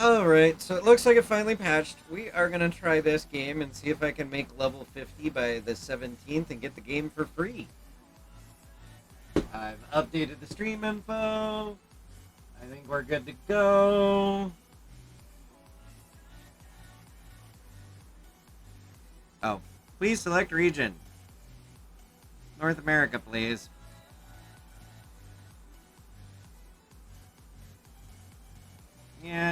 Alright, so it looks like it finally patched. We are going to try this game and see if I can make level 50 by the 17th and get the game for free. I've updated the stream info. I think we're good to go. Oh, please select region. North America, please. Yeah.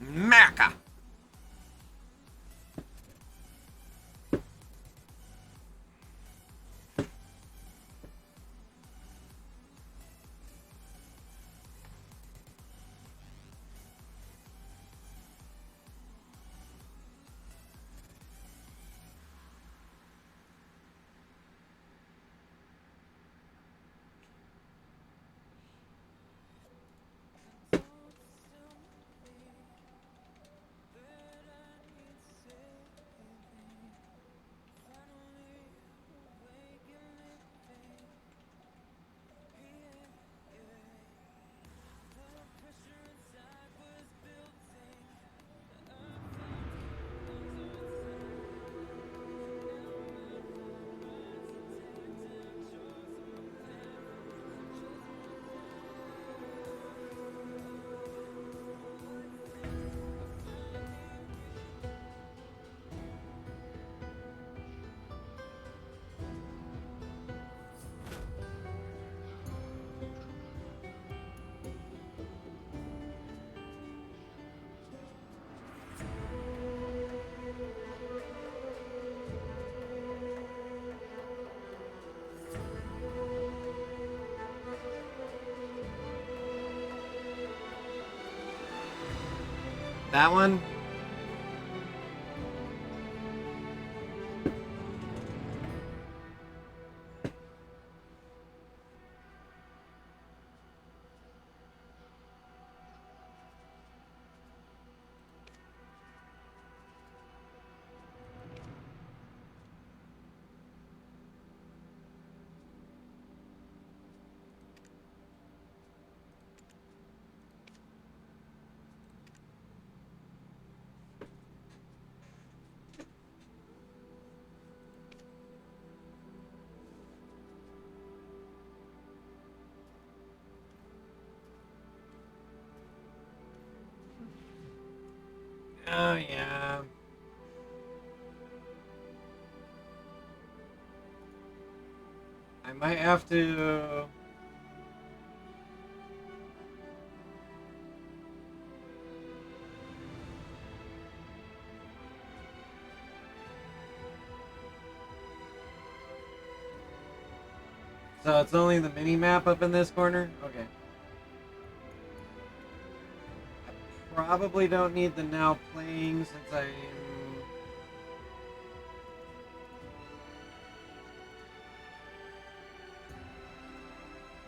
America! That one? Oh, yeah. I might have to. So it's only the mini map up in this corner? Okay. I probably don't need the now playing since I'm.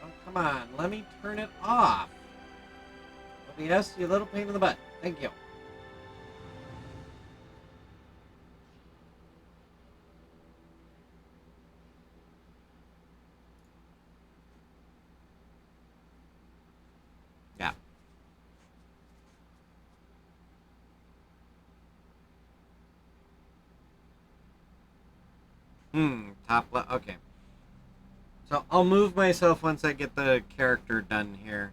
Oh, come on. Let me turn it off. OBS, you little pain in the butt. Thank you. Yeah. Top left. Okay. So I'll move myself once I get the character done here.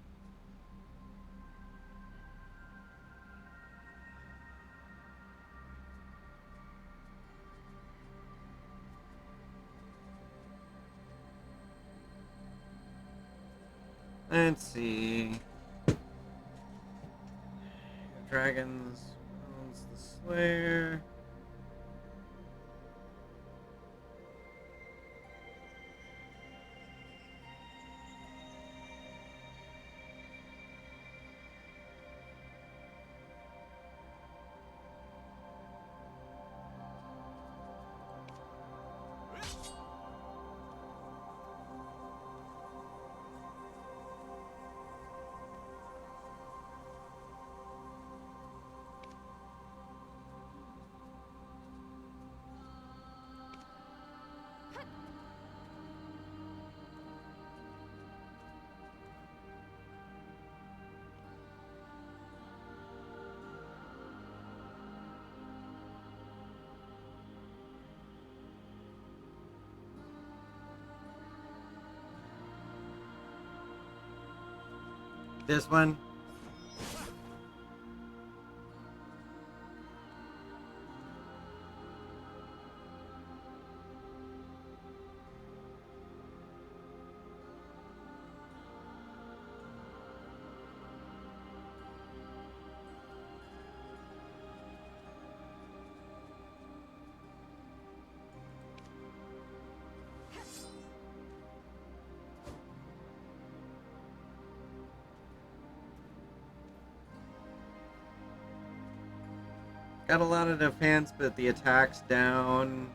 Let's see. Dragons owns the Slayer. This one. Got a lot of defense, but the attack's down.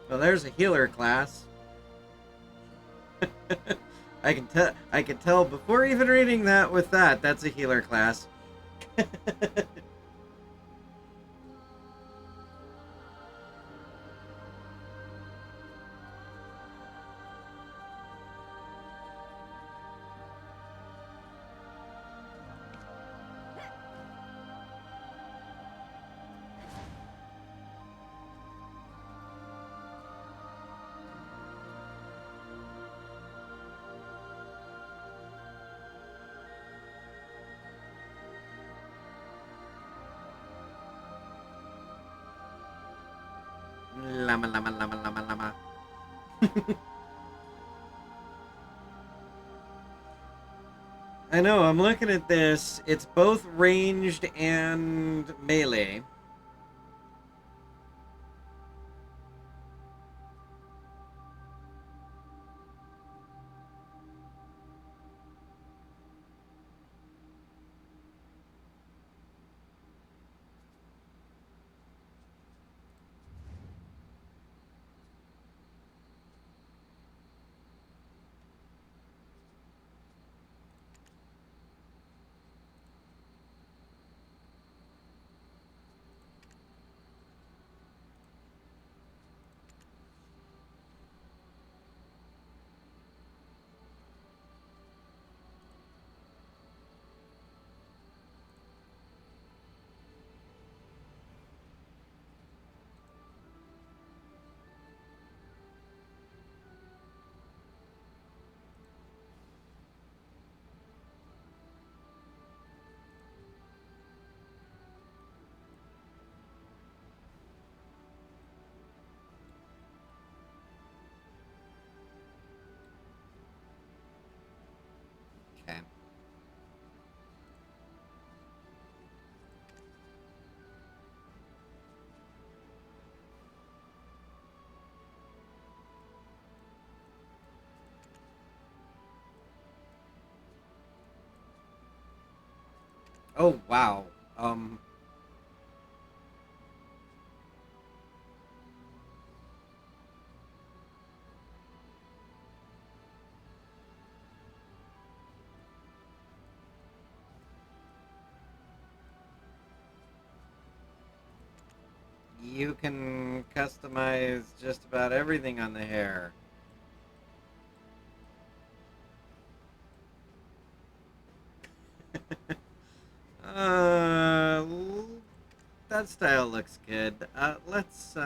Well, there's a healer class. I can tell before even reading that with that. That's a healer class. Llama, llama, llama, llama, llama. I know, I'm looking at this. It's both ranged and melee. Okay. Oh, wow. You can customize just about everything on the hair. uh, that style looks good. Let's,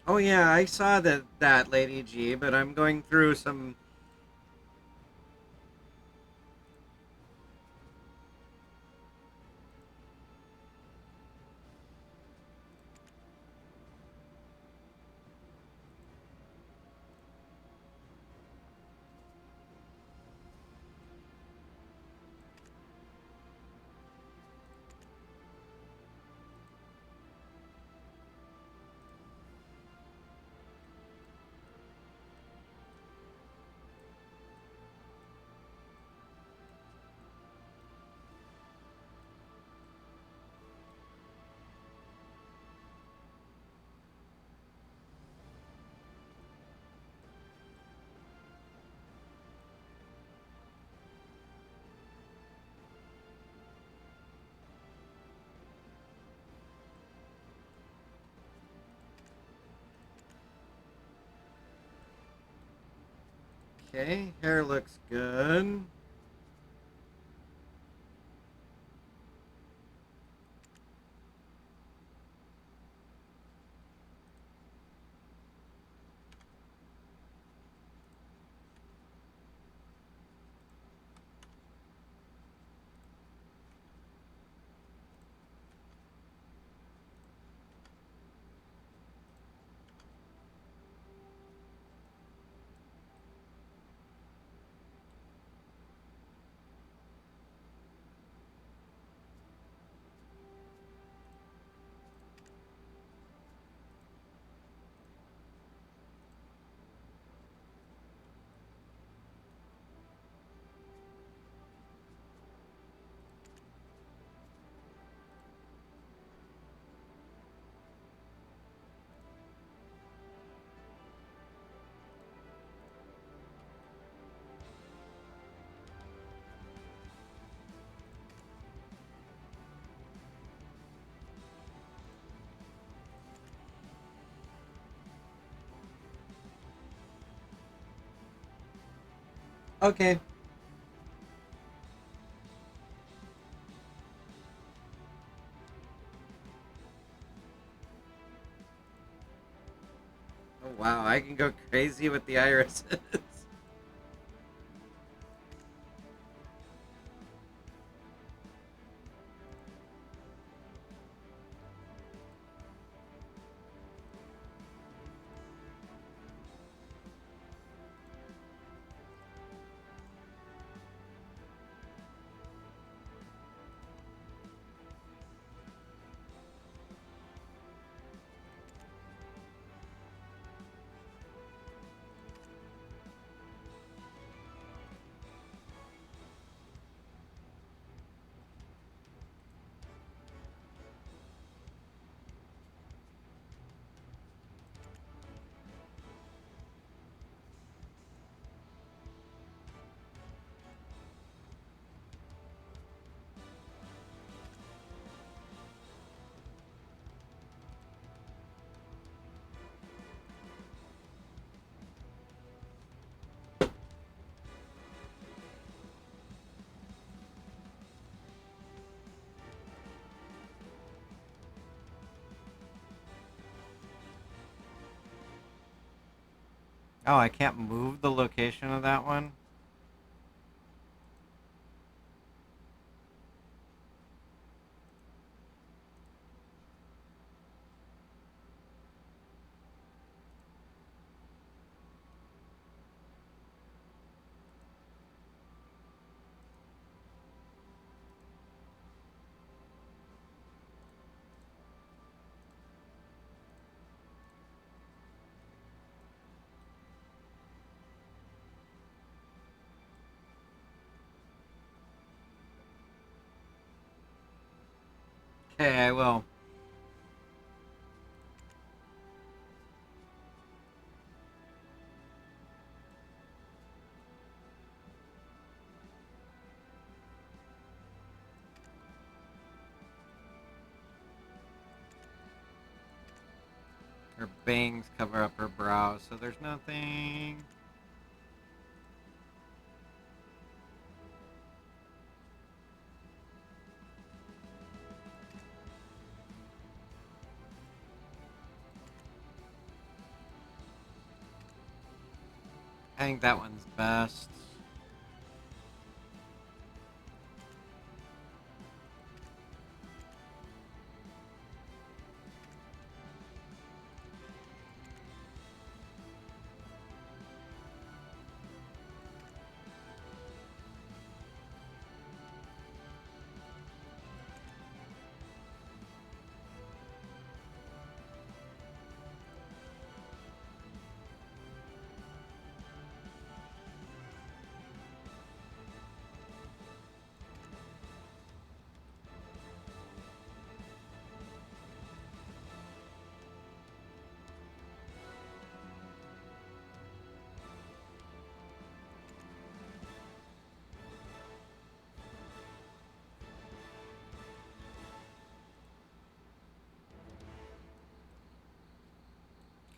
Oh yeah, I saw that Lady G, but I'm going through some. Okay, hair looks good. Okay. Oh wow, I can go crazy with the irises. Oh, I can't move the location of that one? Okay, I will. Her bangs cover up her brow, so there's nothing. I think that one's best.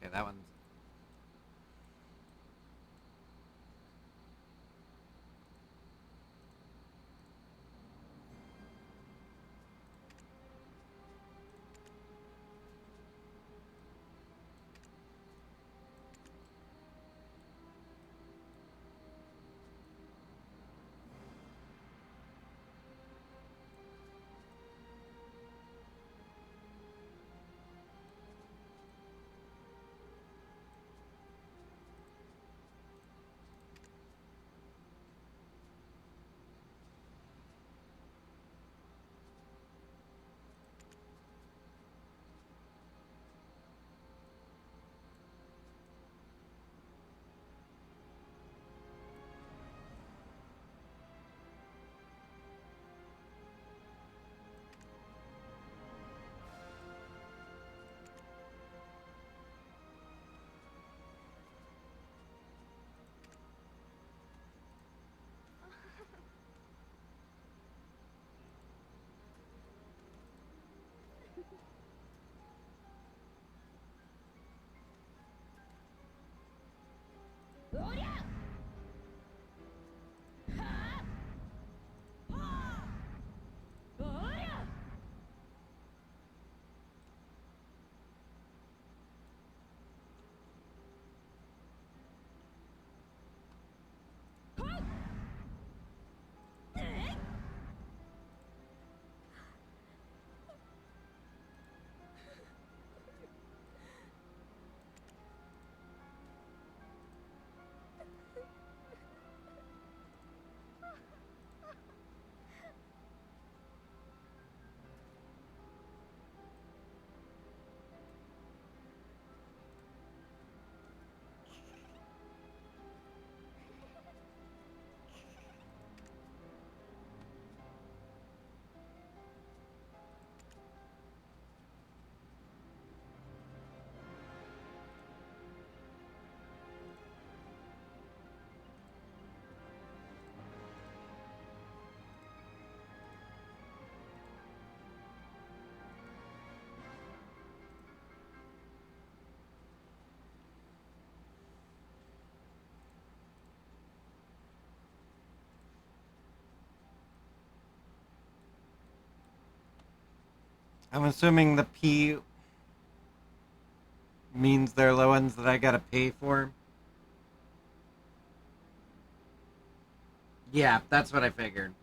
Okay, that one's... I'm assuming the P means they're low ones that I gotta pay for. Yeah, that's what I figured.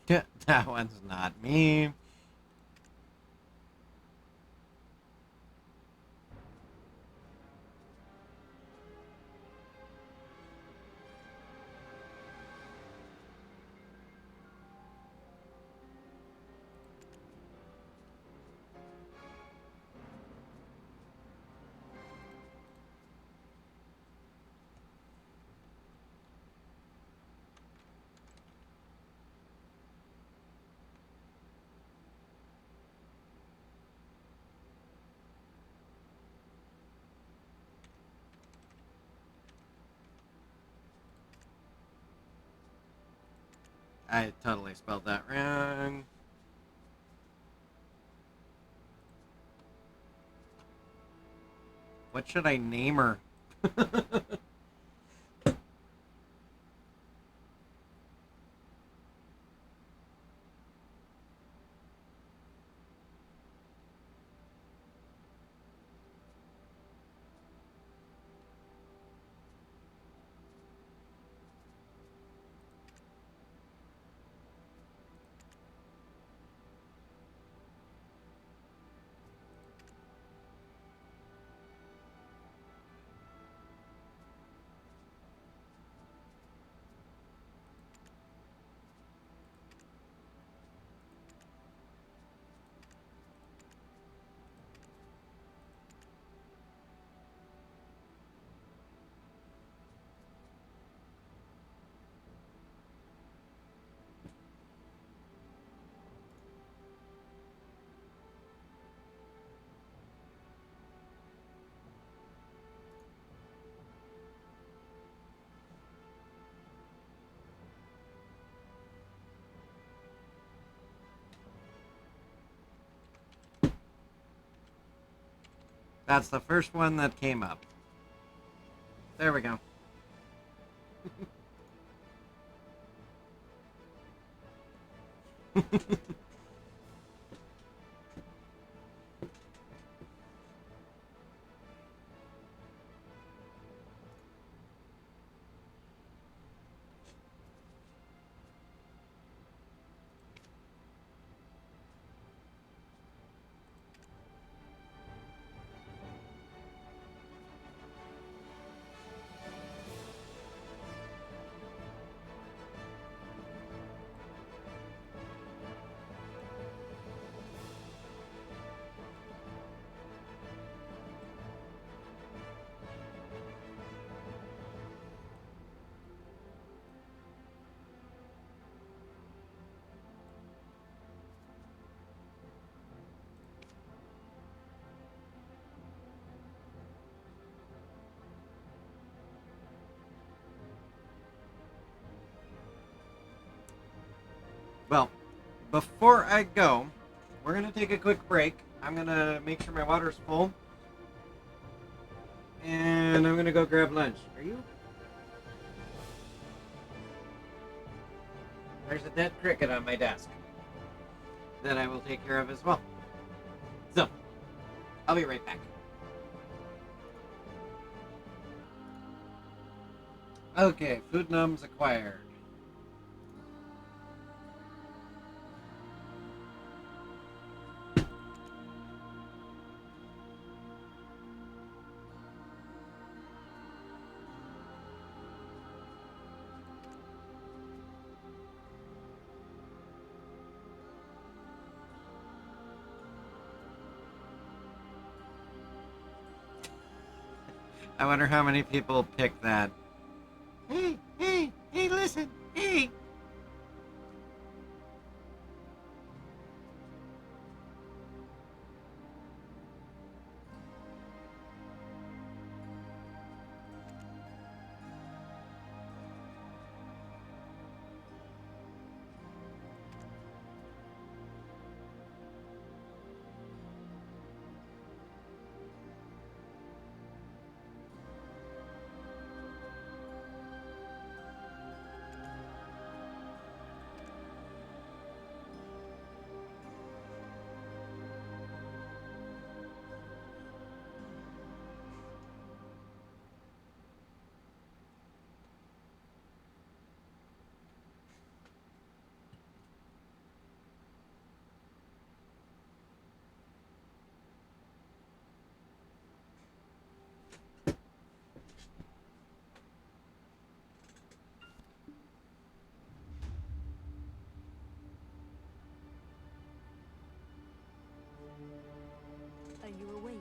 That one's not me. I totally spelled that wrong. What should I name her? That's the first one that came up. There we go. Well, before I go, we're going to take a quick break. I'm going to make sure my water's full. And I'm going to go grab lunch. Are you? There's a dead cricket on my desk that I will take care of as well. So, I'll be right back. Okay, food numbs acquired. I wonder how many people pick that. Hey, hey, hey, listen, hey. you awake.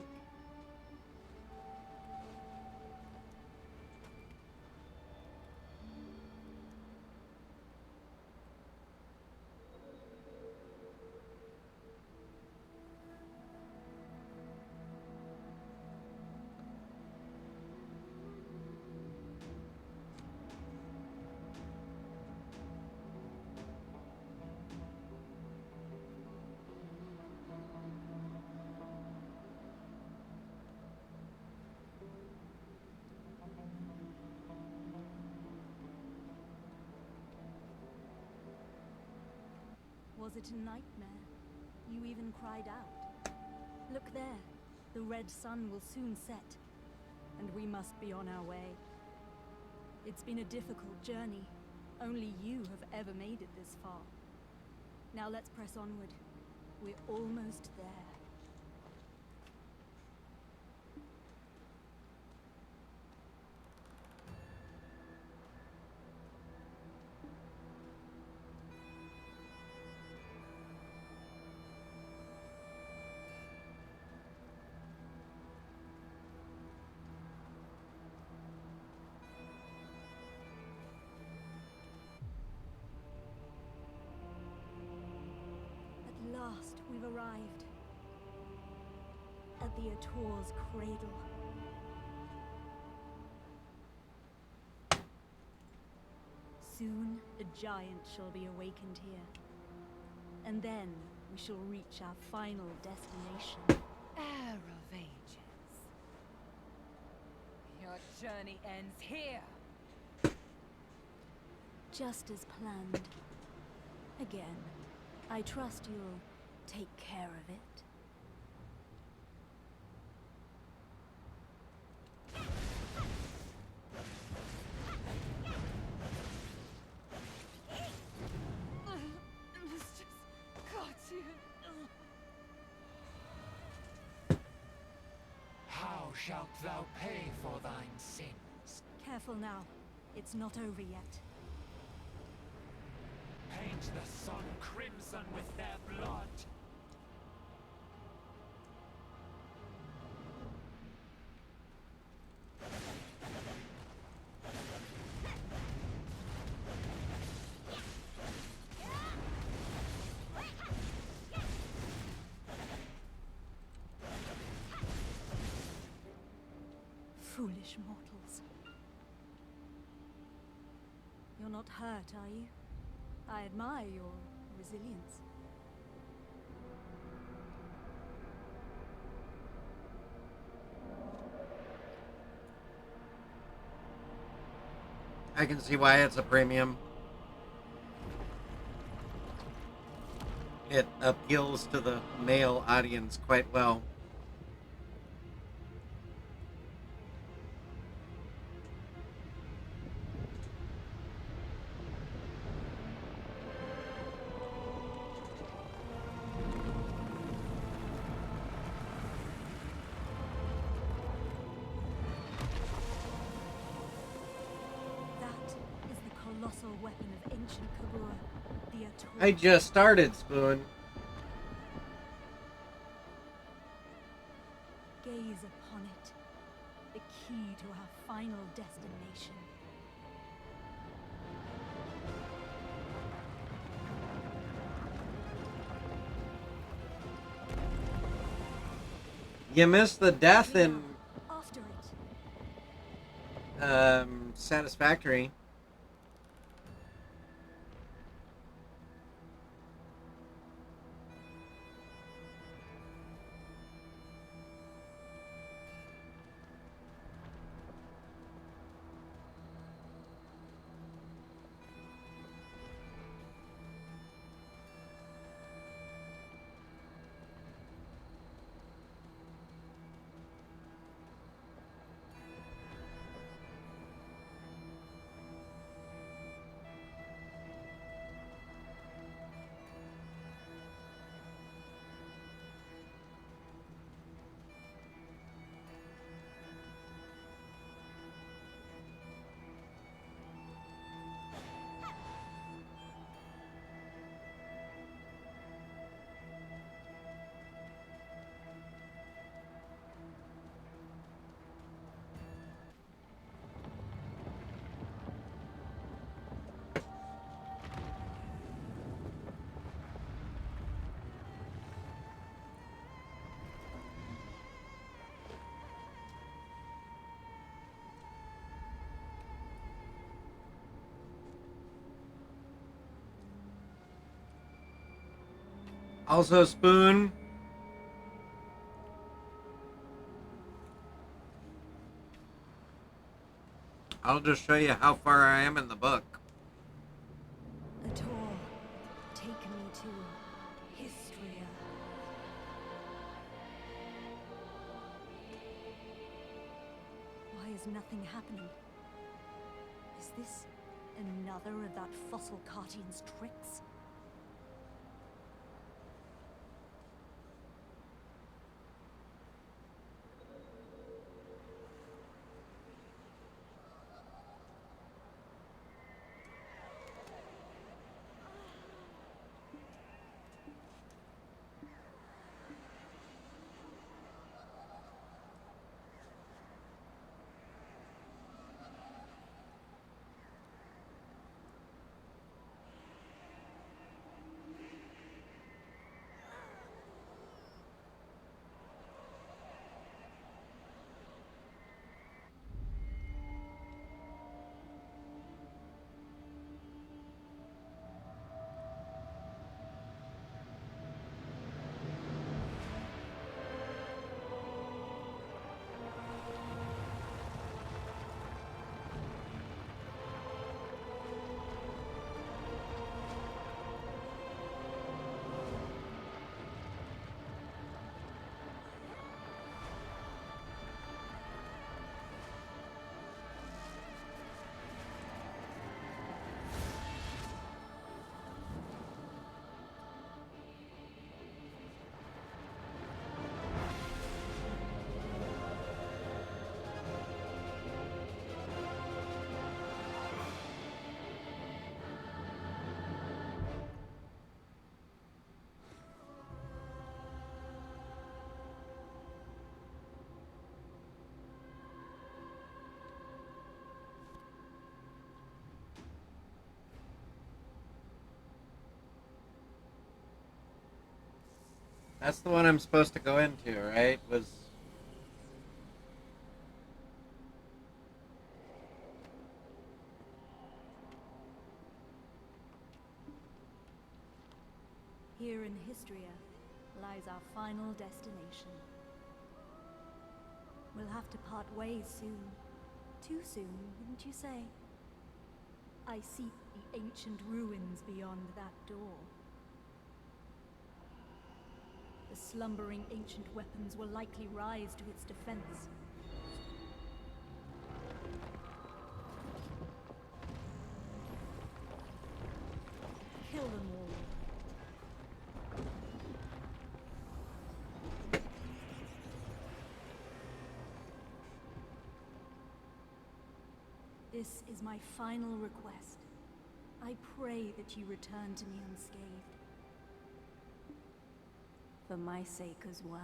Was it a nightmare? You even cried out. Look there. The red sun will soon set, and we must be on our way. It's been a difficult journey. Only you have ever made it this far. Now let's press onward. We're almost there. At last, we've arrived. At the Ator's cradle. Soon, a giant shall be awakened here. And then, we shall reach our final destination. Heir of Ages. Your journey ends here. Just as planned. Again, I trust you'll take care of it. It's just got you. How shalt thou pay for thine sins? Careful now. It's not over yet. Paint the sun crimson with their blood. Foolish mortals. You're not hurt, are you? I admire your resilience. I can see why it's a premium. It appeals to the male audience quite well. Colossal weapon of ancient Kabur, the Ator. I just started, Spoon. Gaze upon it, the key to our final destination. You missed the death in After it. Satisfactory. Also, Spoon. I'll just show you how far I am in the book. A tour. Take me to Histria. Why is nothing happening? Is this another of that fossil Cartian's tricks? That's the one I'm supposed to go into, right? Here in Histria lies our final destination. We'll have to part ways soon. Too soon, wouldn't you say? I seek the ancient ruins beyond that door. The slumbering ancient weapons will likely rise to its defense. Kill them all. This is my final request. I pray that you return to me unscathed. For my sake as well.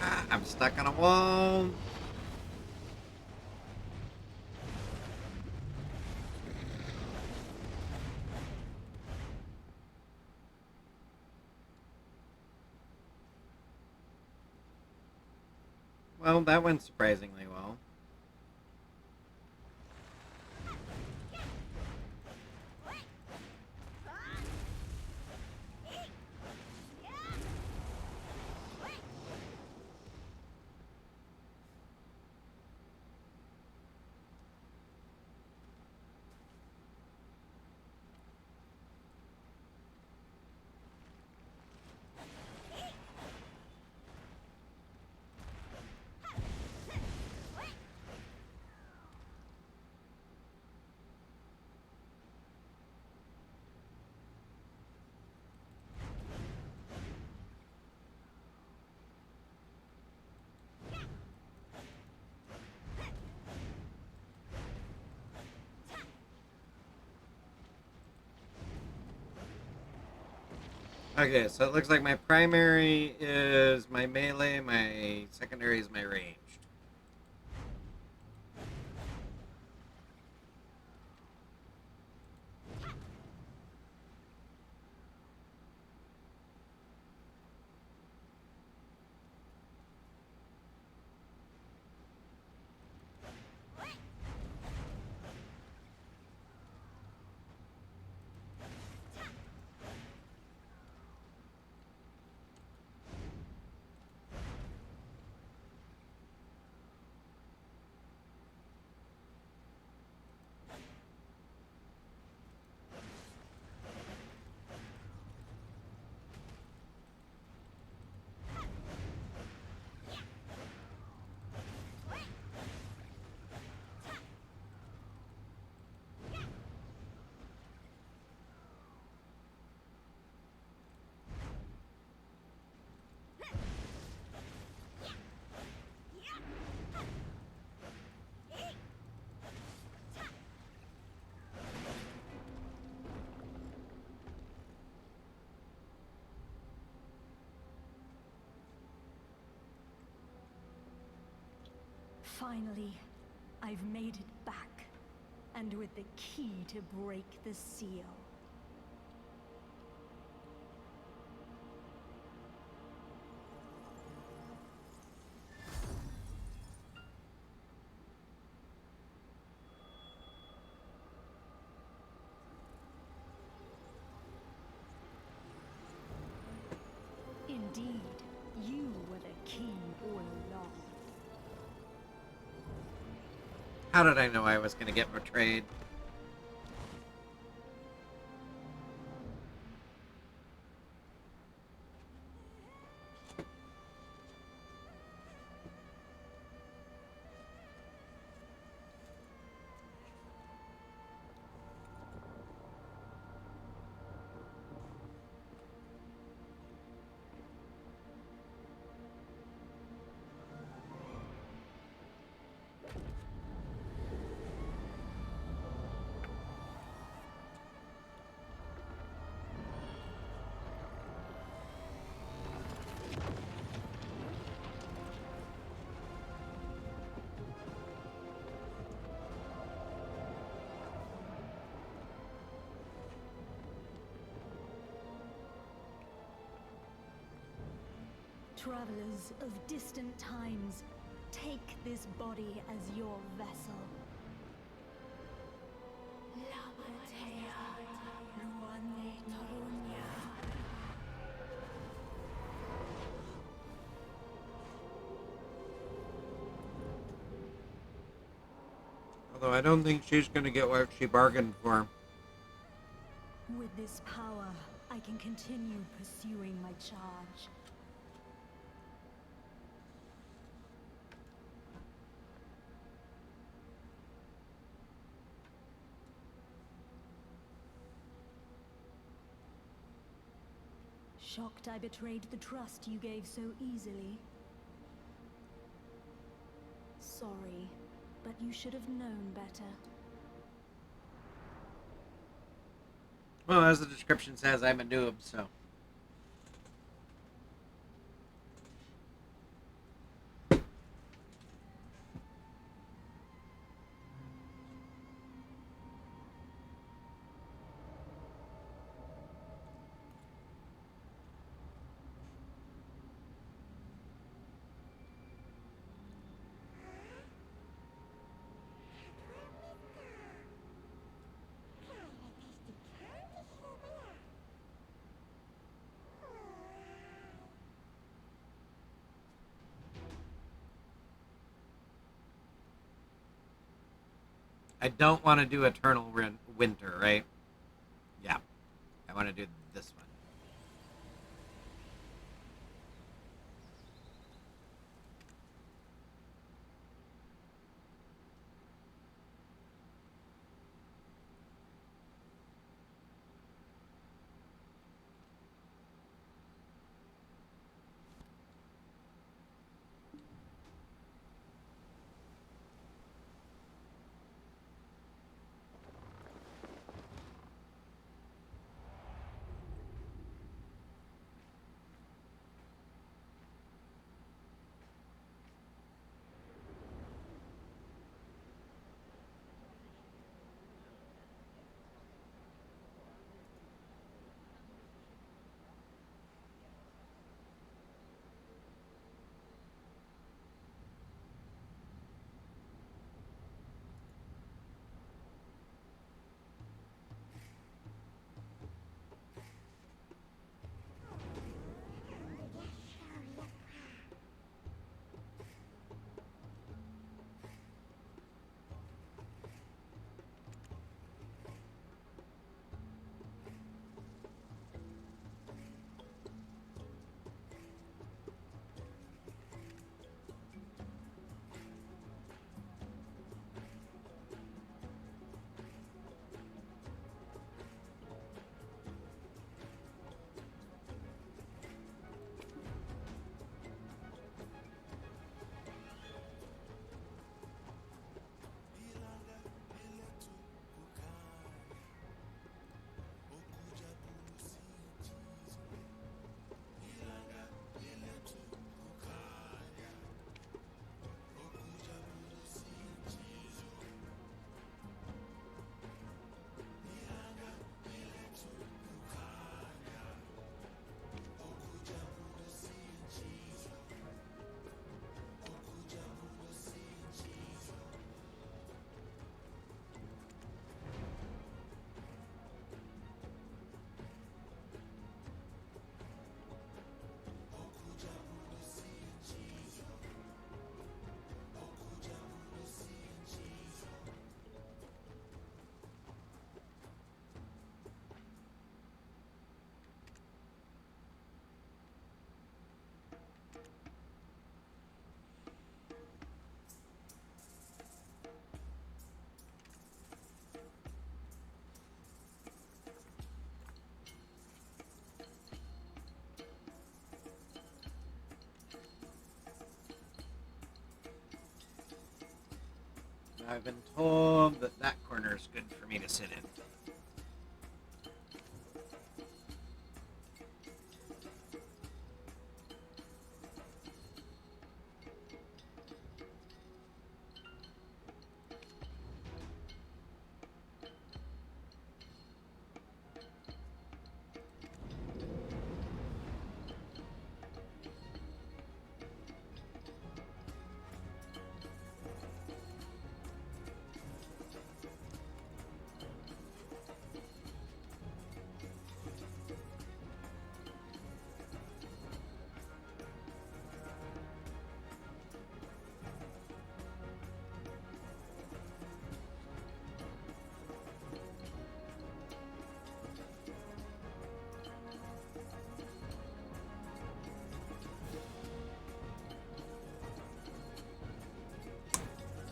Ah, I'm stuck on a wall. Well, that went surprisingly well. Okay, so it looks like my primary is my melee, my secondary is my ranged. Finally, I've made it back. And with the key to break the seal. Indeed, you were the key all along. How did I know I was going to get betrayed? Travelers of distant times, take this body as your vessel. Although I don't think she's going to get what she bargained for. With this power, I can continue pursuing my charge. Shocked I betrayed the trust you gave so easily. Sorry, but you should have known better. Well, as the description says, I'm a noob, so. I don't want to do Eternal Winter, right? Yeah. I want to do this one. I've been told that that corner is good for me to sit in.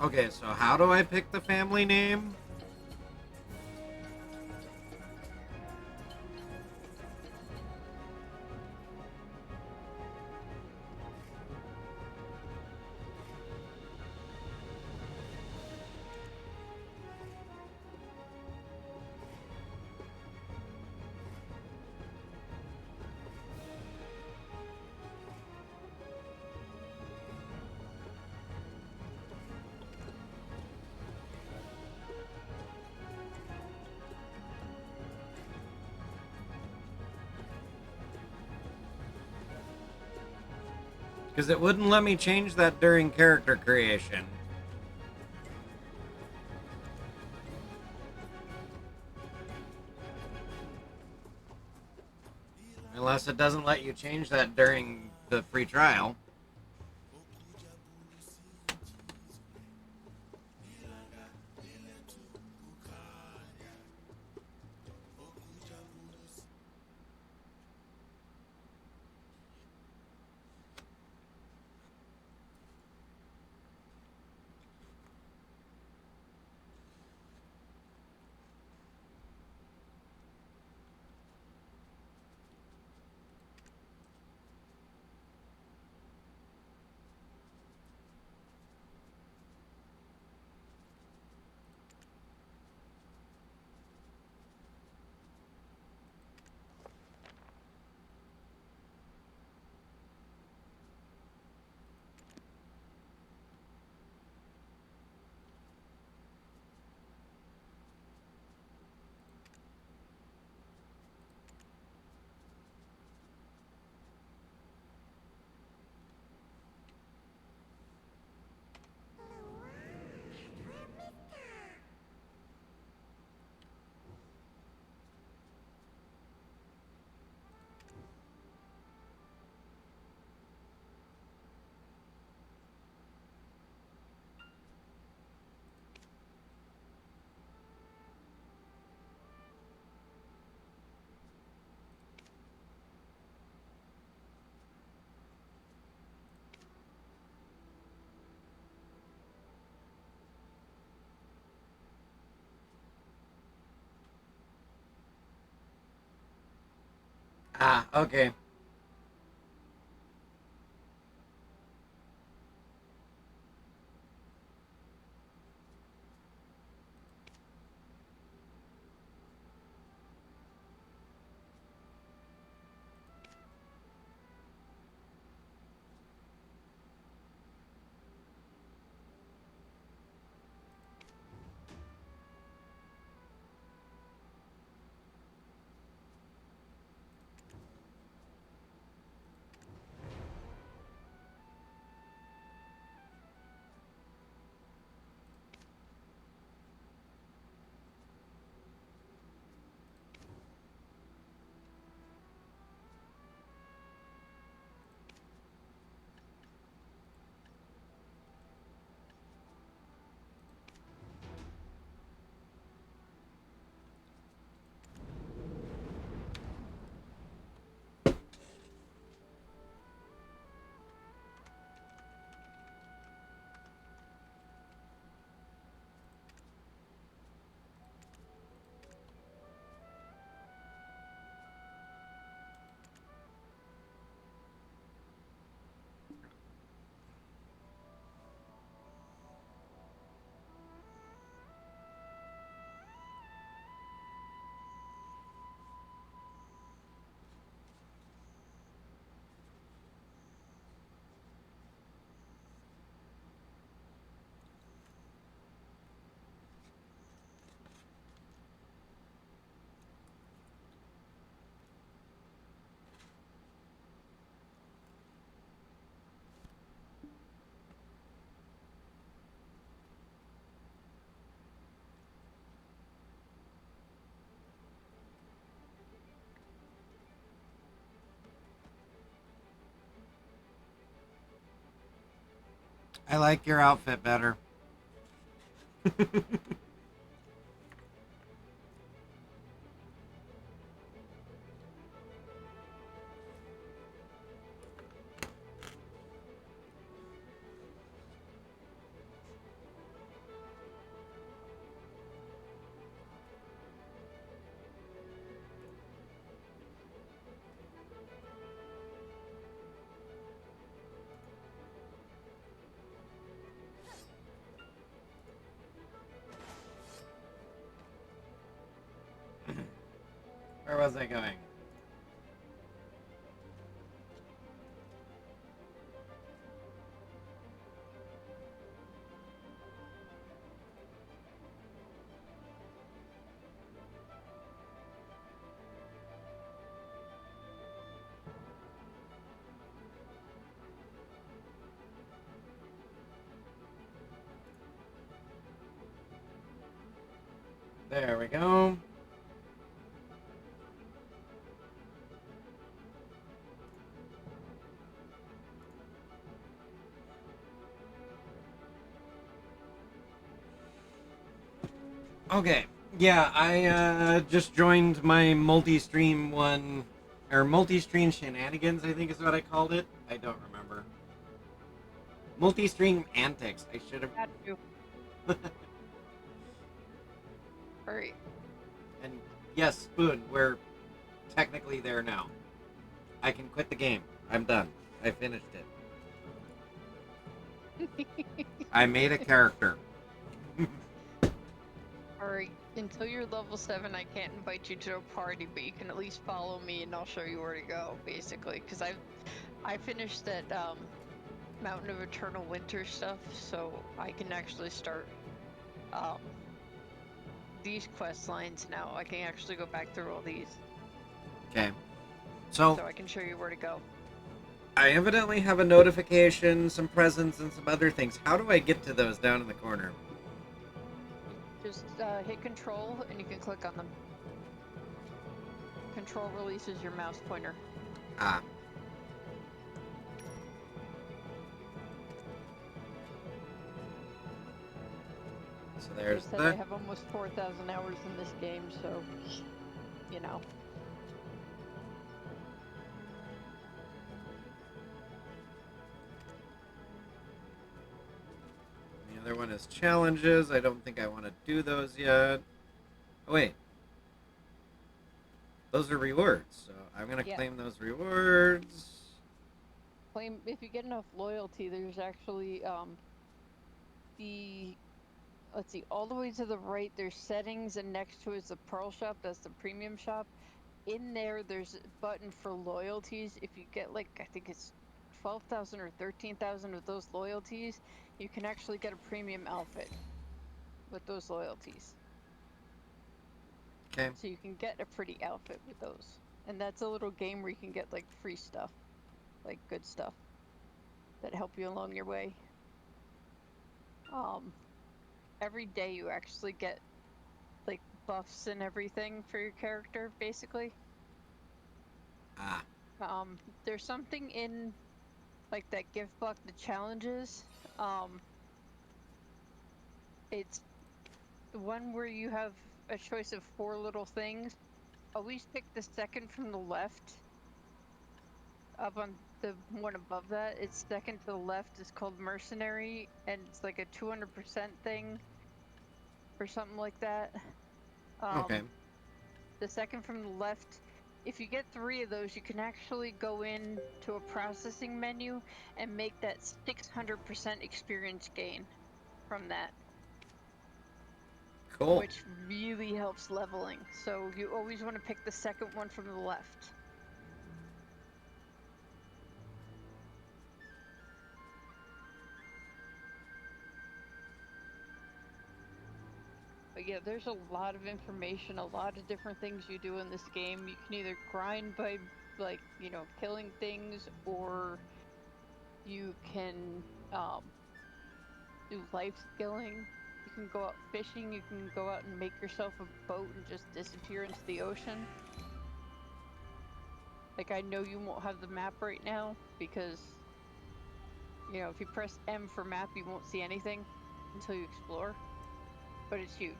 Okay, so how do I pick the family name? Because it wouldn't let me change that during character creation. Unless it doesn't let you change that during the free trial. Ah, okay. I like your outfit better. Where was I going? There we go. Okay. Yeah, I just joined my multi-stream one, or multi-stream shenanigans, I think is what I called it. I don't remember. Multi-stream antics. I should have. Got you. Alright. And yes, Spoon, we're technically there now. I can quit the game. I'm done. I finished it. I made a character. Alright, until you're level 7, I can't invite you to a party, but you can at least follow me and I'll show you where to go, basically. Because I finished that Mountain of Eternal Winter stuff, so I can actually start these quest lines now. I can actually go back through all these. Okay. So I can show you where to go. I evidently have a notification, some presents, and some other things. How do I get to those down in the corner? Just hit control and you can click on them. Control releases your mouse pointer. Ah. So there's I said I have almost 4,000 hours in this game, so, you know. The other one is challenges. I don't think I want to do those yet. Oh, wait. Those are rewards, so I'm going to claim those rewards. Claim, if you get enough loyalty, there's actually, let's see, all the way to the right, there's settings, and next to it is the Pearl Shop, that's the premium shop. In there, there's a button for loyalties. If you get, like, I think it's 12,000 or 13,000 of those loyalties, you can actually get a premium outfit with those loyalties. Okay. So you can get a pretty outfit with those. And that's a little game where you can get, like, free stuff. Like, good stuff. That help you along your way. Every day you actually get, like, buffs and everything for your character, basically. Ah. There's something in, like, that gift book, the challenges. It's the one where you have a choice of 4 little things. Always pick the second from the left. Up on the one above that, it's second to the left. It's called Mercenary, and it's like a 200% thing, or something like that. Okay. The second from the left, if you get 3 of those, you can actually go in to a processing menu and make that 600% experience gain from that. Cool. Which really helps leveling. So you always want to pick the second one from the left. But yeah, there's a lot of information, a lot of different things you do in this game. You can either grind by, like, you know, killing things, or you can do life skilling. You can go out fishing, you can go out and make yourself a boat and just disappear into the ocean. Like, I know you won't have the map right now, because You know, if you press M for map, you won't see anything until you explore. But it's huge.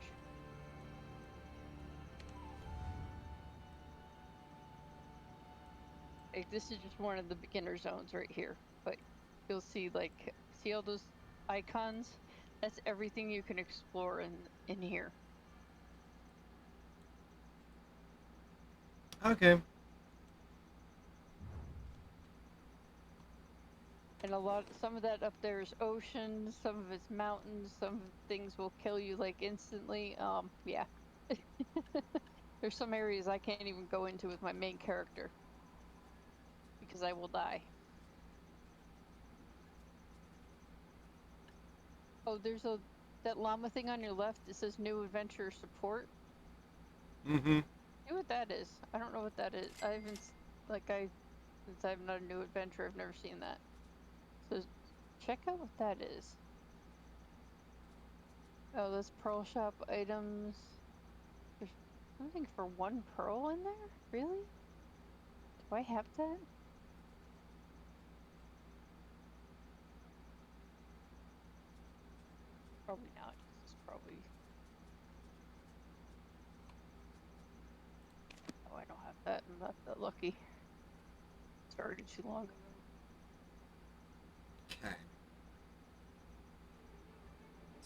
Like, this is just one of the beginner zones right here. But you'll see, like, see all those icons? That's everything you can explore in here. Okay. And some of that up there is ocean, some of it's mountains, some things will kill you like instantly. Yeah. There's some areas I can't even go into with my main character because I will die. Oh, there's that llama thing on your left. It says new adventure support. Mm-hmm. See what that is? I don't know what that is. I haven't since I'm not a new adventure, I've never seen that. So check out what that is. Oh, that's pearl shop items. There's something for 1 pearl in there? Really? Do I have that? Probably not. It's probably. Oh, I don't have that. I'm not that lucky. Started too long ago. Okay.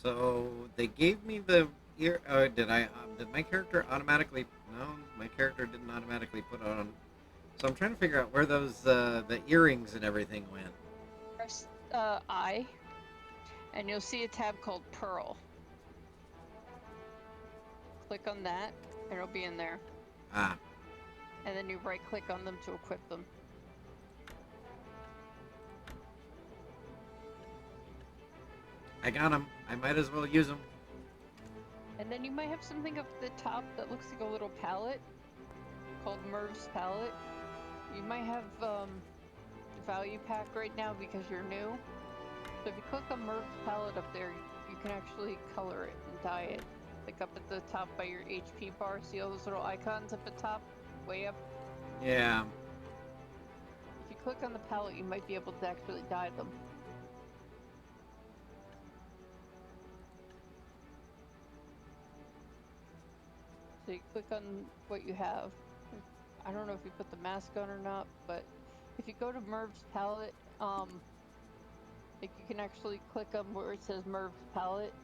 So they gave me the ear. Did my character automatically? No, my character didn't automatically put on. So I'm trying to figure out where those the earrings and everything went. Press I, and you'll see a tab called Pearl. Click on that, and it'll be in there. Ah. And then you right-click on them to equip them. I got them. I might as well use them. And then you might have something up at the top that looks like a little palette called Merv's Palette. You might have value pack right now because you're new. So if you click on Merv's Palette up there, you can actually color it and dye it. Like up at the top by your HP bar, see all those little icons up at top? Way up? Yeah. If you click on the palette, you might be able to actually dye them. So you click on what you have. I don't know if you put the mask on or not, but if you go to Merv's Palette, like you can actually click on where it says Merv's Palette,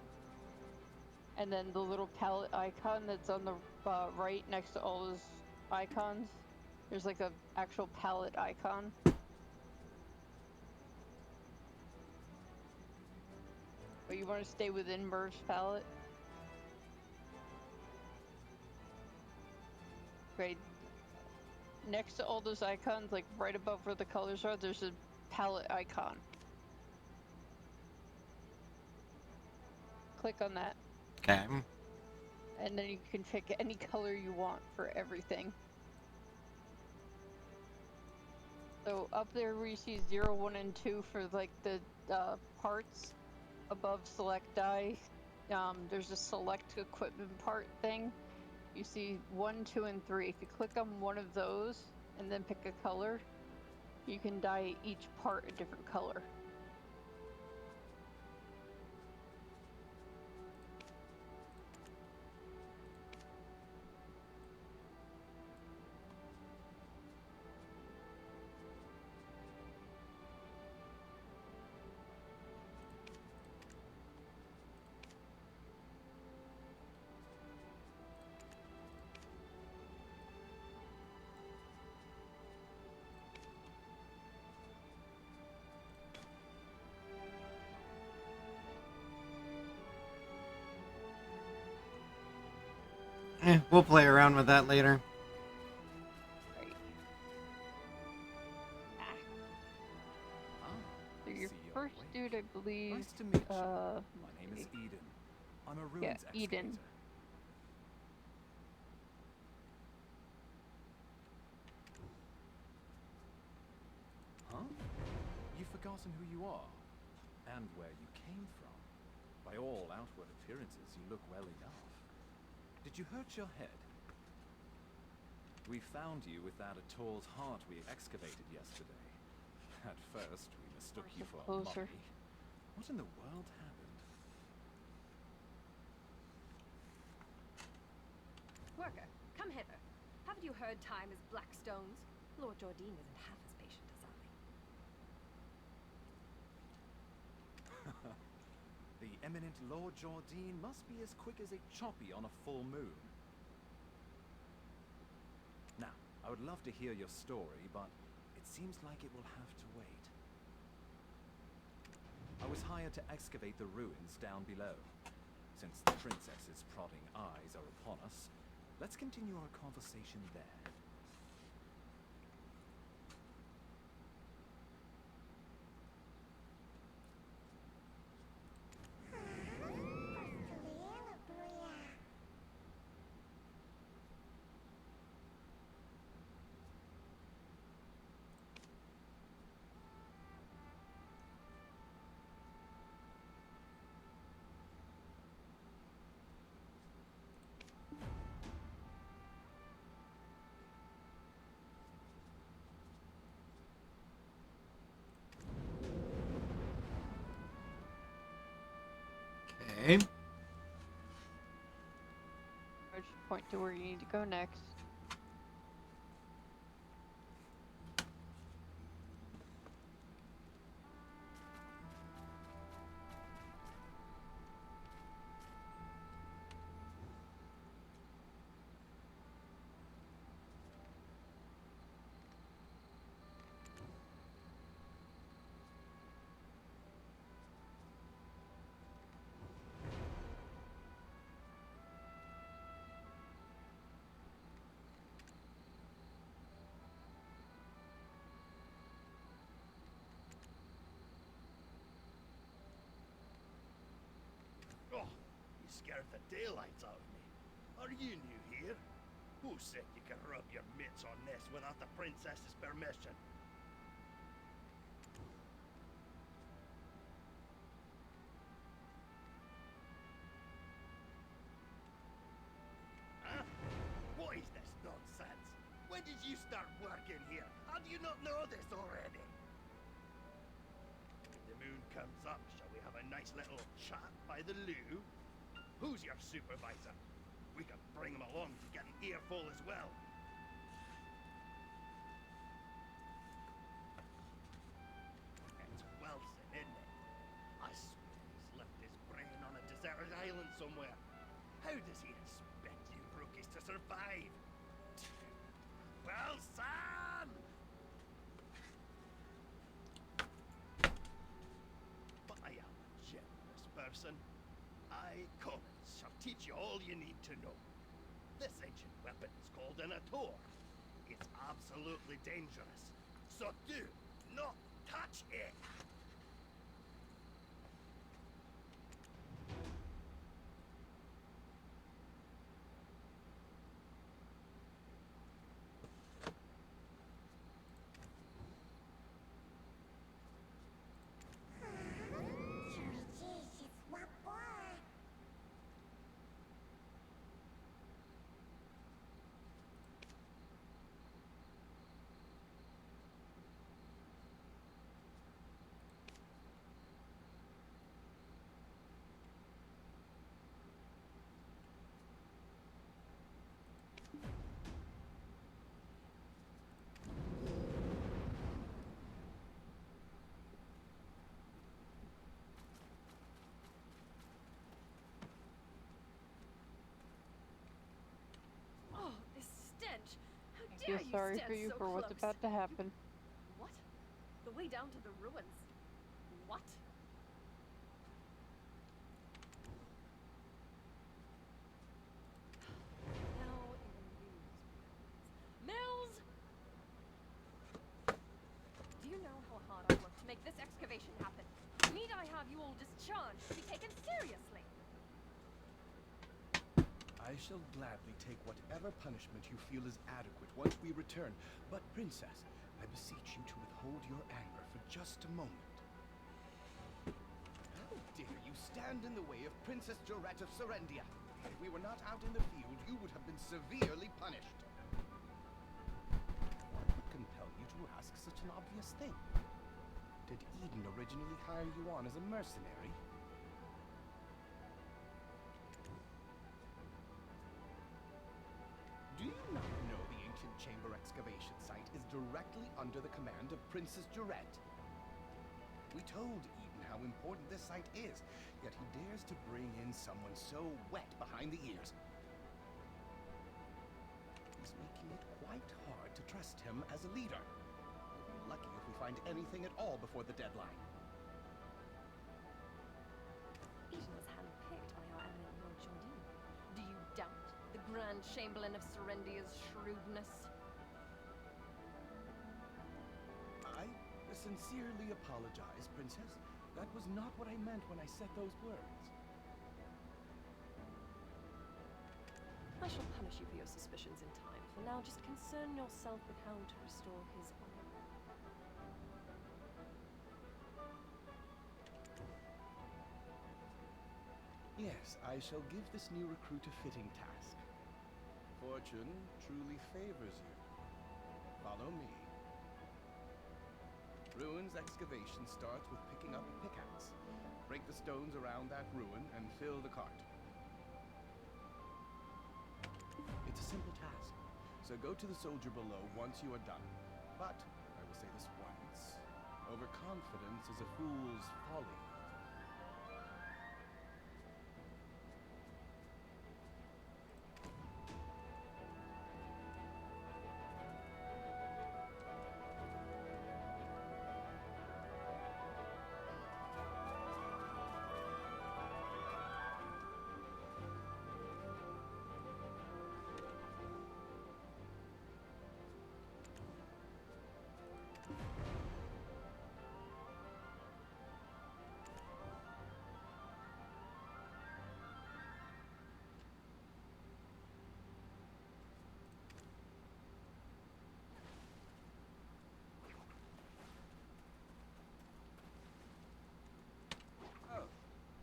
and then the little palette icon that's on the right next to all those icons, there's like a actual palette icon. But you want to stay within Merv's Palette. Great. Next to all those icons, like right above where the colors are, there's a palette icon. Click on that. Okay. And then you can pick any color you want for everything. So up there where you see 0, 1, and 2 for like the parts above select die, there's a select equipment part thing. You see 1, 2, and 3. If you click on one of those and then pick a color, you can dye each part a different color. We'll play around with that later. Right. Ah, So your see you're first awake. dude, I believe, Nice to meet you. My name is Eden. I'm a ruins excavator. Eden. Huh? You've forgotten who you are and where you came from. By all outward appearances, you look well enough. Did you hurt your head? We found you with that Ator's heart we excavated yesterday. At first, we mistook Where's you the for a closer? mummy. What in the world happened? Worker, come hither. Haven't you heard time is black stones? Lord Jordine isn't half as patient as I. The eminent Lord Jordine must be as quick as a choppy on a full moon. Now, I would love to hear your story, but it seems like it will have to wait. I was hired to excavate the ruins down below. Since the princess's prodding eyes are upon us, let's continue our conversation there. Okay. I should point to where you need to go next. Oh, you scared the daylights out of me. Are you new here? Who said you can rub your mitts on this without the princess's permission? Huh? What is this nonsense? When did you start working here? How do you not know this already? When the moon comes up, shall we have a nice little chat by the loo? Who's your supervisor? We can bring him along to get an earful as well. It's Wilson, isn't it? I swear he's left his brain on a deserted island somewhere. How does he expect you rookies to survive? Wilson! But I am a generous person. I, Collins, shall teach you all you need to know. This ancient weapon is called an Ator. It's absolutely dangerous, so do not touch it! Oh, this stench! How I dare feel you sorry stand for you so for what's close? about to happen. What? The way down to the ruins? What? Now even Mills. Do you know how hard I worked to make this excavation happen? Need I have you all discharged to be taken seriously? I shall gladly take whatever punishment you feel is adequate once we return. But, Princess, I beseech you to withhold your anger for just a moment. How dare you stand in the way of Princess Jorette of Serendia? If we were not out in the field, you would have been severely punished. What would compel you to ask such an obvious thing? Did Eden originally hire you on as a mercenary? Do you not know the ancient chamber excavation site is directly under the command of Princess Jarette? We told Eden how important this site is, yet he dares to bring in someone so wet behind the ears. He's making it quite hard to trust him as a leader. We'll be lucky if we find anything at all before the deadline. Eden was handpicked by our eminent Lord Jordine. Do you doubt the Grand Chamberlain of Serendia's shrewdness? I sincerely apologize, Princess. That was not what I meant when I said those words. I shall punish you for your suspicions in time. For now, just concern yourself with how to restore his honor. Yes, I shall give this new recruit a fitting task. Fortune truly favors you. Follow me. Ruins excavation starts with picking up a pickaxe. Break the stones around that ruin and fill the cart. It's a simple task, so go to the soldier below once you are done. But, I will say this once, overconfidence is a fool's folly.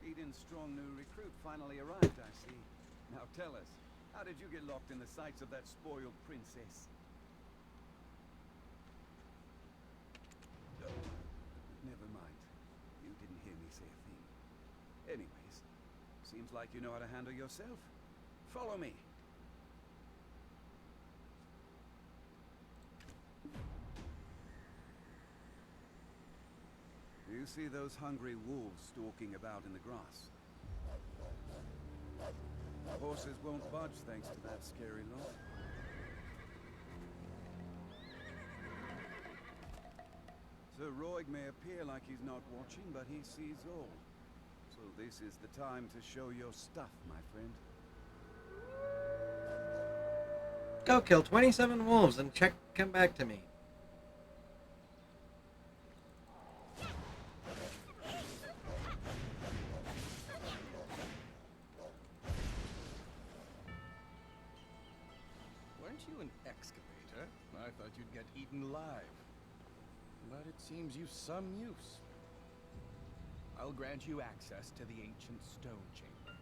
Eden's strong new recruit finally arrived, I see. Now tell us, how did you get locked in the sights of that spoiled princess? Never mind. You didn't hear me say a thing. Anyways, seems like you know how to handle yourself. Follow me. You see those hungry wolves stalking about in the grass? Horses won't budge thanks to that scary lot. Sir Roig may appear like he's not watching, but he sees all. So this is the time to show your stuff, my friend. Go kill 27 wolves and come back to me. Weren't you an excavator? I thought you'd get eaten alive. But it seems you've some use. I'll grant you access to the ancient stone chamber.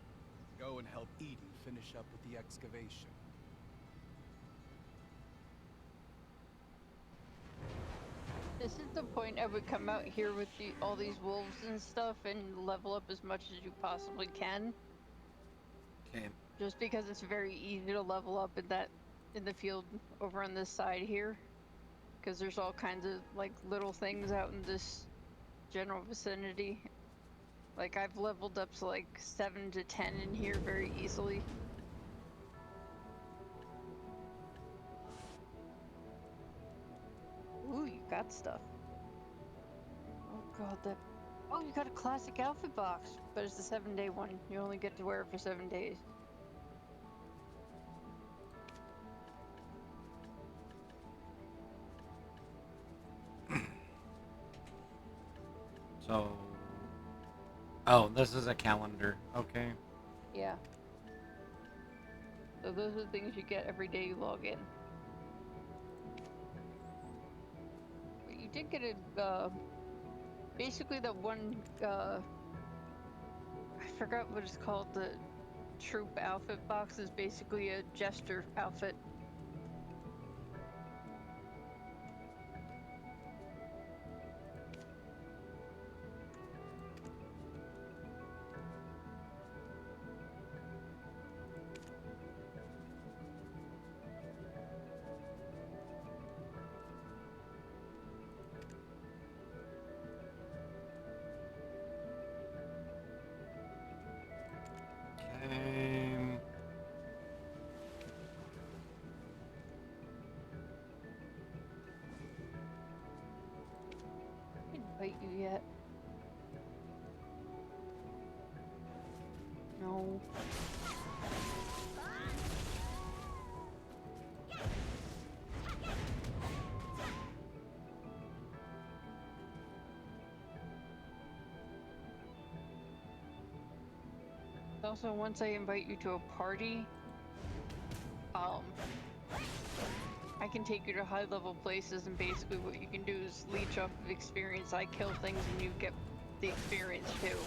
Go and help Eden finish up with the excavation. This is the point I would come out here with all these wolves and stuff and level up as much as you possibly can. Okay. Just because it's very easy to level up in the field over on this side here. Because there's all kinds of like little things out in this general vicinity. Like I've leveled up to like 7 to 10 in here very easily. Ooh, you got stuff. Oh god, that... Oh, you got a classic outfit box. But it's the 7-day one. You only get to wear it for 7 days. So... Oh, this is a calendar. Okay. Yeah. So those are the things you get every day you log in. But you did get a, basically that one, I forgot what it's called, the troop outfit box is basically a jester outfit. invite you yet. No. Also, once I invite you to a party, I can take you to high level places, and basically what you can do is leech off of experience. I kill things and you get the experience too.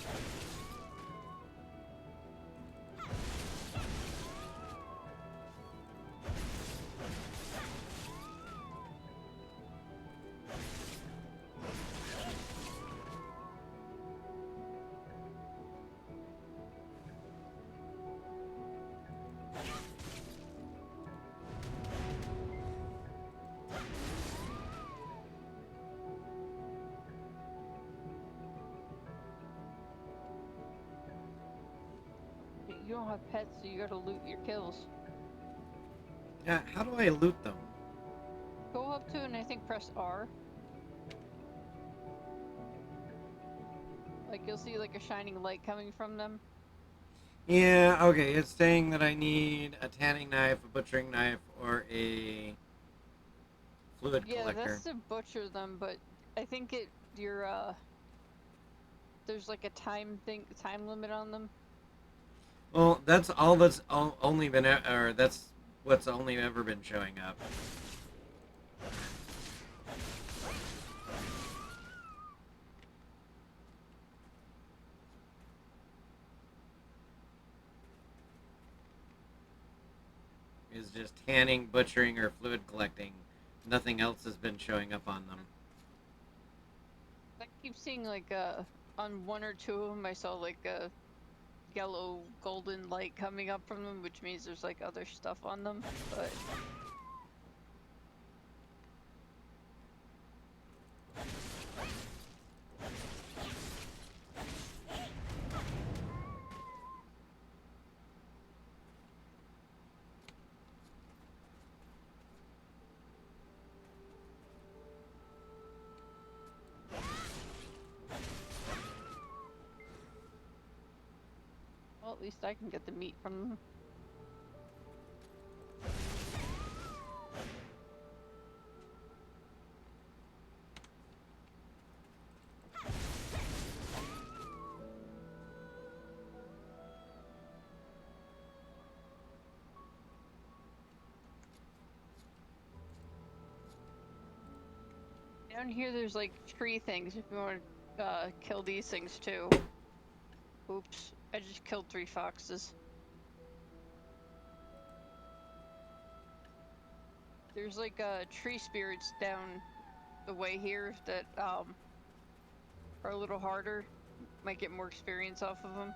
You don't have pets, so you gotta loot your kills. Yeah, how do I loot them? Go up to it and I think press R. Like you'll see like a shining light coming from them. Yeah, okay, it's saying that I need a tanning knife, a butchering knife, or a fluid collector. Yeah, that's to butcher them, but I think there's like a time limit on them. Well, that's all that's only been, or that's what's only ever been showing up. Is just tanning, butchering, or fluid collecting. Nothing else has been showing up on them. I keep seeing like on one or two of them I saw like a yellow golden light coming up from them, which means there's like other stuff on them, but well, at least I can get the meat from them. Down here there's like tree things if you want to kill these things too. Oops, I just killed 3 foxes. There's like tree spirits down the way here that are a little harder. Might get more experience off of them.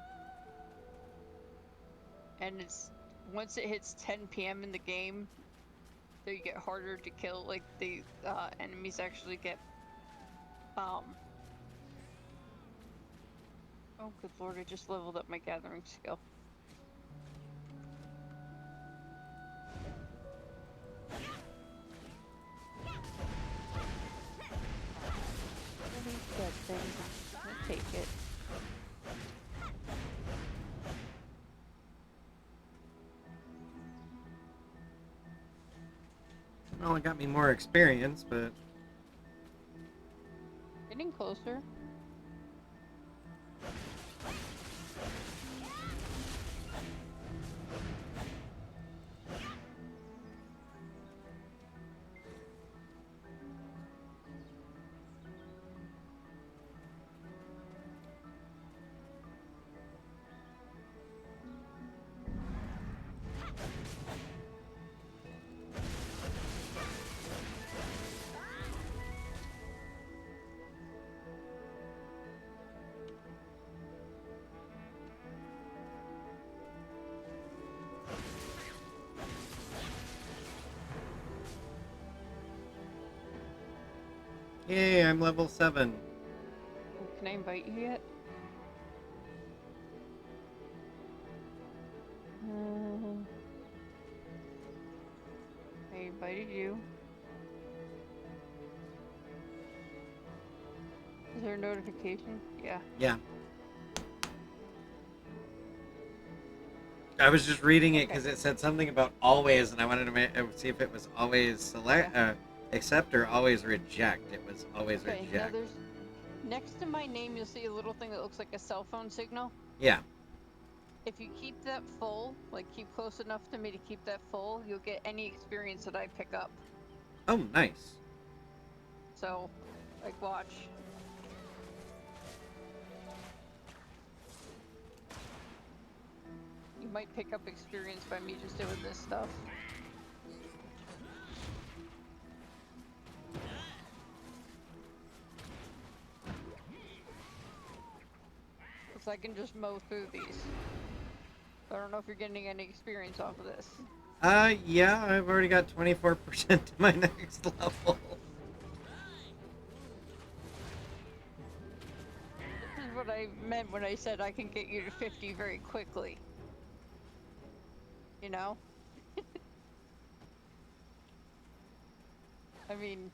And it's once it hits 10 p.m. in the game, they get harder to kill. Like the enemies actually get oh good lord, I just leveled up my gathering skill. Really dead things. I'll take it. Well, it got me more experience, but Getting closer. yay, I'm level 7. Can I invite you yet? I invited you. Is there a notification? Yeah. Yeah. I was just reading it Okay. because it said something about always, and I wanted to see if it was always select, accept or always reject. It was always Okay, now reject. there's next to my name you'll see a little thing that looks like a cell phone signal. Yeah. If you keep that full, like keep close enough to me to keep that full, you'll get any experience that I pick up. Oh, nice. So, like watch. You might pick up experience by me just doing this stuff. Because I can just mow through these. I don't know if you're getting any experience off of this. Yeah, I've already got 24% to my next level. This is what I meant when I said I can get you to 50 very quickly. You know? I mean...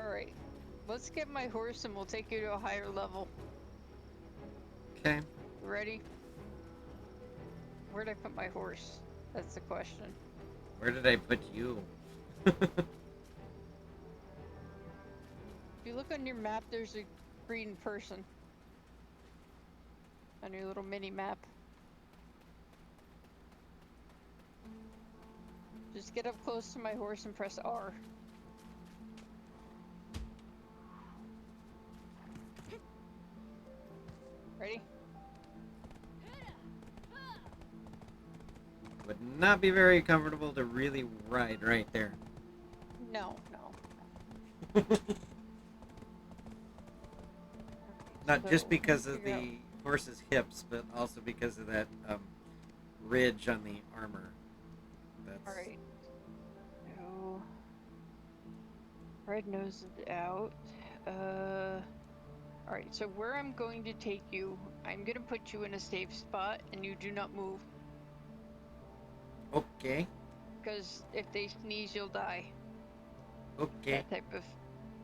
Alright. Let's get my horse and we'll take you to a higher level. Okay. Ready? Where'd I put my horse? That's the question. Where did I put you? If you look on your map, there's a green person. On your little mini map. Just get up close to my horse and press R. Ready? Would not be very comfortable to really ride right there. No, no. Not just So, because of figure out- the horse's hips, but also because of that ridge on the armor. That's Alright. So... Red nose is out. Alright, so where I'm going to take you, I'm gonna put you in a safe spot and you do not move. okay. Because if they sneeze, you'll die. Okay.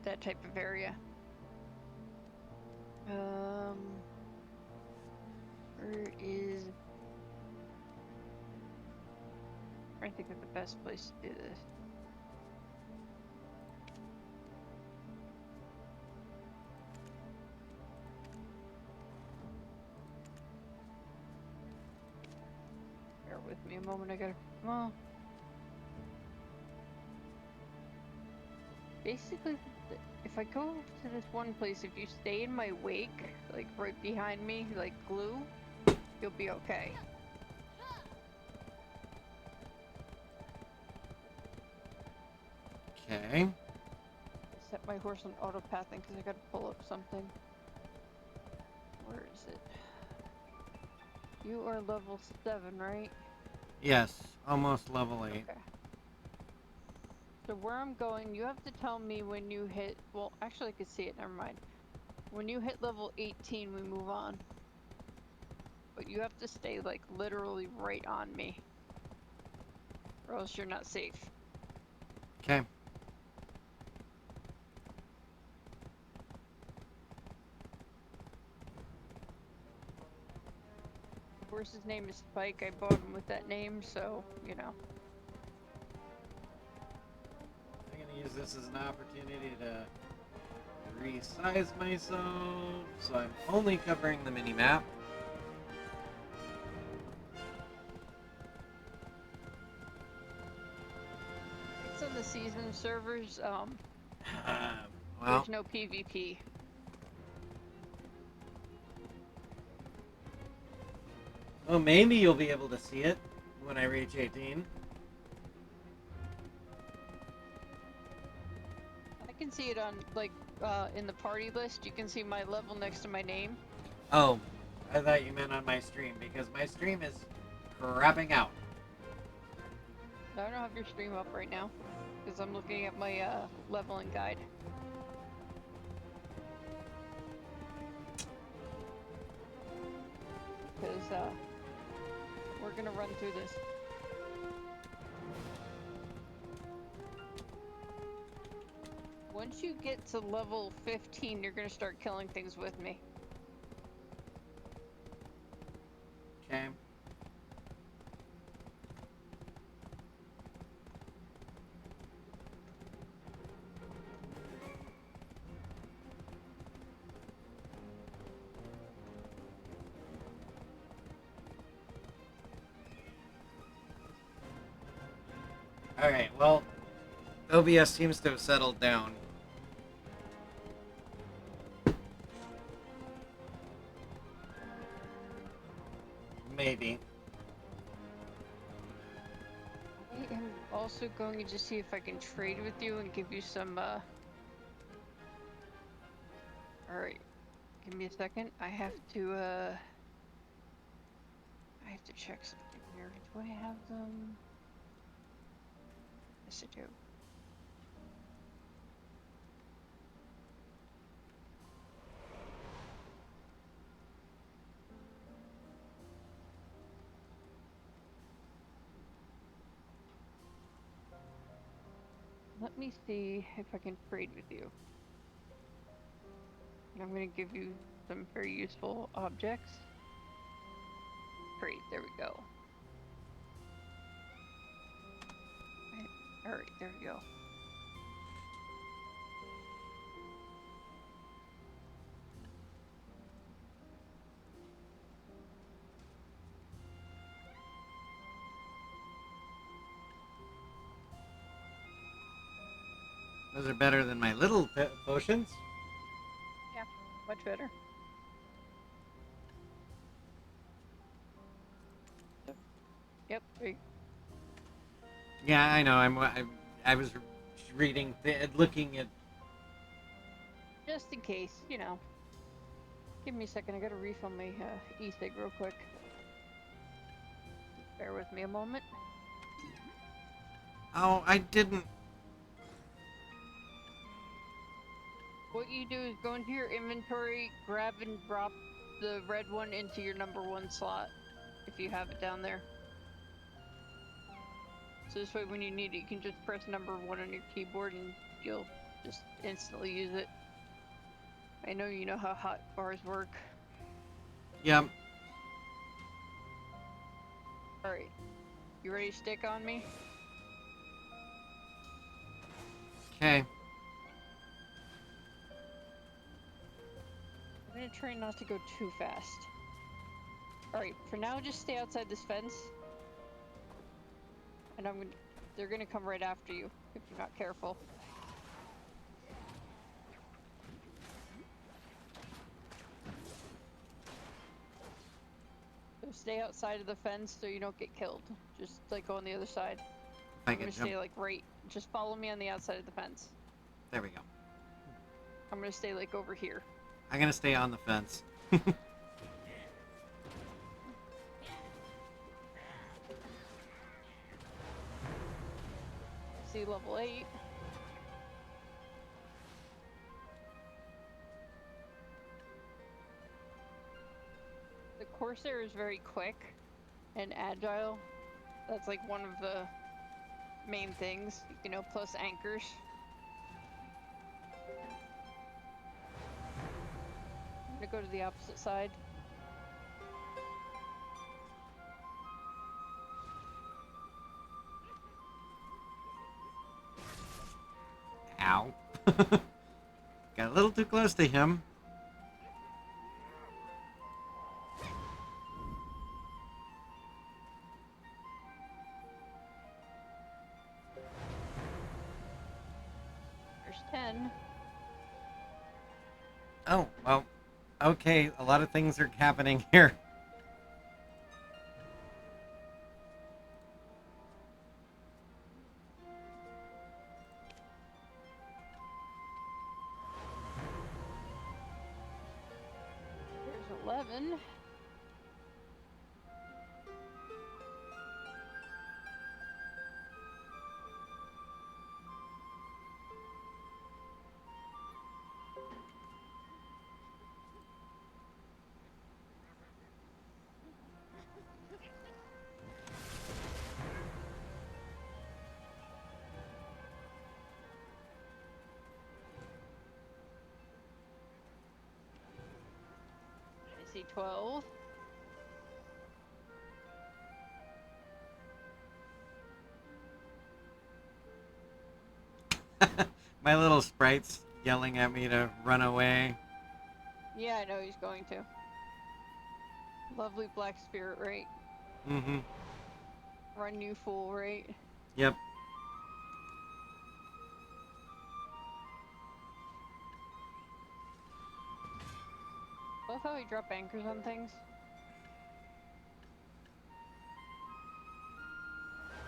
That type of area. Where is... I think of the best place to do this. Bear with me a moment, I gotta... Well... Basically, if I go to this one place, if you stay in my wake, like right behind me, like glue, you'll be okay. Okay. Set my horse on autopathing because I gotta pull up something. Where is it? You are level 7, right? Yes, almost level 8. Okay. So where I'm going, you have to tell me when you hit... Well, actually I could see it, never mind. When you hit level 18, we move on. But you have to stay, like, literally right on me. Or else you're not safe. Okay. Horse's name is Spike. I bought him with that name, so, you know. I'm gonna use this as an opportunity to resize myself, so I'm only covering the mini map. It's on the season servers, Well, there's no PvP. well, maybe you'll be able to see it when I reach 18. I can see it on, like, in the party list. You can see my level next to my name. Oh, I thought you meant on my stream, because my stream is crapping out. I don't have your stream up right now, because I'm looking at my, leveling guide. because we're gonna run through this. Once you get to level 15, you're gonna start killing things with me. Okay. Alright, well, OBS seems to have settled down. Maybe. I am also going to see if I can trade with you and give you some, Alright. Give me a second. I have to check something here. Do I have them? Yes, I do. Let me see if I can trade with you. I'm going to give you some very useful objects. Trade, there we go. Alright, there we go. Those are better than my little potions. Yeah, much better. Yep. Yeah, I know. I was reading, looking at. Just in case, you know. Give me a second. I gotta refill my e-cig real quick. Bear with me a moment. Oh, I didn't. What you do is go into your inventory, grab and drop the red one into your number 1 slot, if you have it down there. So this way when you need it, you can just press number 1 on your keyboard and you'll just instantly use it. I know you know how hot bars work. Yeah. Alright. You ready to stick on me? Okay. I'm gonna try not to go too fast. Alright, for now just stay outside this fence. And they're gonna come right after you if you're not careful. So stay outside of the fence so you don't get killed. Just like go on the other side. I I'm can gonna jump. stay like right. Just follow me on the outside of the fence. There we go. I'm gonna stay like over here. I'm gonna stay on the fence. See level 8. The Corsair is very quick and agile. That's like one of the main things, you know, plus anchors. I'm gonna go to the opposite side. Ow. Got a little too close to him. There's 10. Oh, well, okay. A lot of things are happening here. There's 11. D12. My little sprite's yelling at me to run away. Yeah, I know he's going to. Lovely black spirit, right? Mm-hmm. Run you fool, right? Yep. Love how he drop anchors on things.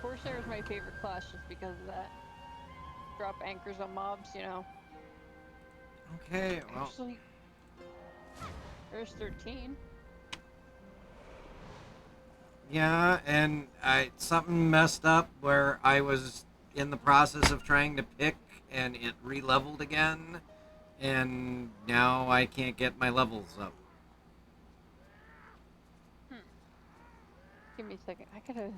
Corsair is my favorite class just because of that. Drop anchors on mobs, you know. Okay, well, Actually, there's 13. yeah, and something messed up where I was in the process of trying to pick and it re-leveled again, and now I can't get my levels up. Give me a second. I gotta.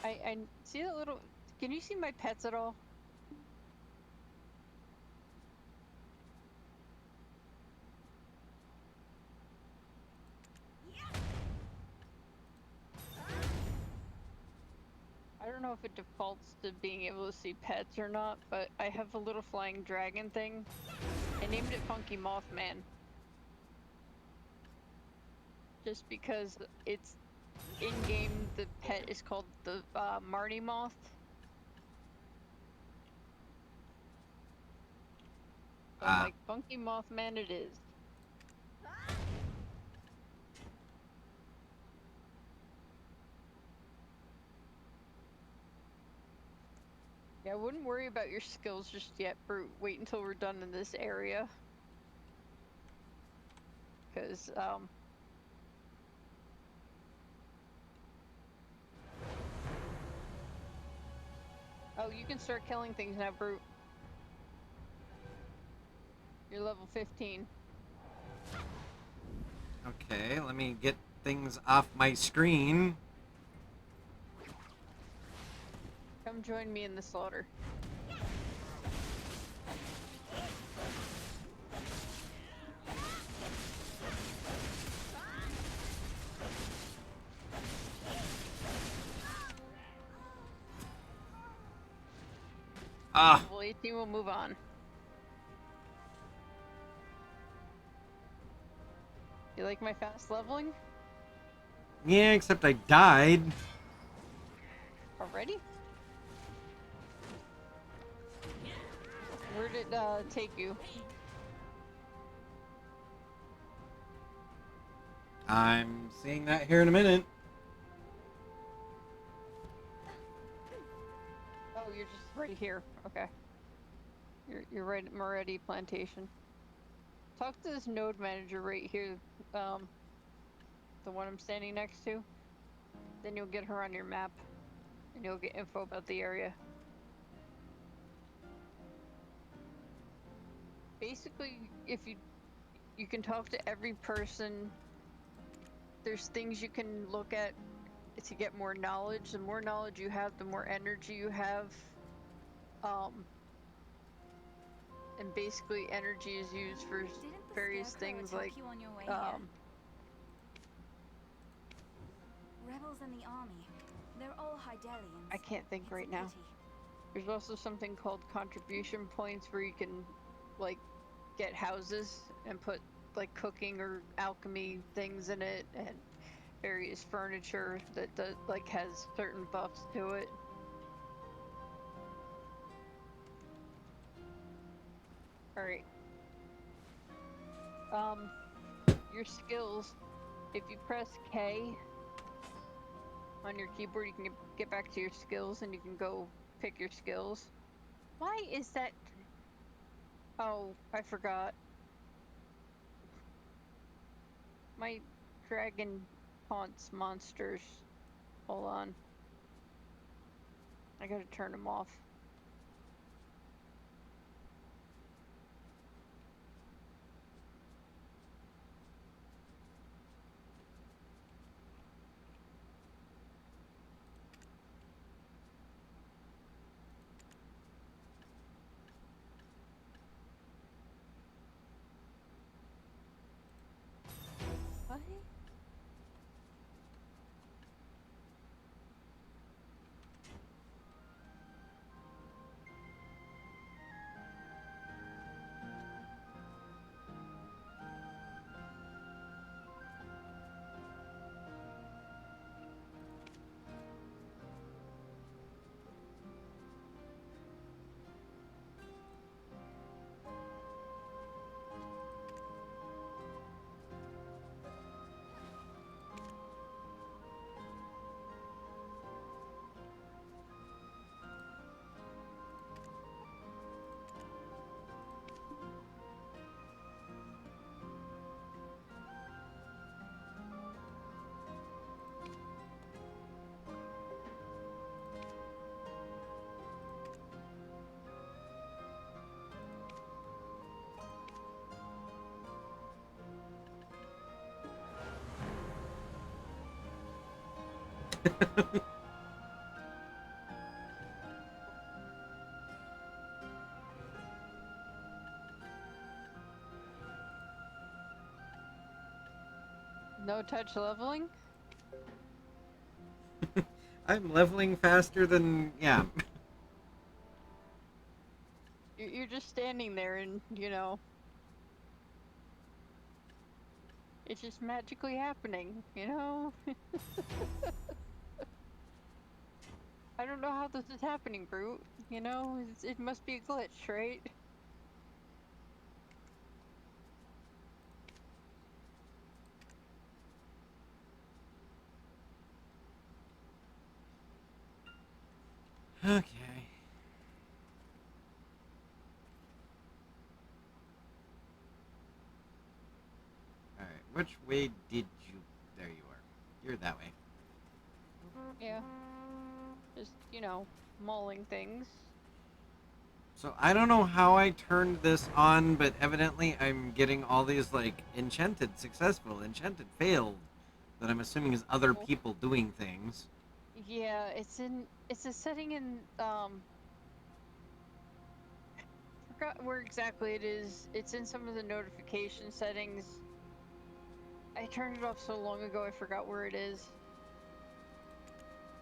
I see that little. Can you see my pets at all? I don't know if it defaults to being able to see pets or not, but I have a little flying dragon thing. I named it Funky Mothman. Just because it's in-game, the pet is called the Marty Moth. So I'm like, Funky Mothman it is. Yeah, I wouldn't worry about your skills just yet, Brute. Wait until we're done in this area. Because, oh, you can start killing things now, Brute. You're level 15. Okay, let me get things off my screen. Come join me in the slaughter. Ah, Level 18 will move on. You like my fast leveling? yeah, except I died. Already? Where did it take you? I'm seeing that here in a minute. Oh, you're just right here. Okay. You're right at Moretti Plantation. Talk to this node manager right here, the one I'm standing next to. Then you'll get her on your map, and you'll get info about the area. Basically, if you can talk to every person, there's things you can look at to get more knowledge. The more knowledge you have, the more energy you have. And basically energy is used for various things like, you on your way Rebels and the army. They're all Hydelians. I can't think It's right a now. pity. There's also something called contribution points where you can, like, get houses and put, like, cooking or alchemy things in it, and various furniture that, like, has certain buffs to it. Alright. Your skills, if you press K on your keyboard, you can get back to your skills and you can go pick your skills. Why is that? Oh, I forgot. My dragon haunts monsters. Hold on. I gotta turn them off. No touch leveling? I'm leveling faster than yeah. You're just standing there and, it's just magically happening, I don't know how this is happening, Brute. It must be a glitch, right? Okay. All right. Which way did you? There you are. You're that way. Yeah. Just, mauling things. So I don't know how I turned this on, but evidently I'm getting all these like enchanted successful, enchanted failed, that I'm assuming is other people doing things. Yeah, it's a setting in, forgot where exactly it is. It's in some of the notification settings. I turned it off so long ago I forgot where it is.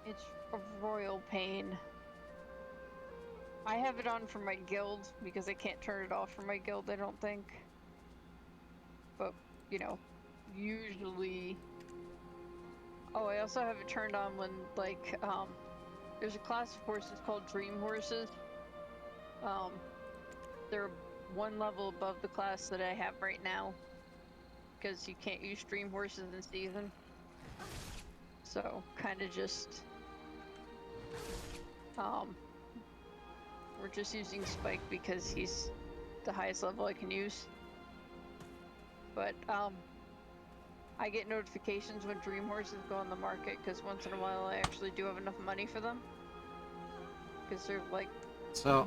It's a royal pain. I have it on for my guild because I can't turn it off for my guild, I don't think. But, usually... Oh, I also have it turned on when, like, there's a class of horses called Dream Horses. They're one level above the class that I have right now. Because you can't use Dream Horses in season. So, kind of just... we're just using Spike because he's the highest level I can use. But, I get notifications when Dream Horses go on the market because once in a while I actually do have enough money for them. Because they're like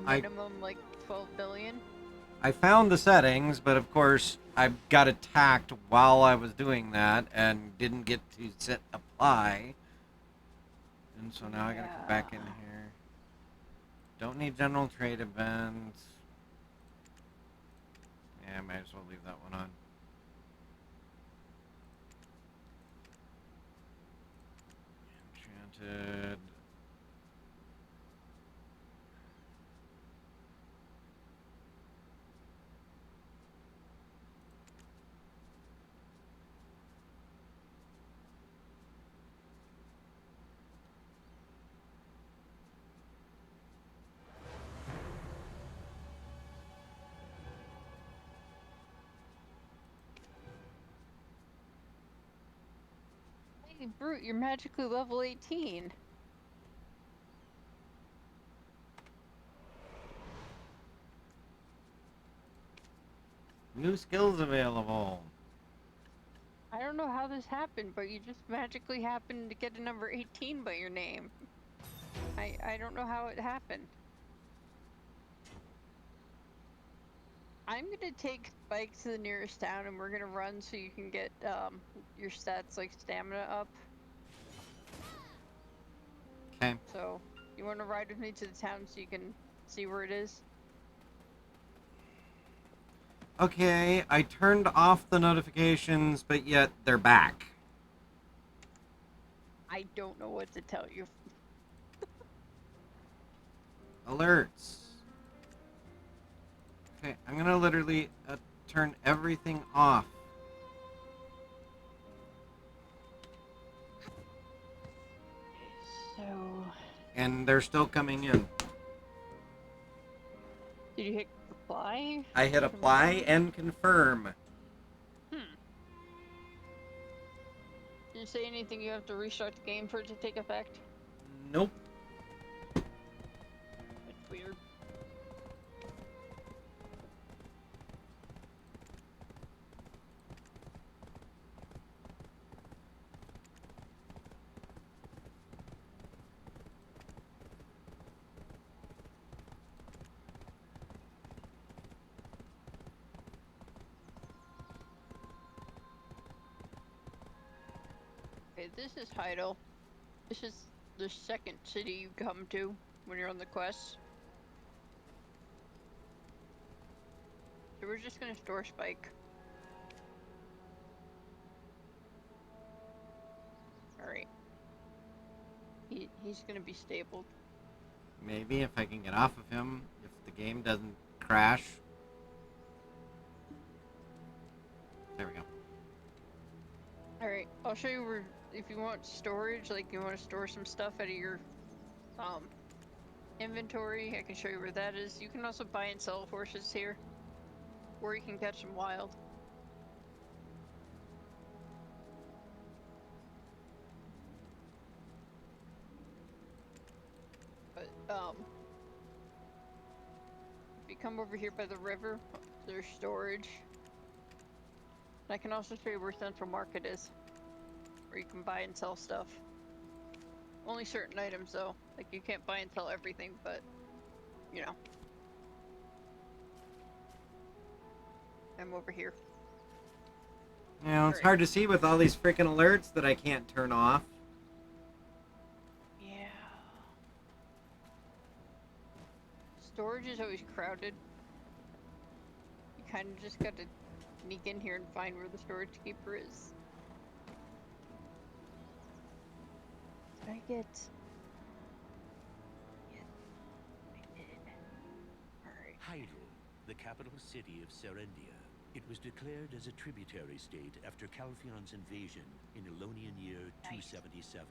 minimum like 12 billion. I found the settings, but of course I got attacked while I was doing that and didn't get to set apply. And so now I gotta come back in here. Don't need general trade events. Yeah, I might as well leave that one on. Enchanted. Hey, Brute, you're magically level 18. New skills available. I don't know how this happened, but you just magically happened to get a number 18 by your name. I don't know how it happened. I'm gonna take Spike to the nearest town and we're gonna run so you can get your stats like stamina up. Okay. So, you wanna ride with me to the town so you can see where it is? Okay, I turned off the notifications, but yet they're back. I don't know what to tell you. Alerts. Okay, I'm gonna literally turn everything off. So... And they're still coming in. Did you hit apply? I hit apply and confirm. Did you say anything you have to restart the game for it to take effect? Nope. That's weird. Okay, this is Heidel. This is the second city you come to when you're on the quest. So we're just gonna store Spike. Alright. He's gonna be stabled. Maybe if I can get off of him, if the game doesn't crash. There we go. Alright, I'll show you where, if you want storage, like you want to store some stuff out of your inventory, I can show you where that is. You can also buy and sell horses here, or you can catch them wild. But, if you come over here by the river, there's storage. And I can also show you where Central Market is, where you can buy and sell stuff. Only certain items though, like you can't buy and sell everything, but, you know. I'm over here. You know, it's hard to see with all these freaking alerts that I can't turn off. Yeah. Storage is always crowded. You kind of just got to sneak in here and find where the storage keeper is. Did I get... Yeah, I did. Alright. Hyrule, the capital city of Serendia. It was declared as a tributary state after Calphion's invasion in Elonian year 277.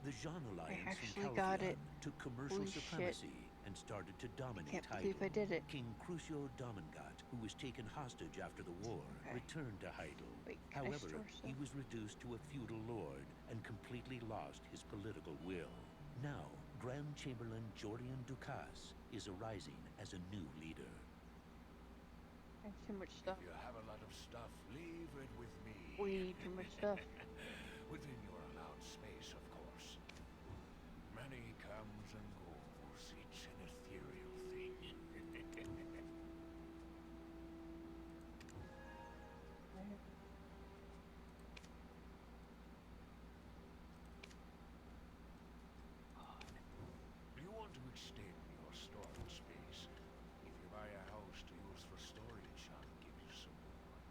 The Jean Alliance from Calphion took commercial supremacy and started to dominate Can't Hyrule. believe I did it. King Crucio Domingat, who was taken hostage after the war, returned to Hyrule. Wait, can I However, store he stuff? was reduced to a feudal lord and completely lost his political will. Now, Grand Chamberlain Jordian Dukas is arising as a new leader. I have too much stuff. You have a lot of stuff. Leave it with me. Way too much stuff. Within your allowed space, of course. Money comes and goes. It's an ethereal thing. You want to extend your storage space. If you buy a house to use for storage, I'll give you some more.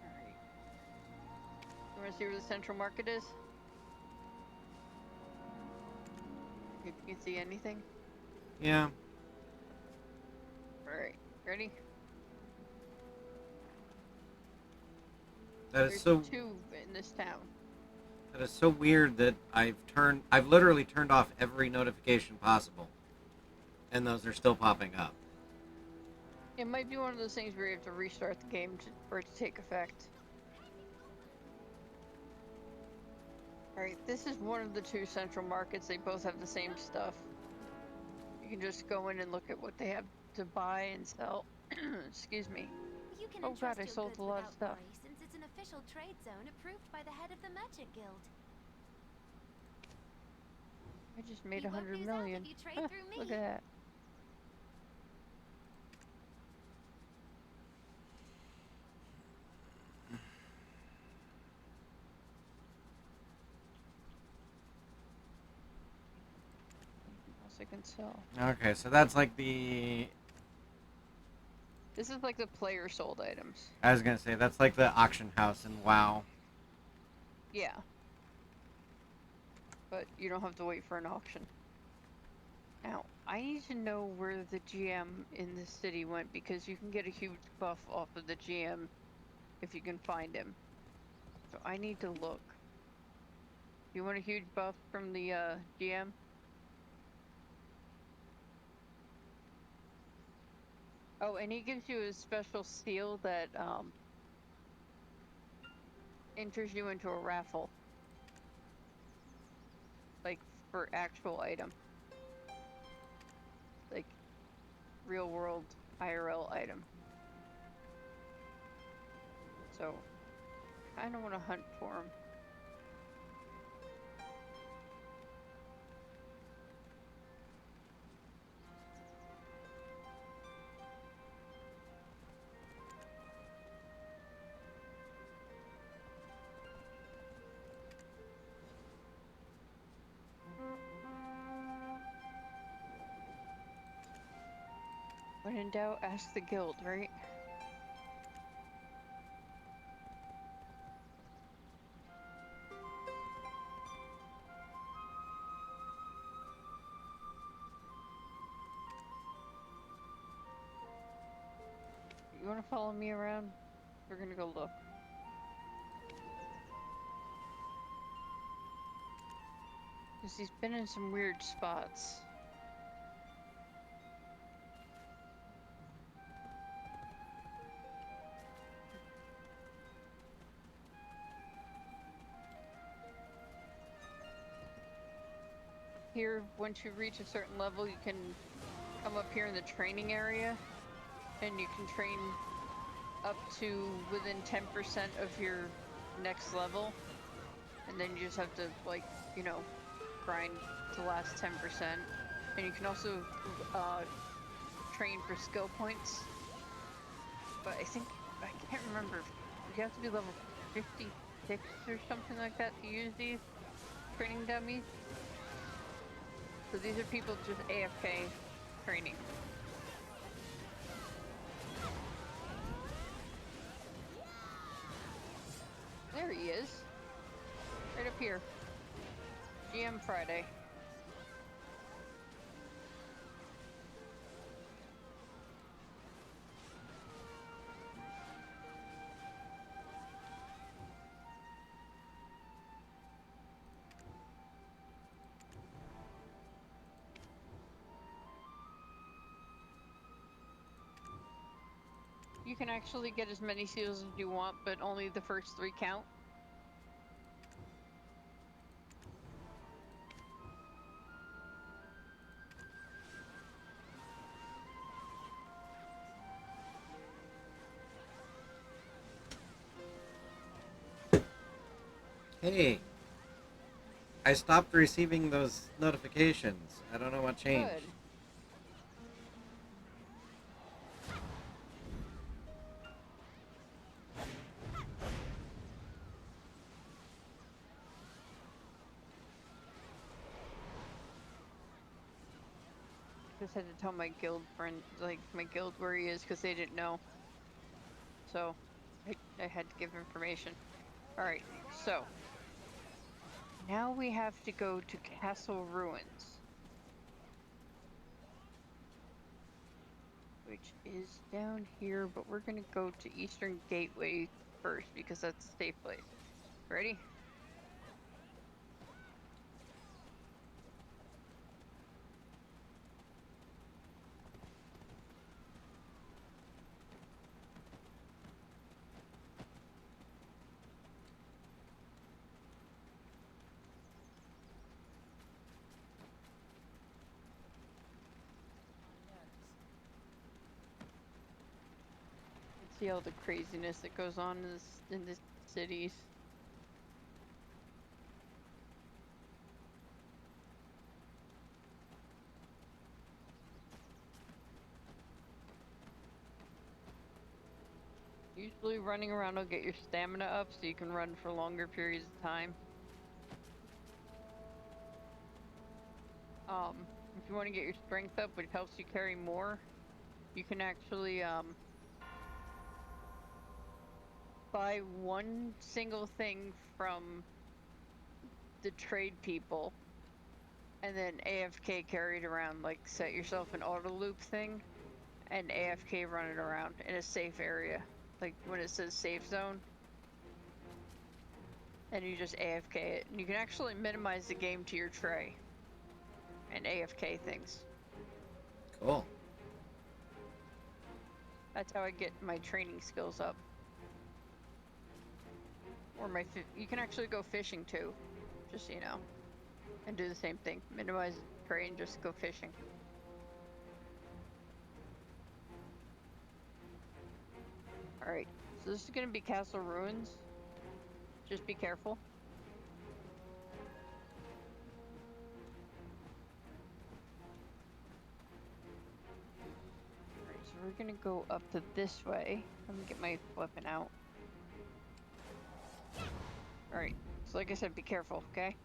Alright. You wanna see where the Central Market is? If you can see anything? Yeah. Alright, ready? That is There's so two in this town. that is so weird that I've literally turned off every notification possible. And those are still popping up. It might be one of those things where you have to restart the game for it to take effect. Alright, this is one of the two Central Markets. They both have the same stuff. You can just go in and look at what they have to buy and sell. Excuse me. You can Oh god, entrust I your sold goods a lot of without stuff. worry, since it's an official trade zone approved by the head of the Merchant Guild. I just made You won't 100 lose out million. if you trade through me. Look at that. I can sell. Okay, so that's like the... This is like the player sold items. I was gonna say, that's like the auction house in WoW. Yeah. But you don't have to wait for an auction. Now, I need to know where the GM in this city went, because you can get a huge buff off of the GM if you can find him. So I need to look. You want a huge buff from the GM? Oh, and he gives you a special seal that enters you into a raffle. Like, for actual item. Like, real world IRL item. So, I kinda wanna hunt for him. When in doubt, ask the guild, right? You wanna follow me around? We're gonna go look. Because he's been in some weird spots. Here, once you reach a certain level, you can come up here in the training area, and you can train up to within 10% of your next level, and then you just have to, like, you know, grind the last 10%. And you can also train for skill points, but I can't remember, you have to be level 56 or something like that to use these training dummies. So these are people just AFK training. There he is. Right up here. GM Friday. You can actually get as many seals as you want, but only the first 3 count. Hey, I stopped receiving those notifications. I don't know what changed. Good. Just had to tell my guild friend, like my guild where he is, because they didn't know. So, I had to give information. Alright, so. Now we have to go to Castle Ruins. Which is down here, but we're gonna go to Eastern Gateway first, because that's a safe place. Ready? See all the craziness that goes on in the cities. Usually running around will get your stamina up so you can run for longer periods of time. If you want to get your strength up, which helps you carry more, you can actually buy one single thing from the trade people and then AFK carry it around, like set yourself an auto loop thing and AFK run it around in a safe area, like when it says safe zone, and you just AFK it, and you can actually minimize the game to your tray and AFK things. Cool. That's how I get my training skills up. Or you can actually go fishing too, just so you know, and do the same thing. Minimize the tray and just go fishing. Alright, so this is gonna be Castle Ruins. Just be careful. Alright, so we're gonna go up to this way. Let me get my weapon out. Alright, so like I said, be careful, okay?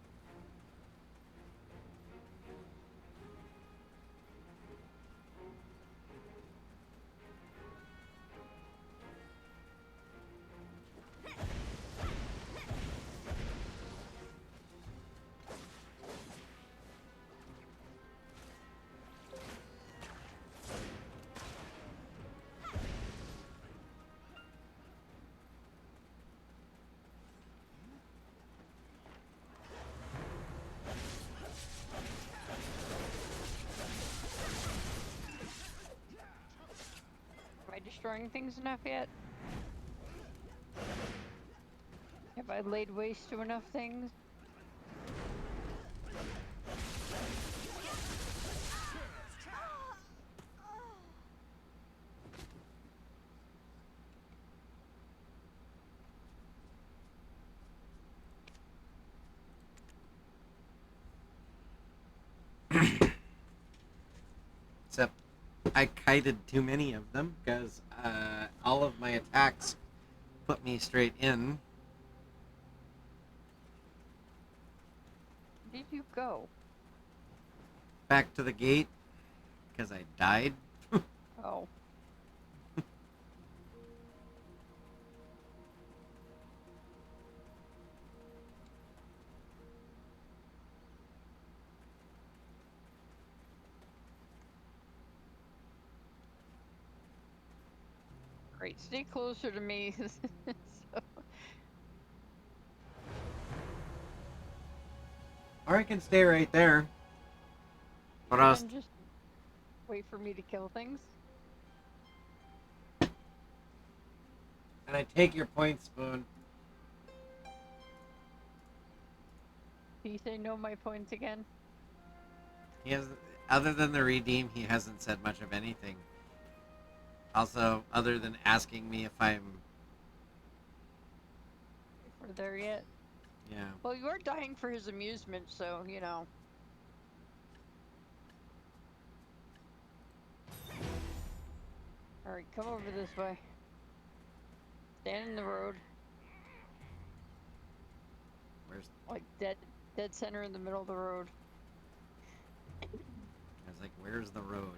Am I destroying things enough yet? Have I laid waste to enough things? Except I kited too many of them because all of my attacks put me straight in. Where did you go? Back to the gate because I died. Oh. Great, stay closer to me. So... Or I can stay right there. But I was... And just wait for me to kill things. And I take your point, Spoon. Can you say no my points again? He has, other than the redeem, he hasn't said much of anything. Also, other than asking me if I'm... If we're there yet? Yeah. Well, you are dying for his amusement, so, you know. Alright, come over this way. Stand in the road. Where's... Like, dead center in the middle of the road. I was like, where's the road?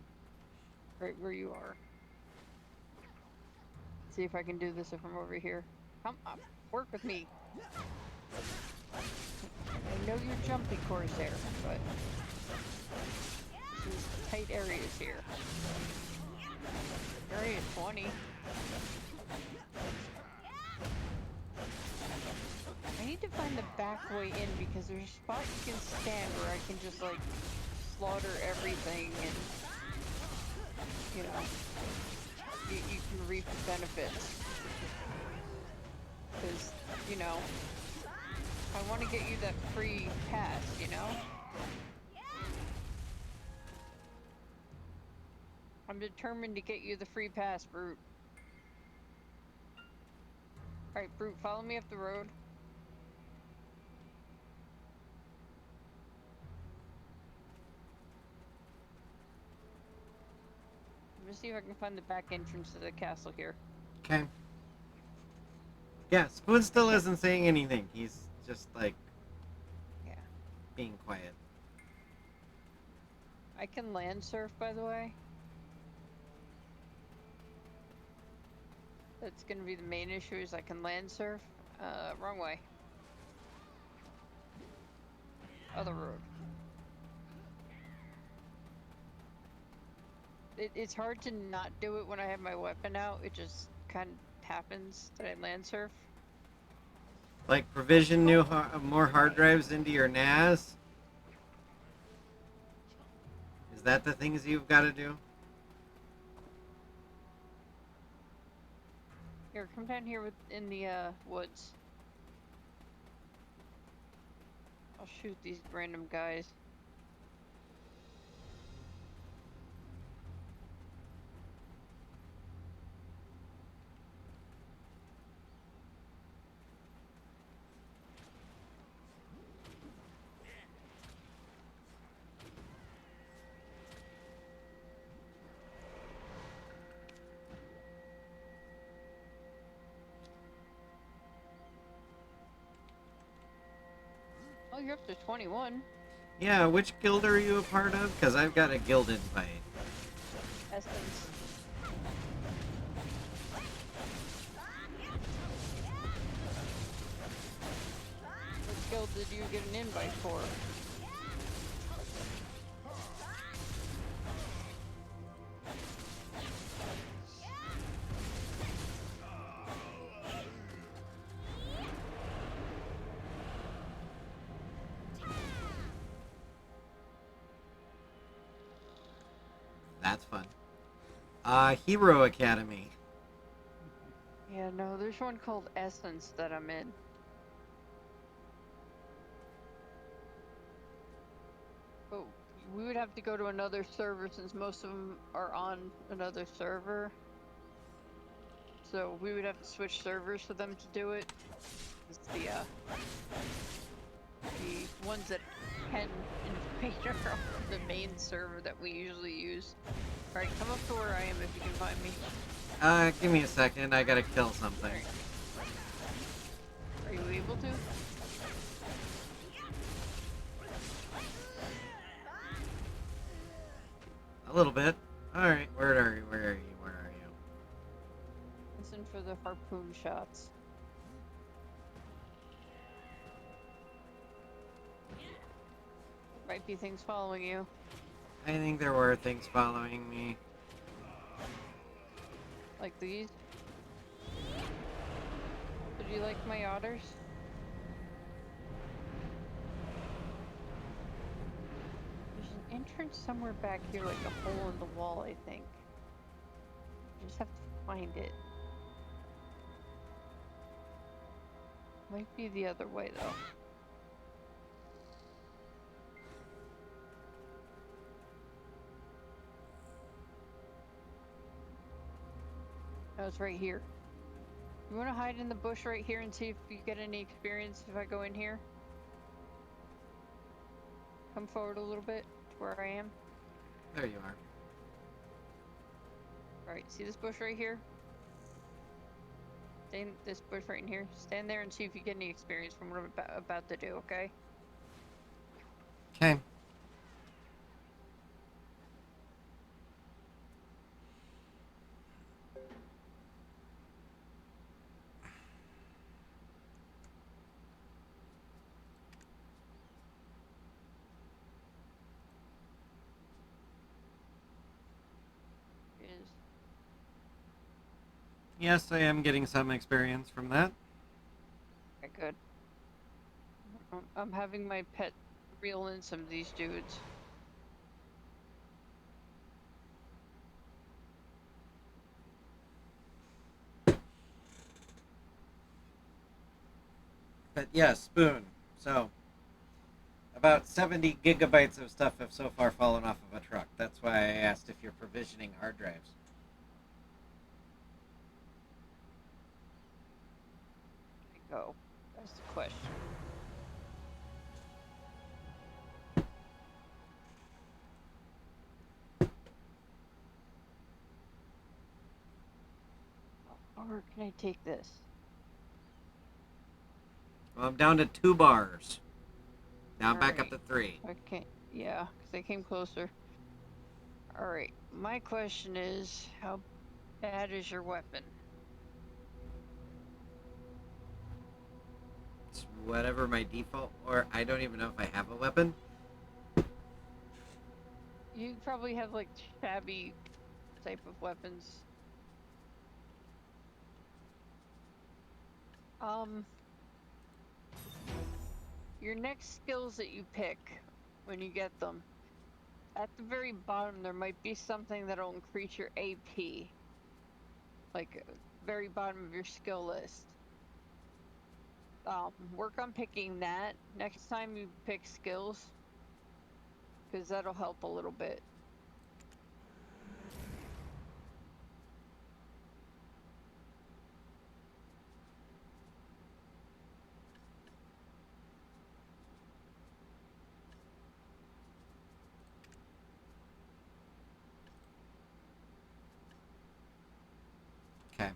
Right where you are. See if I can do this if I'm over here. Come on, work with me. I know you're jumpy, Corsair, but there's tight areas here. Area 20. I need to find the back way in because there's a spot you can stand where I can just like slaughter everything and, you know, you can reap the benefits. Because, you know, I want to get you that free pass, you know? I'm determined to get you the free pass, Brute. Alright, Brute, follow me up the road. Let me see if I can find the back entrance to the castle here. Okay. Yeah, Spoon still isn't saying anything. He's just like... Yeah. Being quiet. I can land surf, by the way. That's gonna be the main issue, is I can land surf. Wrong way. Other road. It's hard to not do it when I have my weapon out. It just kind of happens that I land surf. Like provision more hard drives into your NAS? Is that the things you've got to do? Here, come down here in the woods. I'll shoot these random guys. you're up to 21. Yeah, which guild are you a part of? Because I've got a guild invite. Essence. Which guild did you get an invite for? That's fun. Hero Academy. Yeah, no, there's one called Essence that I'm in. But we would have to go to another server since most of them are on another server. So we would have to switch servers for them to do it. It's the ones that can invade are on the main server that we usually use. Alright, come up to where I am if you can find me. Give me a second. I gotta kill something. Are you able to? A little bit. Alright, where are you? Where are you? Where are you? Listen for the harpoon shots. Might be things following you. I think there were things following me. Like these? Did you like my otters? There's an entrance somewhere back here, like a hole in the wall, I think. You just have to find it. Might be the other way, though. No, it's right here. You want to hide in the bush right here and see if you get any experience if I go in here? Come forward a little bit to where I am. There you are. Alright, see this bush right here? Stay in this bush right in here. Stand there and see if you get any experience from what I'm about to do, okay? Okay. Yes, I am getting some experience from that. Okay, good. I'm having my pet reel in some of these dudes. But yeah, Spoon. So, about 70 gigabytes of stuff have so far fallen off of a truck. That's why I asked if you're provisioning hard drives. Go. That's the question. Or can I take this? Well, I'm down to 2 bars. Now I'm back up to 3. Okay, yeah, because they came closer. Alright, my question is, how bad is your weapon? It's whatever my default, or I don't even know if I have a weapon. You probably have like shabby type of weapons. Your next skills that you pick when you get them, at the very bottom there might be something that'll increase your AP. Like very bottom of your skill list. Work on picking that next time you pick skills, because that'll help a little bit. Okay.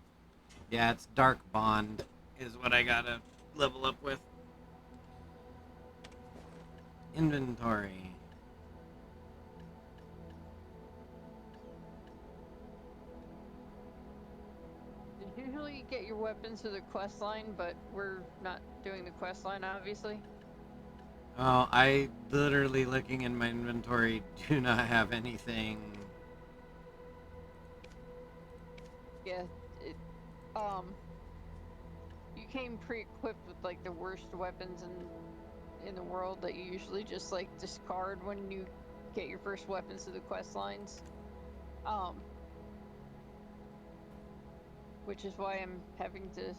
Yeah, it's Dark Bond is what I gotta level up with. Inventory. Usually you get your weapons to the quest line, but we're not doing the quest line, obviously. Oh, I literally looking in my inventory do not have anything. Yeah, you came pre-equipped with like the worst weapons in the world that you usually just like discard when you get your first weapons to the quest lines. Which is why I'm having to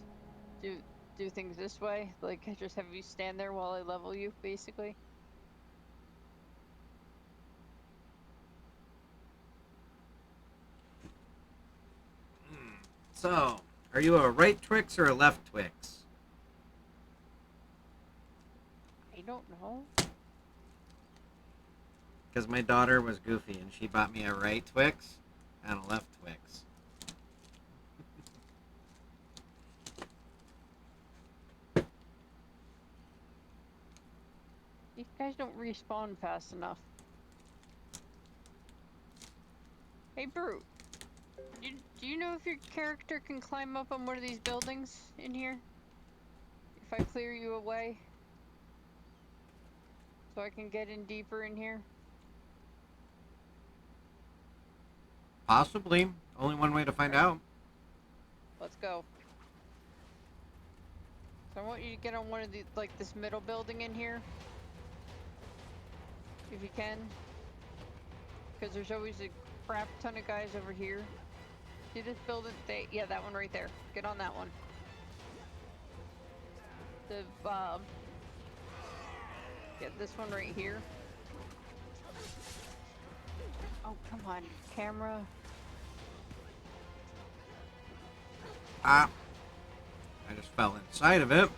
do things this way. Like, I just have you stand there while I level you, basically. So, are you a right Twix or a left Twix? I don't know. Because my daughter was goofy and she bought me a right Twix and a left Twix. These guys don't respawn fast enough. Hey, Brute. Do you know if your character can climb up on one of these buildings in here? If I clear you away? So I can get in deeper in here? Possibly. Only one way to find out. Let's go. So I want you to get on one of the, like, this middle building in here. If you can. Because there's always a crap ton of guys over here. See this building? Yeah, that one right there. Get on that one. Get this one right here. Oh, come on, camera. Ah. I just fell inside of it.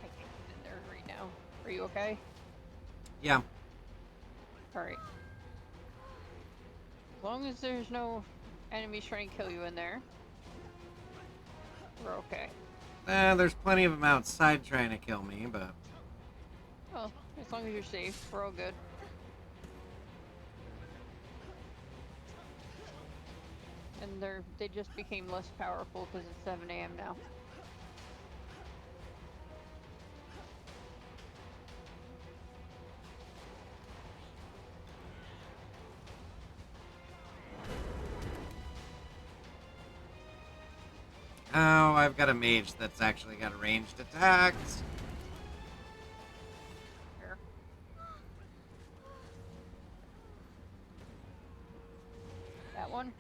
I can't get in there right now. Are you okay? Yeah. Alright. As long as there's no enemies trying to kill you in there, we're okay. There's plenty of them outside trying to kill me, but... Well, as long as you're safe, we're all good. And they just became less powerful because it's 7 AM now. Oh, I've got a mage that's actually got ranged attacks. Here. That one?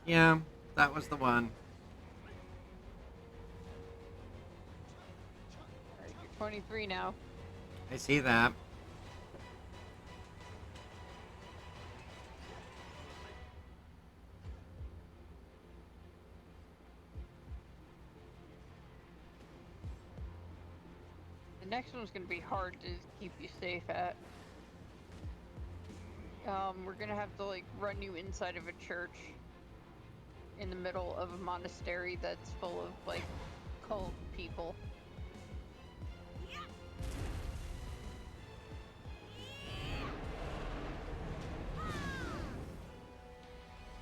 Yeah, that was the one. Alright, you're 23 now. I see that. The next one's gonna be hard to keep you safe at. We're gonna have to like run you inside of a church in the middle of a monastery that's full of like cult people.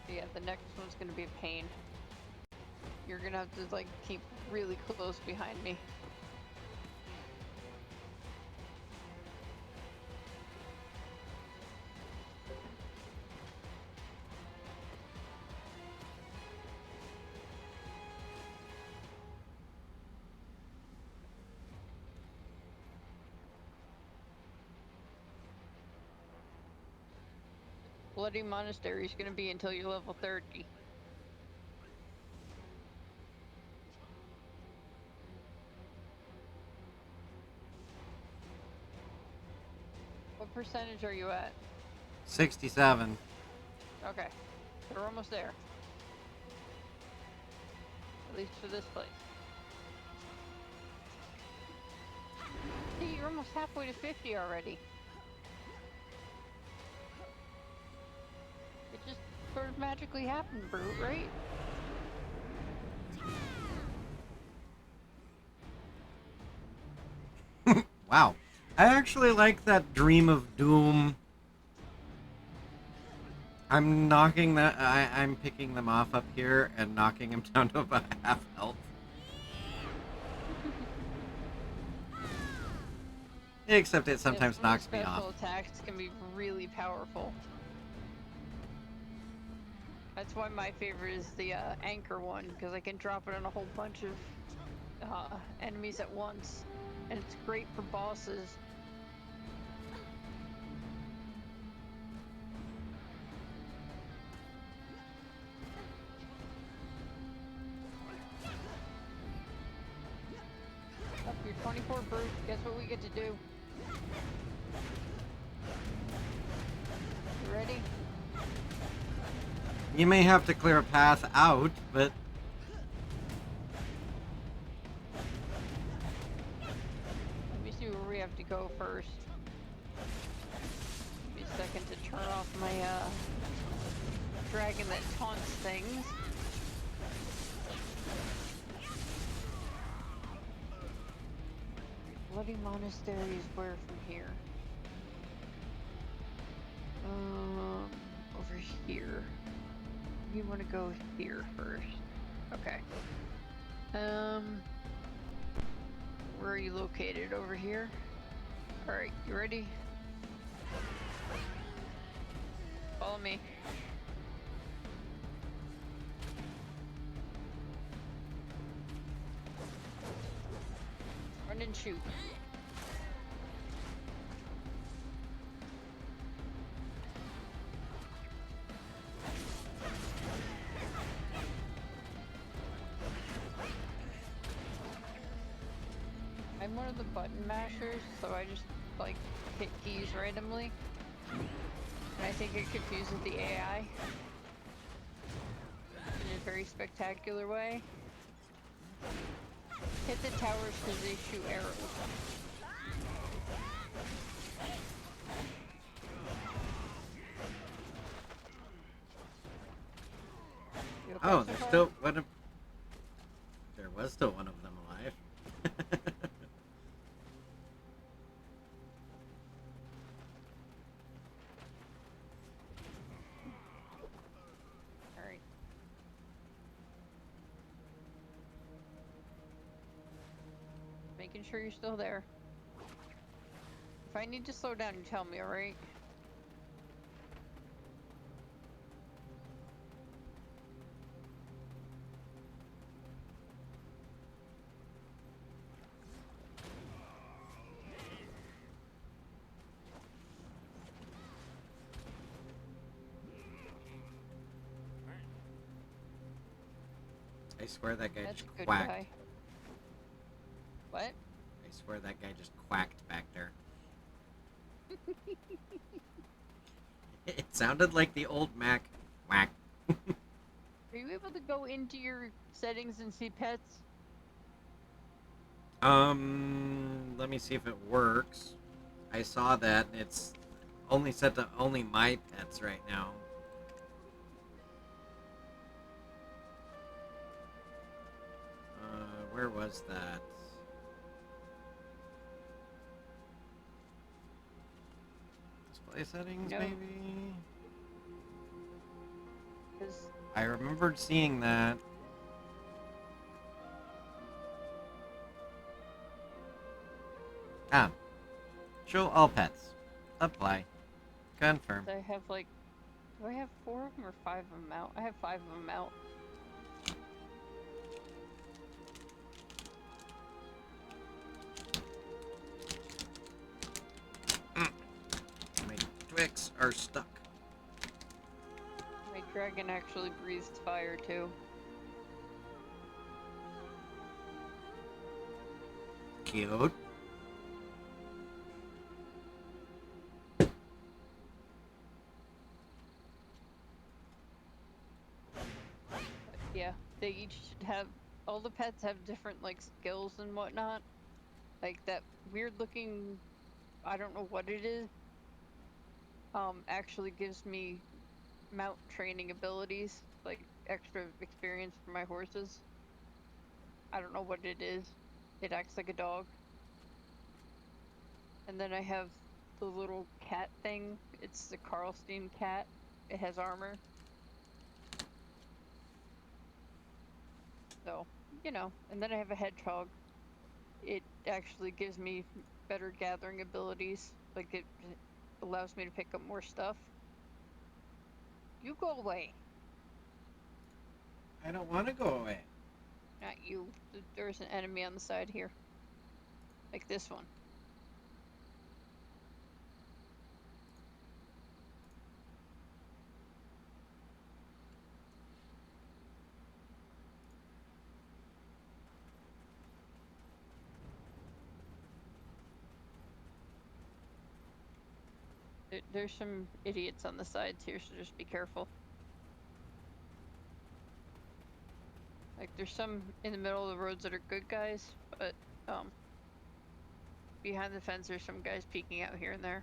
Yeah, the next one's gonna be a pain. You're gonna have to like keep really close behind me. Bloody Monastery is going to be until you're level 30. What percentage are you at? 67. Okay, so we're almost there. At least for this place. See, you're almost halfway to 50 already. It just sort of magically happened, Brute, right? Wow. I actually like that Dream of Doom. I'm knocking that. I'm picking them off up here and knocking them down to about half health. Except it sometimes Some of knocks the me off. special attacks can be really powerful. That's why my favorite is the anchor one, because I can drop it on a whole bunch of enemies at once, and it's great for bosses. Up your 24 brute. Guess what we get to do? You ready? You may have to clear a path out, but Let me see where we have to go first. Give me a second to turn off my dragon that taunts things. Bloody Monastery is where from here? Over here. You want to go here first. Okay. Where are you located? Over here? Alright, you ready? Follow me. Run and shoot. I'm one of the button mashers, so I just like hit keys randomly. And I think it confuses the AI in a very spectacular way. Hit the towers because they shoot arrows. oh, there's still one of. There was still one of them alive. Alright. Making sure you're still there. If I need to slow down, you tell me, alright? I swear that guy That's just a good quacked. guy. What? I swear that guy just quacked back there. It sounded like the old Mac quack. Are you able to go into your settings and see pets? Let me see if it works. I saw that and it's only set to only my pets right now. Where was that? Display settings, Nope. maybe? 'Cause I remembered seeing that. Ah. Show all pets. Apply. Confirm. I have like, do I have 4 of them or 5 of them out? I have 5 of them out. My Twix are stuck. My dragon actually breathes fire too. Cute. Yeah, they each have, all the pets have different like skills and whatnot. Like that weird looking, I don't know what it is, actually gives me mount training abilities, like extra experience for my horses. I don't know what it is. It acts like a dog. And then I have the little cat thing. It's the Karlstein cat. It has armor. So, you know. And then I have a hedgehog. It actually gives me better gathering abilities. Like, it allows me to pick up more stuff. You go away. I don't want to go away. Not you. There's an enemy on the side here. Like this one. There's some idiots on the sides here, so just be careful. Like, there's some in the middle of the roads that are good guys, but, behind the fence there's some guys peeking out here and there.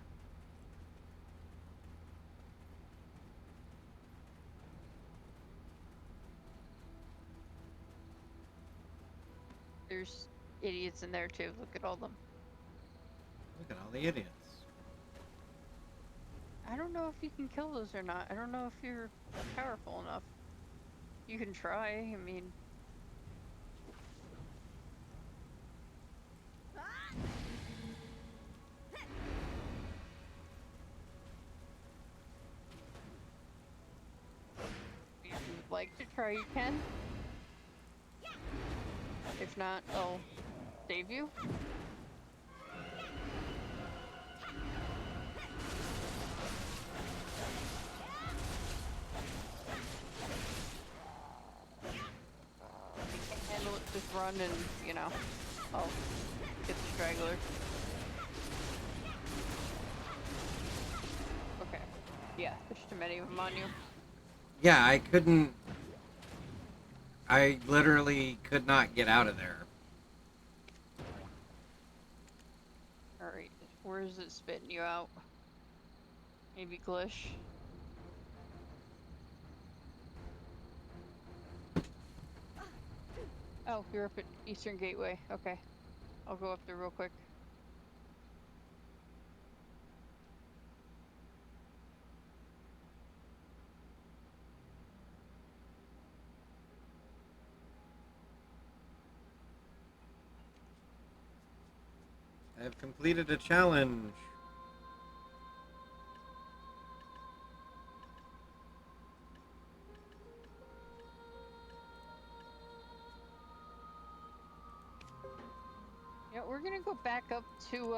There's idiots in there too, look at all them. Look at all the idiots. I don't know if you can kill those or not. I don't know if you're powerful enough. You can try, I mean... If you'd like to try, you can. If not, I'll save you. Handle it, just run and, you know, I'll get the straggler. Okay. Yeah, there's too many of them on you. Yeah, I couldn't... I literally could not get out of there. Alright, where is it spitting you out? Maybe Glish? Oh, you're up at Eastern Gateway. Okay. I'll go up there real quick. I have completed a challenge. Yeah, we're gonna go back up to,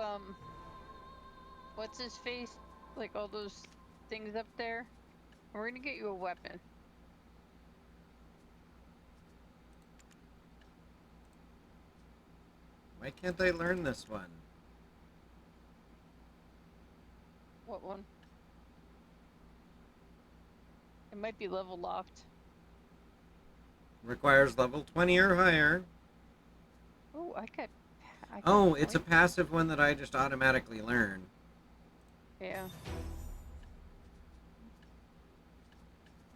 what's his face? Like all those things up there. We're gonna get you a weapon. Why can't I learn this one? What one? It might be level locked. Requires level 20 or higher. Oh, I got Oh, it's a passive one that I just automatically learn. Yeah.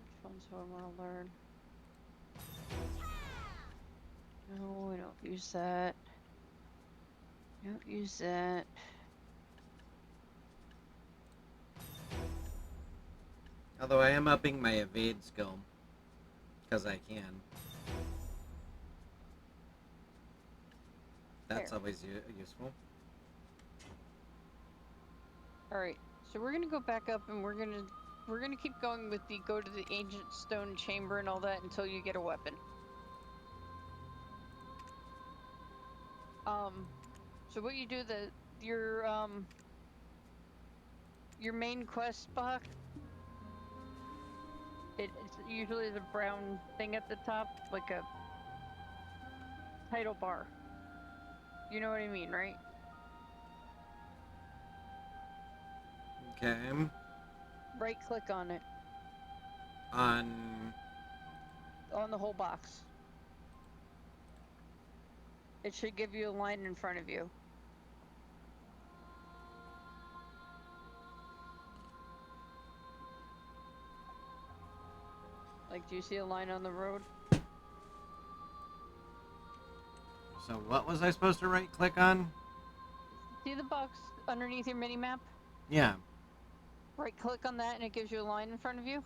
Which ones do I want to learn? No, I don't use that. Don't use that. Although I am upping my evade skill. Because I can. That's There. always useful. Alright, so we're gonna go back up and we're gonna keep going with the go to the ancient stone chamber and all that until you get a weapon. So what you do, your main quest box, it's usually the brown thing at the top, like a title bar. You know what I mean, right? Okay. Right click on it. On the whole box. It should give you a line in front of you. Like, do you see a line on the road? So what was I supposed to right click on? See the box underneath your mini map. Yeah. Right click on that and it gives you a line in front of you.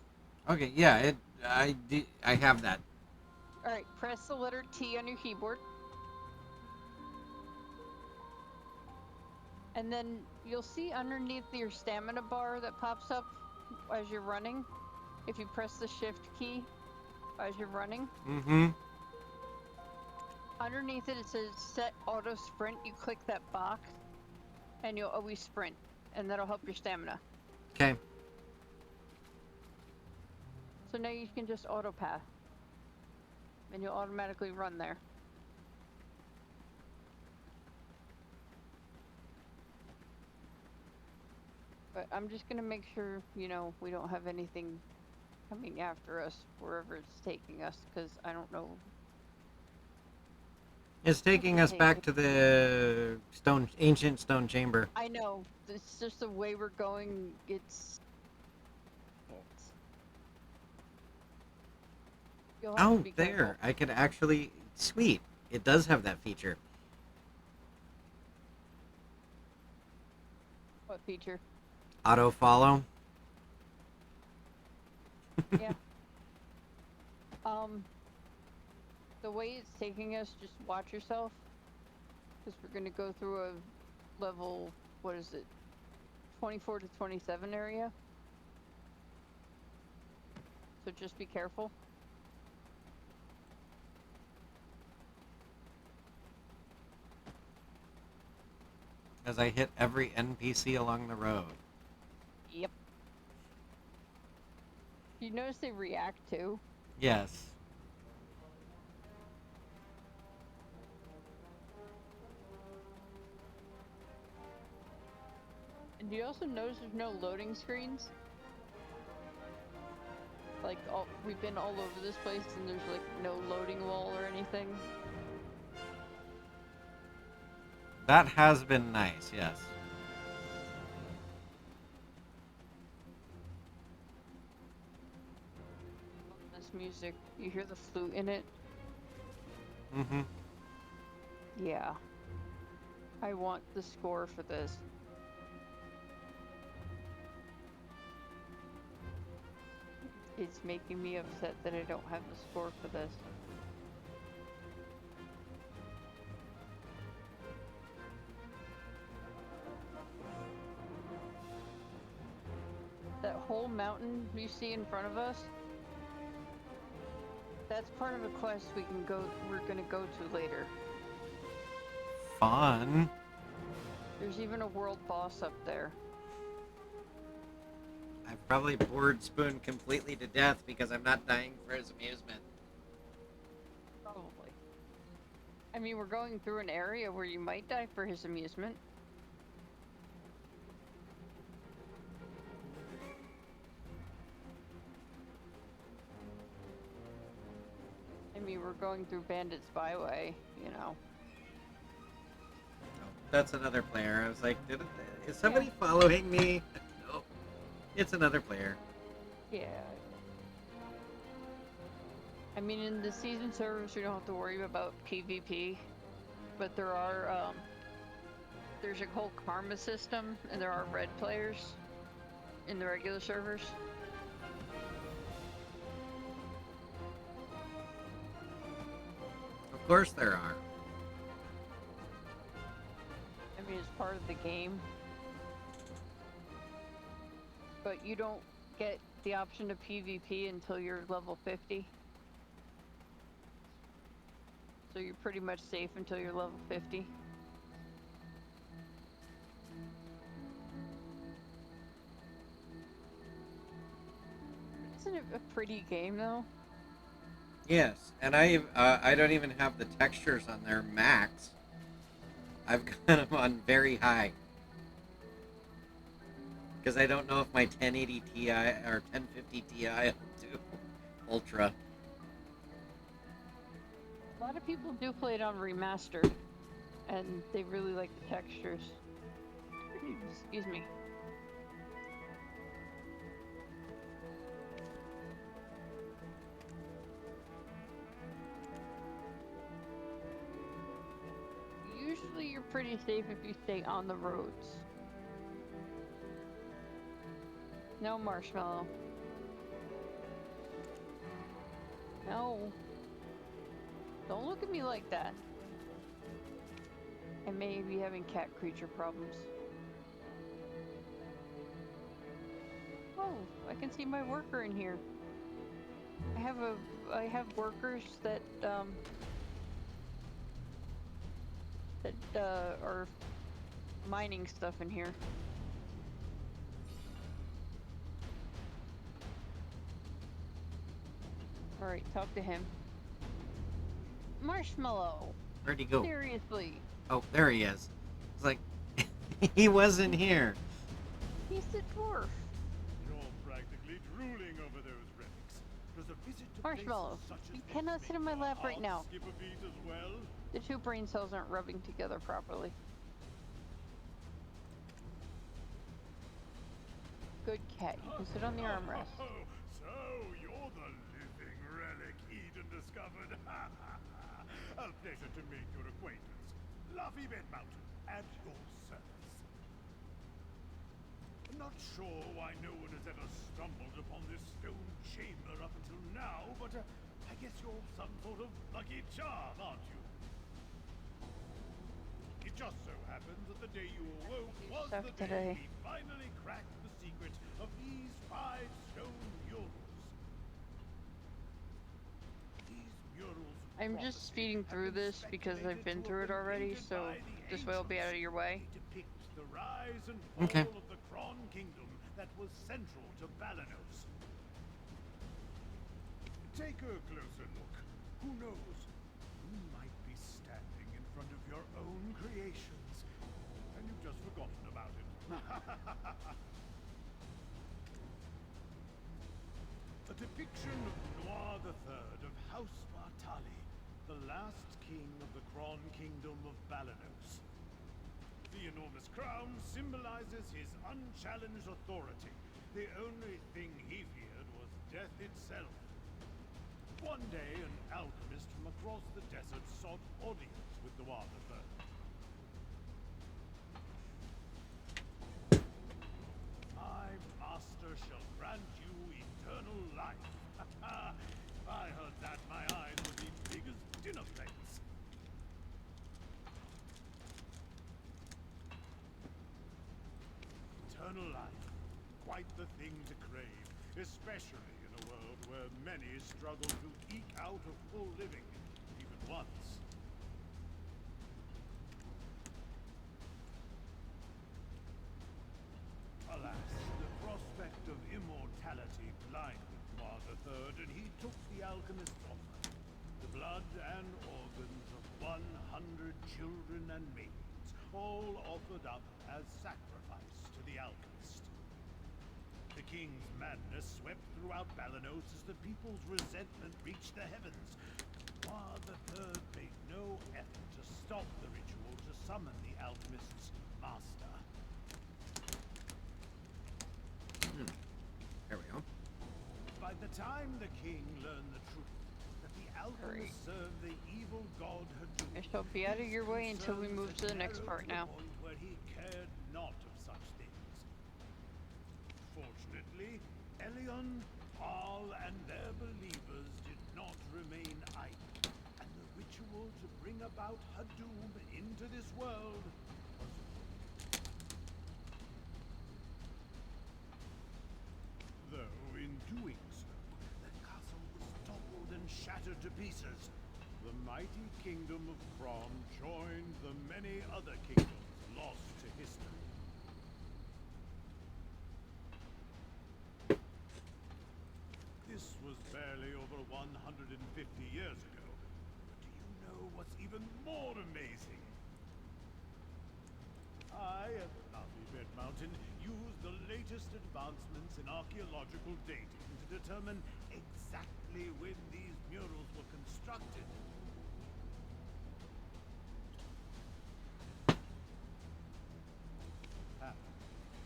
Okay, yeah, I have that. Alright, press the letter T on your keyboard. And then you'll see underneath your stamina bar that pops up as you're running. If you press the shift key as you're running. Mm-hmm. Underneath it, it says set auto sprint. You click that box and you'll always sprint. And that'll help your stamina. Okay. So now you can just auto path. And you'll automatically run there. But I'm just gonna make sure, you know, we don't have anything coming after us wherever it's taking us, because I don't know. It's taking us back to the ancient stone chamber. I know. It's just the way we're going. You'll have to Oh, be there. careful. I could actually... Sweet. It does have that feature. What feature? Auto follow. Yeah. The way it's taking us, just watch yourself. Because we're gonna go through a level, what is it? 24 to 27 area. So just be careful. As I hit every NPC along the road. Yep. You notice they react too? Yes. And do you also notice there's no loading screens? Like, we've been all over this place and there's like no loading wall or anything. That has been nice, yes. This music, you hear the flute in it? Mm-hmm. Yeah. I want the score for this. It's making me upset that I don't have the score for this. That whole mountain you see in front of us, that's part of a quest we're gonna go to later. Fun. There's even a world boss up there. I've probably bored Spoon completely to death because I'm not dying for his amusement. Probably. I mean, we're going through an area where you might die for his amusement. I mean, we're going through Bandit's Byway, you know. That's another player. I was like, is somebody following me? No. It's another player. Yeah. I mean, in the season servers, we don't have to worry about PvP, but there are, there's a whole karma system, and there are red players in the regular servers. Of course there are. I mean, it's part of the game. But you don't get the option to PvP until you're level 50. So you're pretty much safe until you're level 50. Isn't it a pretty game, though? Yes, and I don't even have the textures on their max. I've got them on very high. Because I don't know if my 1080 Ti or 1050 Ti will do Ultra. A lot of people do play it on remastered, and they really like the textures. Excuse me. Usually you're pretty safe if you stay on the roads. No marshmallow. No. Don't look at me like that. I may be having cat creature problems. Oh, I can see my worker in here. I have workers that are mining stuff in here. Alright, talk to him. Marshmallow! Where'd he go? Seriously! Oh, there he is. It's like, he wasn't here. He's the dwarf. You're practically drooling over those relics. Does a visit to Marshmallow, places such as you this cannot make sit in my your lap right heart now. skip a beat as well? The two brain cells aren't rubbing together properly. Good cat. You can sit on the armrest. So you're the living relic Eden discovered. A pleasure to make your acquaintance. Luffy Bedmountain, at your service. Not sure why no one has ever stumbled upon this stone chamber up until now, but I guess you're some sort of lucky charm, aren't you? It just so happens that the day you awoke was the day we finally cracked the secret of these 5 stone murals. These murals of I'm just speeding through this because I've been through it already, so this way I'll be out of your way. depict the rise and fall of the Kron Kingdom that was central to Balanos. Take a closer look. Who knows? You might be standing in front of your own creations, and you've just forgotten about it. A depiction of Noir III of House Bartali, the last king of the Kron Kingdom of Balanos. The enormous crown symbolizes his unchallenged authority. The only thing he feared was death itself. One day, an alchemist from across the desert sought audience with Noir III. My master shall grant you eternal life. If I heard that, my eyes would be big as dinner plates. Eternal life. Quite the thing to crave, especially in a world where many struggle to eke out a full living, even once. Alas, the prospect of immortality blinded Noir III, and he took the alchemist's offer. The blood and organs of 100 children and maidens, all offered up as sacrifice to the alchemist. The king's madness swept throughout Balanos as the people's resentment reached the heavens. Noir III made no effort to stop the ritual to summon the alchemist's master. There we go. By the time the king learned the truth, that the alchemist served the evil god Hadou, I shall be out of your way until we move to the next part now. where he cared not of such things. Fortunately, Elion, Paul, and their believers did not remain idle, and the ritual to bring about Hadum into this world was though in doing so, the castle was toppled and shattered to pieces. The mighty kingdom of Kron joined the many other kingdoms lost to history. This was barely over 150 years ago. But do you know what's even more amazing? I, at Luffy Bedmountain, used the latest advancements in archaeological dating to determine exactly when these murals were constructed.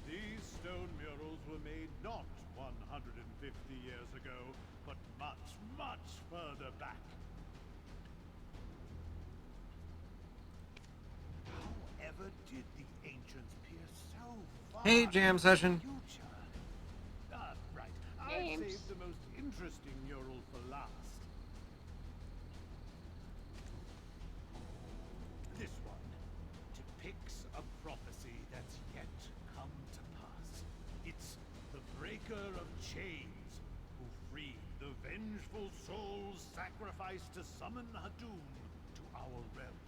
These stone murals were made not 150 years ago, but much, much further back. However did the ancients peer so far Hey, jam session. into the future? names. Save the most interesting mural for last. This one depicts a prophecy that's yet come to pass. It's the Breaker of Chains who freed the vengeful souls sacrificed to summon Hadum to our realm.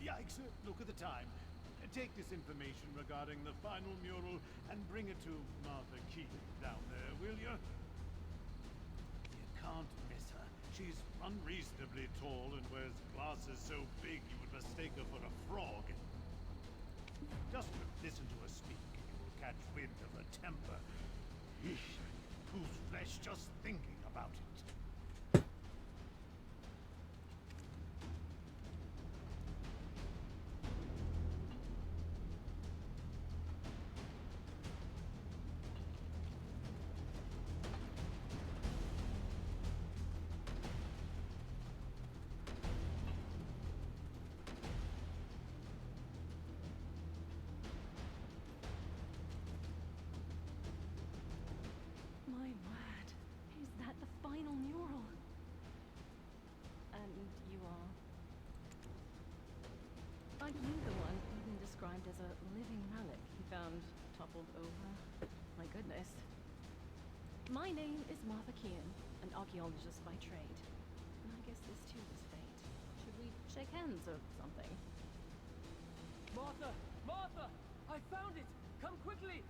Yikes, look at the time. Take this information regarding the final mural and bring it to Martha Keene down there, will you? You can't miss her. She's unreasonably tall and wears glasses so big you would mistake her for a frog. Just listen to her speak and you will catch wind of her temper. Eesh, whose flesh just thinking about it. My word, is that the final mural? And you are? Aren't you the one even described as a living relic he found toppled over? My goodness. My name is Martha Keane, an archaeologist by trade. And I guess this too is fate. Should we shake hands or something? Martha! Martha! I found it! Come quickly!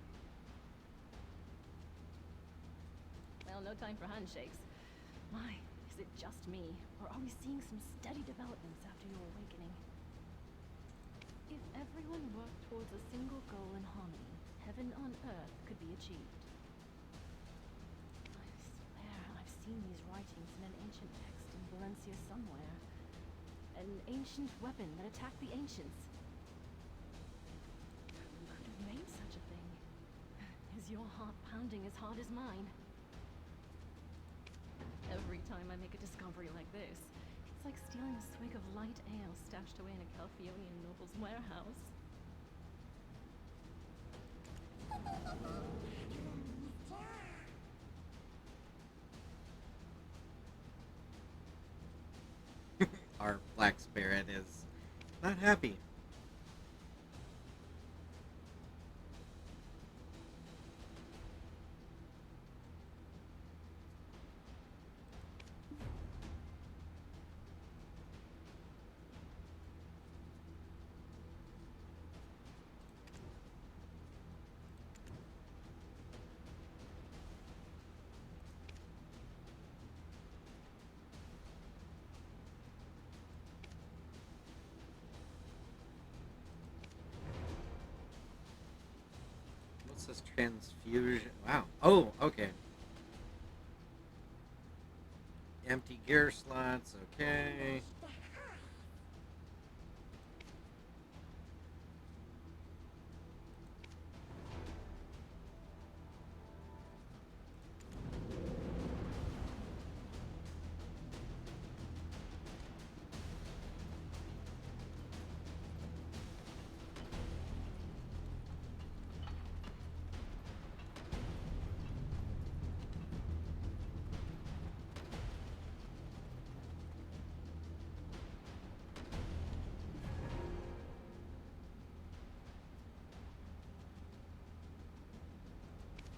Well, no time for handshakes. My, is it just me, or are we seeing some steady developments after your awakening? If everyone worked towards a single goal in harmony, heaven on earth could be achieved. I swear I've seen these writings in an ancient text in Valencia somewhere. An ancient weapon that attacked the ancients. Who could have made such a thing? Is your heart pounding as hard as mine? Every time I make a discovery like this, it's like stealing a swig of light ale stashed away in a Calphionian noble's warehouse. Our black spirit is not happy. What's this transfusion? Wow. Oh, okay. Empty gear slots. Okay.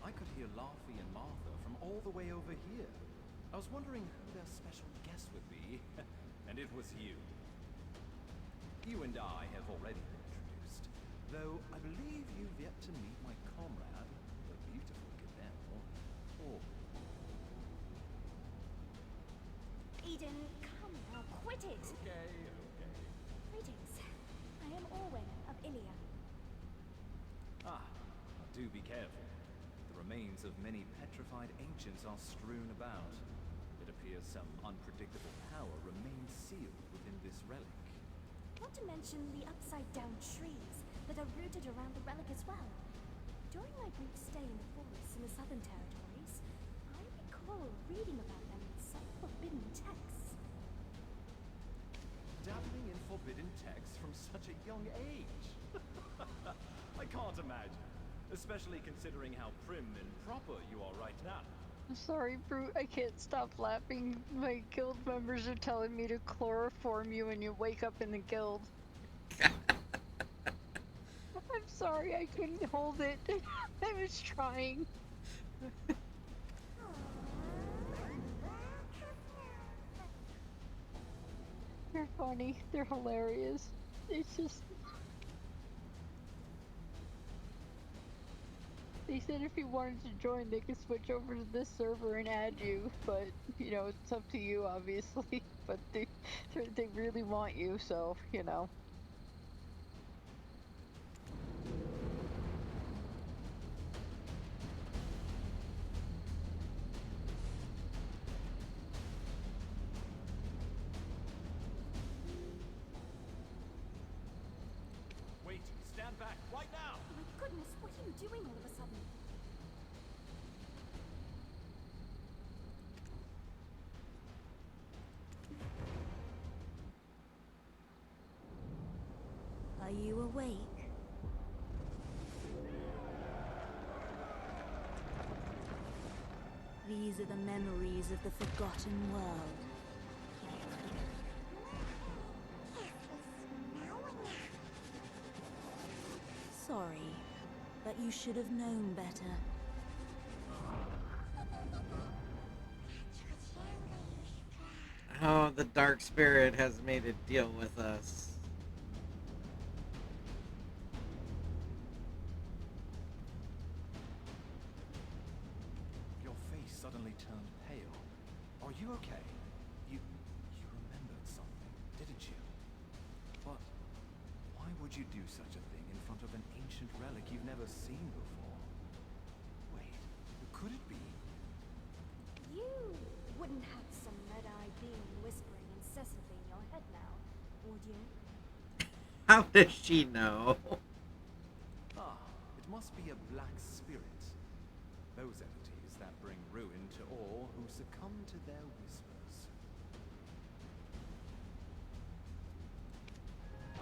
I could hear Laufey and Martha from all the way over here. I was wondering who their special guest would be, and it was you. You and I have already been introduced, though I believe you've yet to meet my comrade, the beautiful Gadel. Oh. Eden, come now, quit it! Okay. Greetings. I am Orwen of Ilia. Ah, do be careful. The remains of many petrified ancients are strewn about. It appears some unpredictable power remains sealed within this relic. Not to mention the upside-down trees that are rooted around the relic as well. During my brief stay in the forests in the southern territories, I recall reading about them in some forbidden texts. Dabbling in forbidden texts from such a young age? I can't imagine. especially considering how prim and proper you are right now. I'm sorry, Brute. I can't stop laughing. My guild members are telling me to chloroform you when you wake up in the guild. I'm sorry, I couldn't hold it. I was trying. They're funny. They're hilarious. It's just... They said if you wanted to join, they could switch over to this server and add you, but, you know, it's up to you, obviously. But they really want you, so, you know. Wait, stand back, right now! Oh my goodness, what are you doing all of a sudden? Are you awake? These are the memories of the forgotten world. Sorry, but you should have known better. Oh, the dark spirit has made a deal with us. Your face suddenly turned pale. Are you okay? You remembered something, didn't you? But why would you do such a thing in front of an ancient relic you've never seen before? Wait, could it be? You wouldn't have some red-eyed being whispering incessantly in your head now, would you? How does she know? Ah, it must be a black spirit. Those entities that bring ruin to all who succumb to their whispers.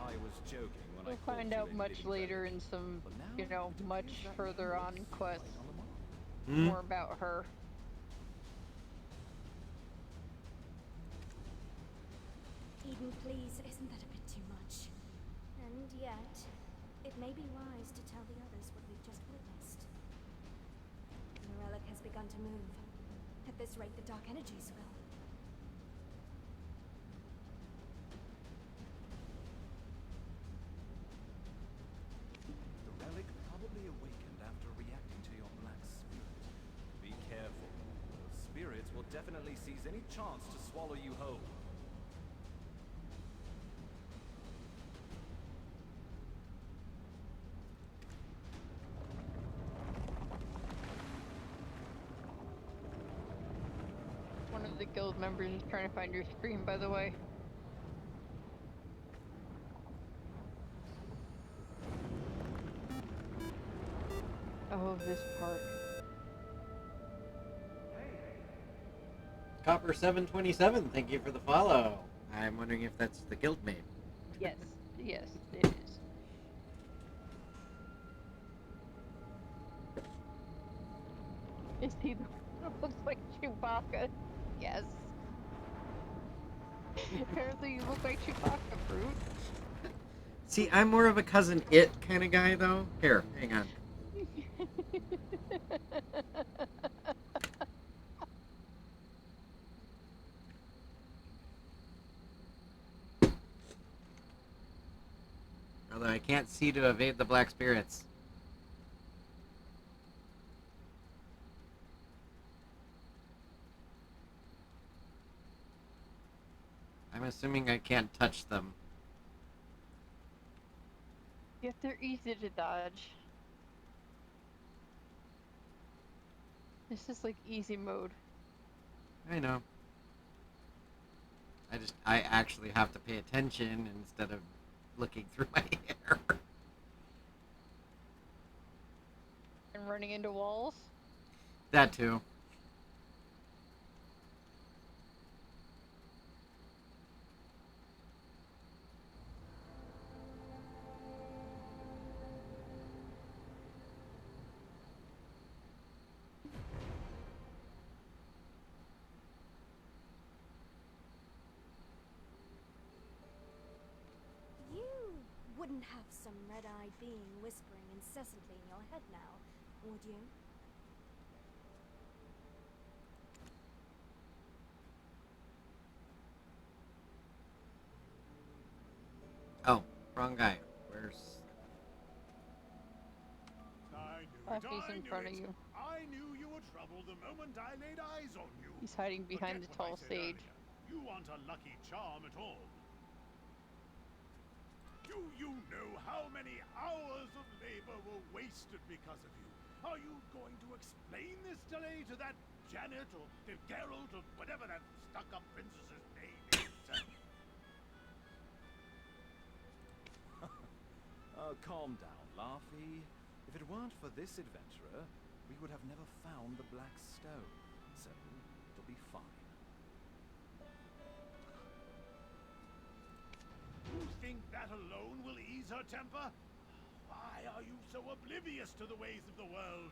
I was joking when We'll I called find you out a much living later relic. in some, But now you know, it much appears that further you on were quest. right on the mark. More about her. Eden, please, isn't that a bit too much? And yet, it may be wise to tell the others what we've just witnessed. The relic has begun to move. At this rate, the dark energies will. The relic probably awakened after reacting to your black spirit. Be careful. Those spirits will definitely seize any chance to swallow you whole. One of the guild members is trying to find your stream, by the way. Oh, this part. Copper 727, thank you for the follow. I'm wondering if that's the guildmate. Yes, yes, it is. Is he the one that looks like Chewbacca? Yes. Apparently you look like Chewbacca, Brute. See, I'm more of a cousin it kind of guy, though. Here, hang on. Although I can't see to evade the black spirits. I'm assuming I can't touch them. Yet they're easy to dodge. This is like easy mode. I know. I actually have to pay attention instead of looking through my hair. And running into walls? That too. wouldn't have some red-eyed being whispering incessantly in your head now, would you? Oh, wrong guy. Where's... I knew it. Buffy's I in knew front it. of you. I knew you were trouble the moment I laid eyes on you. He's hiding behind Forget the what I tall said sage. earlier. You aren't a lucky charm at all. Do you know how many hours of labor were wasted because of you? Are you going to explain this delay to that Janet or Geralt or whatever that stuck-up princess's name is? Calm down, Laufey. If it weren't for this adventurer, we would have never found the Black Stone. So, it'll be fine. You think that alone will ease her temper? Why are you so oblivious to the ways of the world?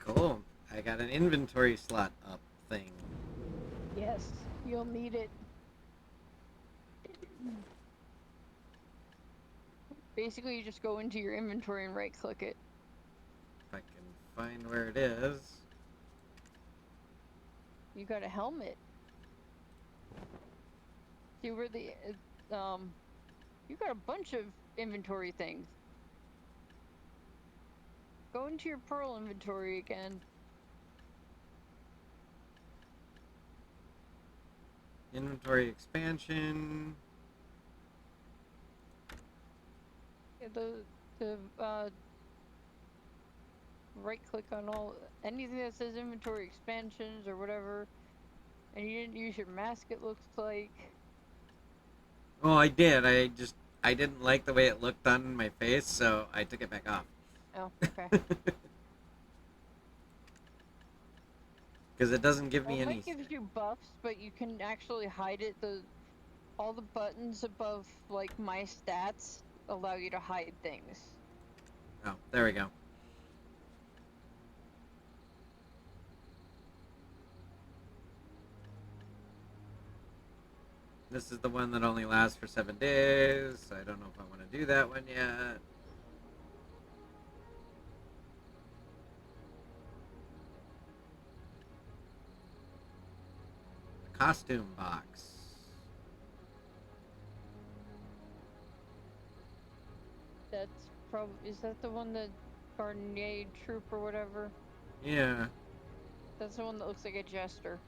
Cool. I got an inventory slot up thing. Yes, you'll need it. Basically, you just go into your inventory and right-click it. If I can find where it is. You got a helmet. See where the you got a bunch of inventory things. Go into your pearl inventory again. Inventory expansion. Yeah, the right click on anything that says inventory expansions or whatever. And you didn't use your mask, it looks like. Oh, I did. I didn't like the way it looked on my face, so I took it back off. Oh, okay. Because it doesn't give me Well, any... it gives you buffs, but you can actually hide it. All the buttons above, like, my stats allow you to hide things. Oh, there we go. This is the one that only lasts for 7 days. I don't know if I want to do that one yet. The costume box. That's probably... Is that the one that Garnier Troop or whatever? Yeah. That's the one that looks like a jester.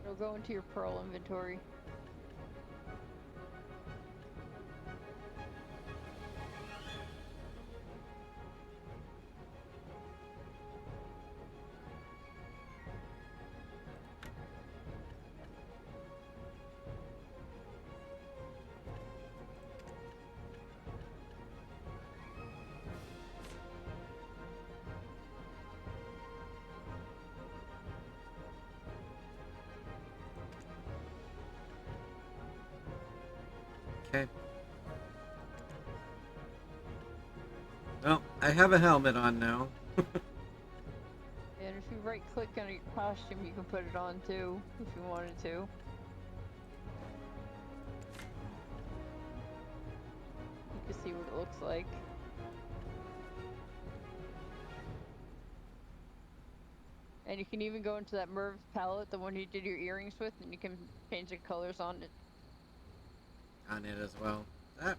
It'll go into your pearl inventory. Okay. Well, I have a helmet on now. I if you right click on your costume, you can put it on too, if you wanted to. You can see what it looks like. And you can even go into that Merv's palette, the one you did your earrings with, and you can change the colors on it. On it as well. That.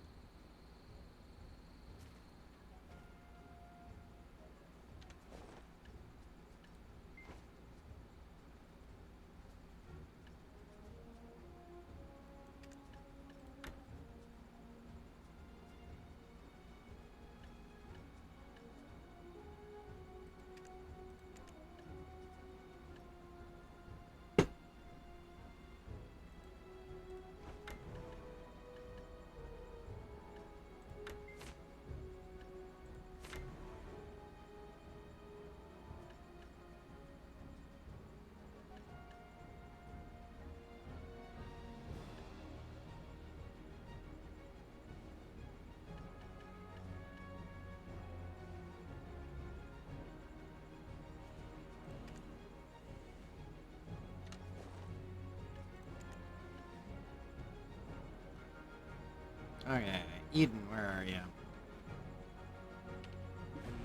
Okay, Eden, where are you?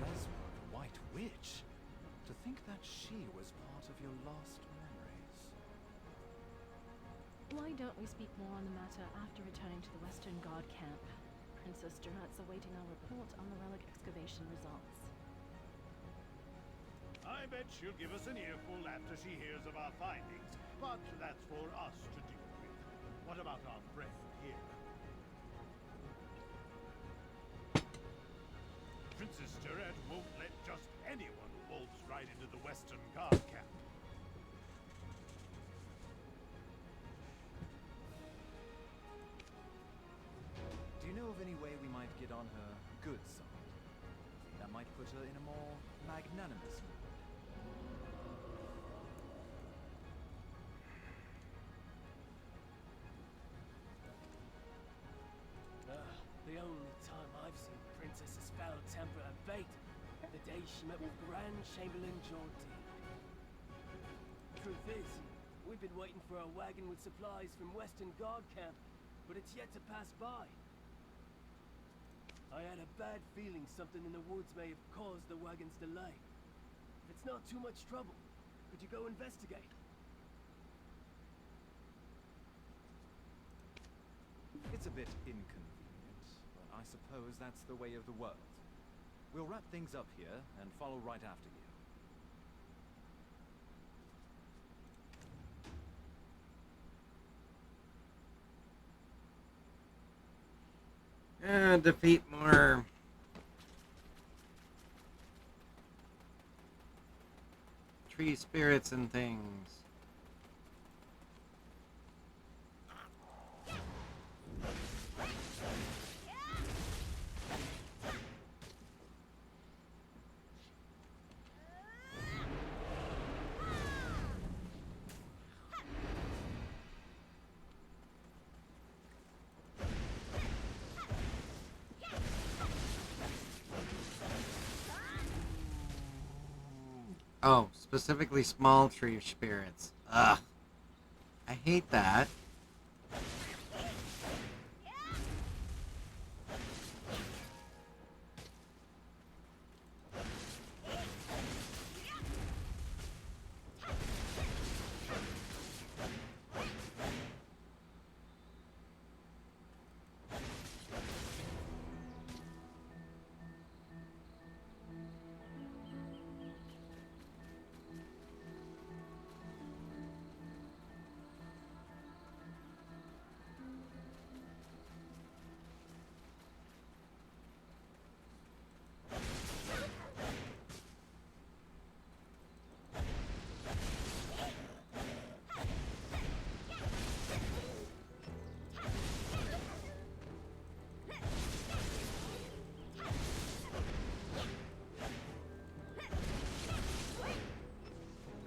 Lesma, the White Witch? To think that she was part of your lost memories. Why don't we speak more on the matter after returning to the Western Guard camp? Princess Durant's awaiting our report on the relic excavation results. I bet she'll give us an earful after she hears of our findings, but that's for us to deal with. What about our friend here? Princess Durant won't let just anyone waltz right into the Western Guard camp. Do you know of any way we might get on her good side? That might put her in a more magnanimous mood. The only time I've seen Princess's foul temper abate, the day she met with Grand Chamberlain Jordine. Truth is, we've been waiting for a wagon with supplies from Western Guard camp, but it's yet to pass by. I had a bad feeling something in the woods may have caused the wagon's delay. If it's not too much trouble, could you go investigate? It's a bit inconvenient, but I suppose that's the way of the world. We'll wrap things up here and follow right after you. Defeat more tree spirits and things. Oh, specifically small tree spirits. Ugh. I hate that.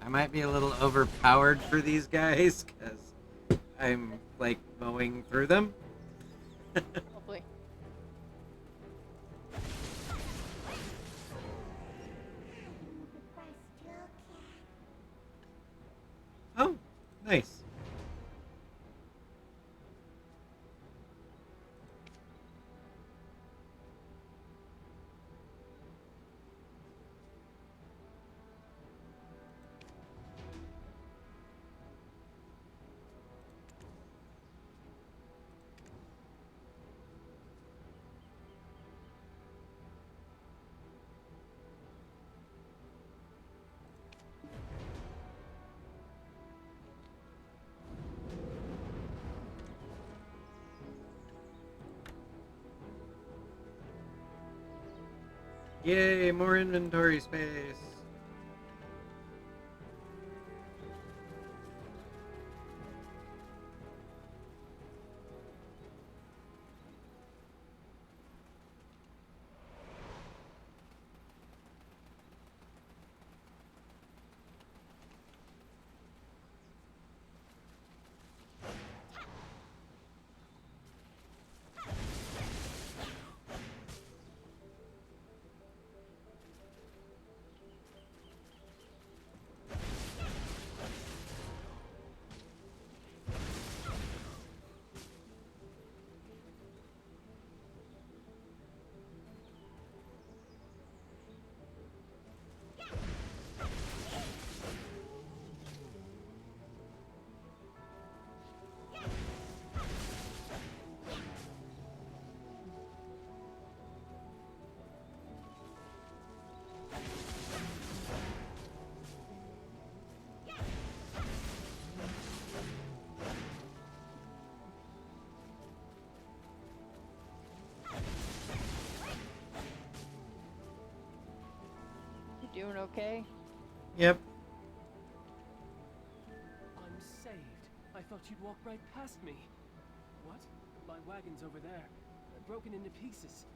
I might be a little overpowered for these guys, because I'm, like, mowing through them. Probably. Yay, more inventory space. Doing okay? Yep. I'm saved. I thought you'd walk right past me. What? My wagon's over there, broken into pieces.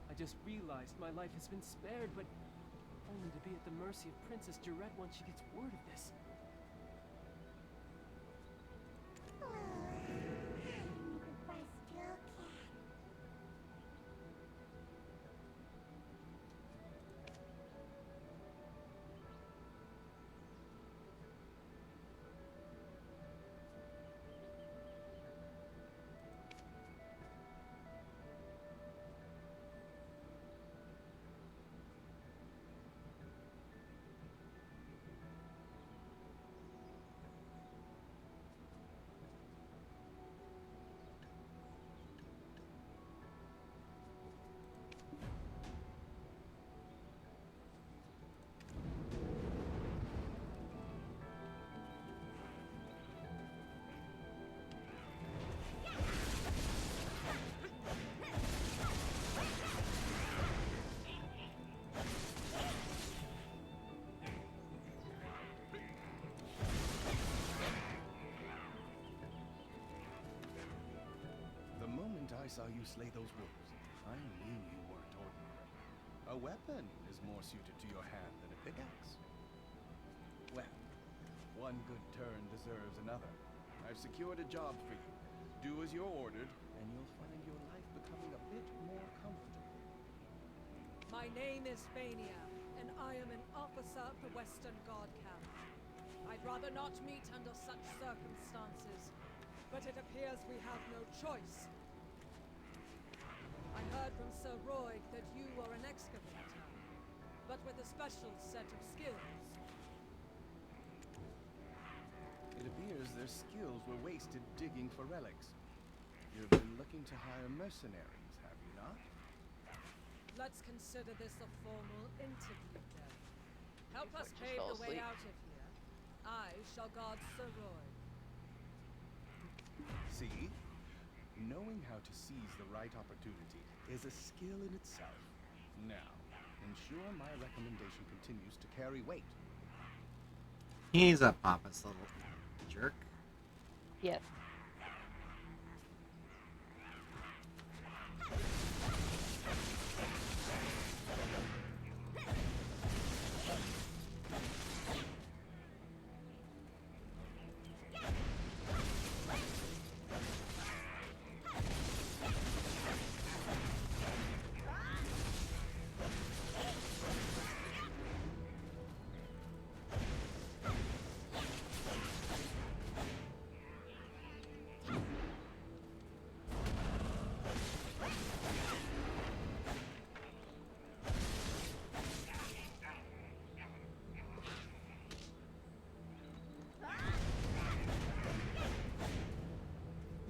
I just realized my life has been spared, but only to be at the mercy of Princess Jarette once she gets word of this. I saw you slay those wolves, I knew you weren't ordinary. A weapon is more suited to your hand than a pickaxe. Well, one good turn deserves another. I've secured a job for you. Do as you're ordered, and you'll find your life becoming a bit more comfortable. My name is Fania, and I am an officer of the Western Guard Camp. I'd rather not meet under such circumstances, but it appears we have no choice. I heard from Sir Roig that you are an excavator, but with a special set of skills. It appears their skills were wasted digging for relics. You've been looking to hire mercenaries, have you not? Let's consider this a formal interview, then. Help us just pave fell the way asleep. out of here. I shall guard Sir Roig. See? Knowing how to seize the right opportunity is a skill in itself. Now, ensure my recommendation continues to carry weight. He's a pompous little jerk. Yep.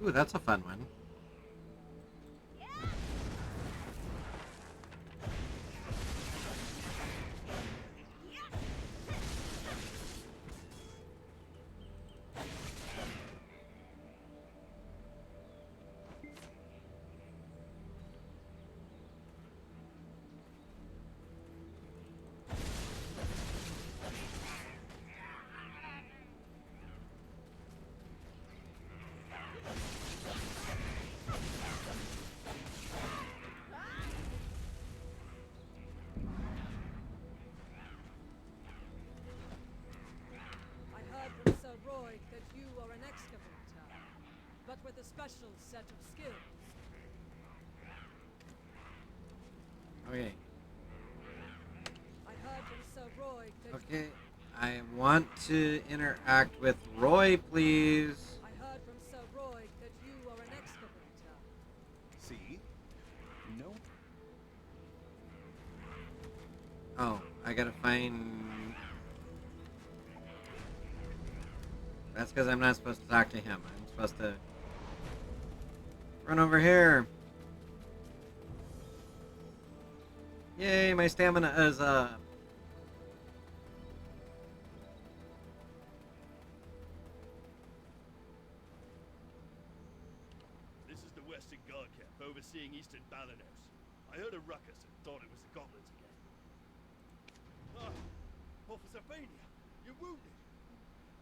Ooh, that's a fun one. but with a special set of skills. Okay. I heard from Sir Roy that Okay. I want to interact with Roy, please. I heard from Sir Roy that you are an excavator. See? No. Oh, I gotta find... That's because I'm not supposed to talk to him. I'm supposed to run over here. Yay, my stamina is up. This is the Western Guard camp overseeing Eastern Balanos. I heard a ruckus and thought it was the goblins again. Ah, Officer Fania, you're wounded.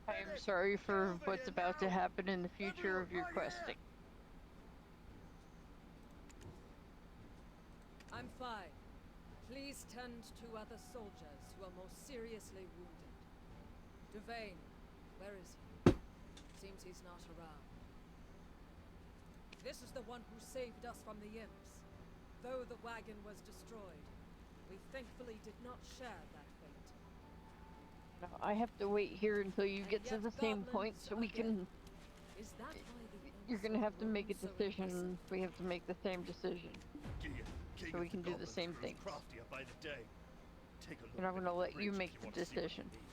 I am sorry for what's about to happen in the future of your questing. I'm fine. Please tend to other soldiers who are more seriously wounded. Devane, where is he? Seems he's not around. This is the one who saved us from the imps. Though the wagon was destroyed, we thankfully did not share that fate. No, I have to wait here until you get to the same point so we can... Is that why the You're gonna have to make a decision. We have to make the same decision. So we can do the same thing. Craftier by the day. Take a look And I'm at gonna the let you bridge make if the want to see what decision. you mean.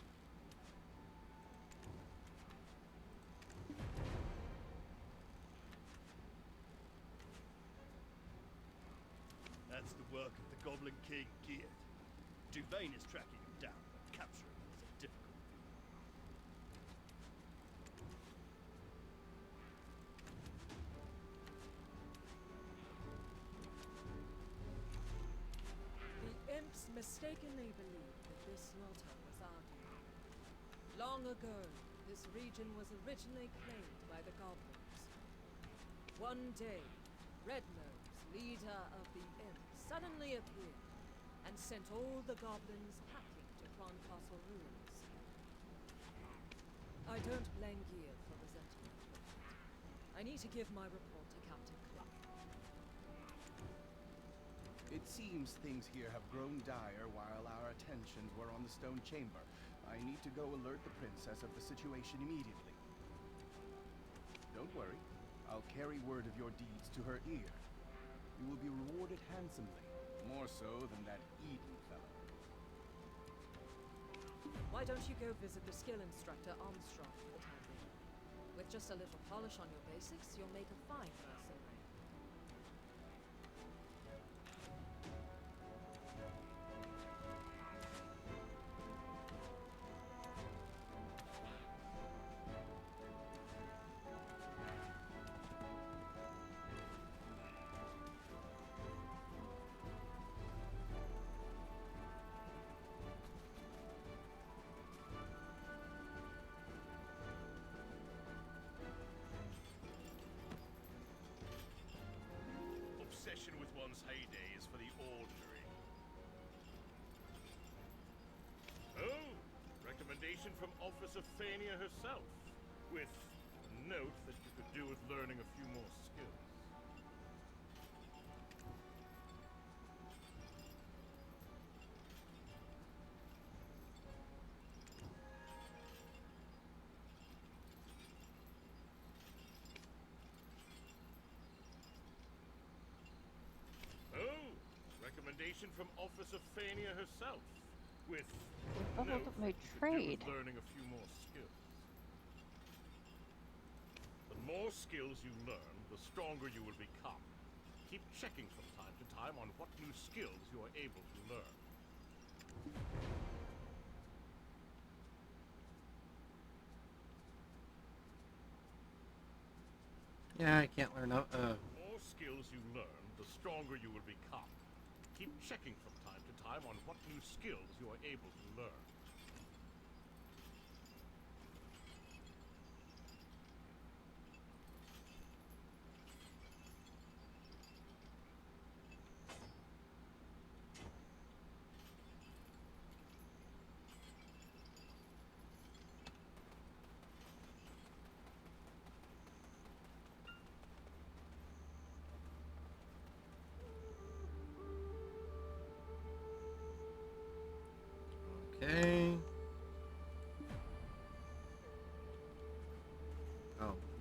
That's the work of the Goblin King, Geared. Duvane is tracking him down, but capturing him is a difficult feat. The imps mistakenly believed that this slaughter was our doing. Long ago, this region was originally claimed by the goblins. One day, Rednose, leader of the imps, suddenly appeared and sent all the goblins packing to Cloncastle ruins. I don't blame Gear for resentment with that. I need to give my report to Captain Clough. It seems things here have grown dire while our attentions were on the stone chamber. I need to go alert the princess of the situation immediately. Don't worry. I'll carry word of your deeds to her ear. You will be rewarded handsomely, more so than that Eden fellow. Why don't you go visit the skill instructor Armstrong for the time being? With just a little polish on your basics, you'll make a fine mercenary. Obsession with one's heyday is for the ordinary. Oh, recommendation from Officer Fania herself, with a note that you could do with learning a few more skills. Oh, recommendation from Officer Fania herself, with a Leveled note up my that you could do trade. with learning a few more skills. The more skills you learn, the stronger you will become. Keep checking from time to time on what new skills you are able to learn. Yeah, I can't learn. The more skills you learn, the stronger you will become. Keep checking from time to time on what new skills you are able to learn.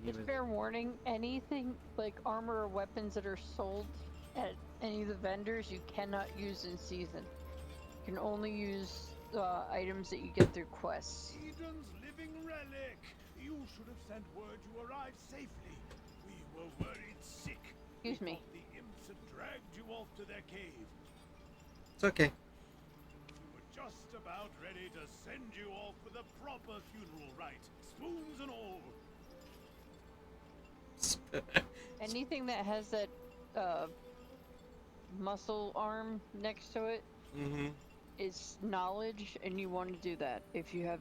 He Just was... fair warning, anything like armor or weapons that are sold at any of the vendors, you cannot use in season. You can only use items that you get through quests. Eden's living relic! You should have sent word you arrived safely. We were worried sick. Excuse me. The imps had dragged you off to their cave. It's okay. We were just about ready to send you off with a proper funeral rite. Spoons and all. Anything that has that muscle arm next to it is knowledge, and you want to do that if you have,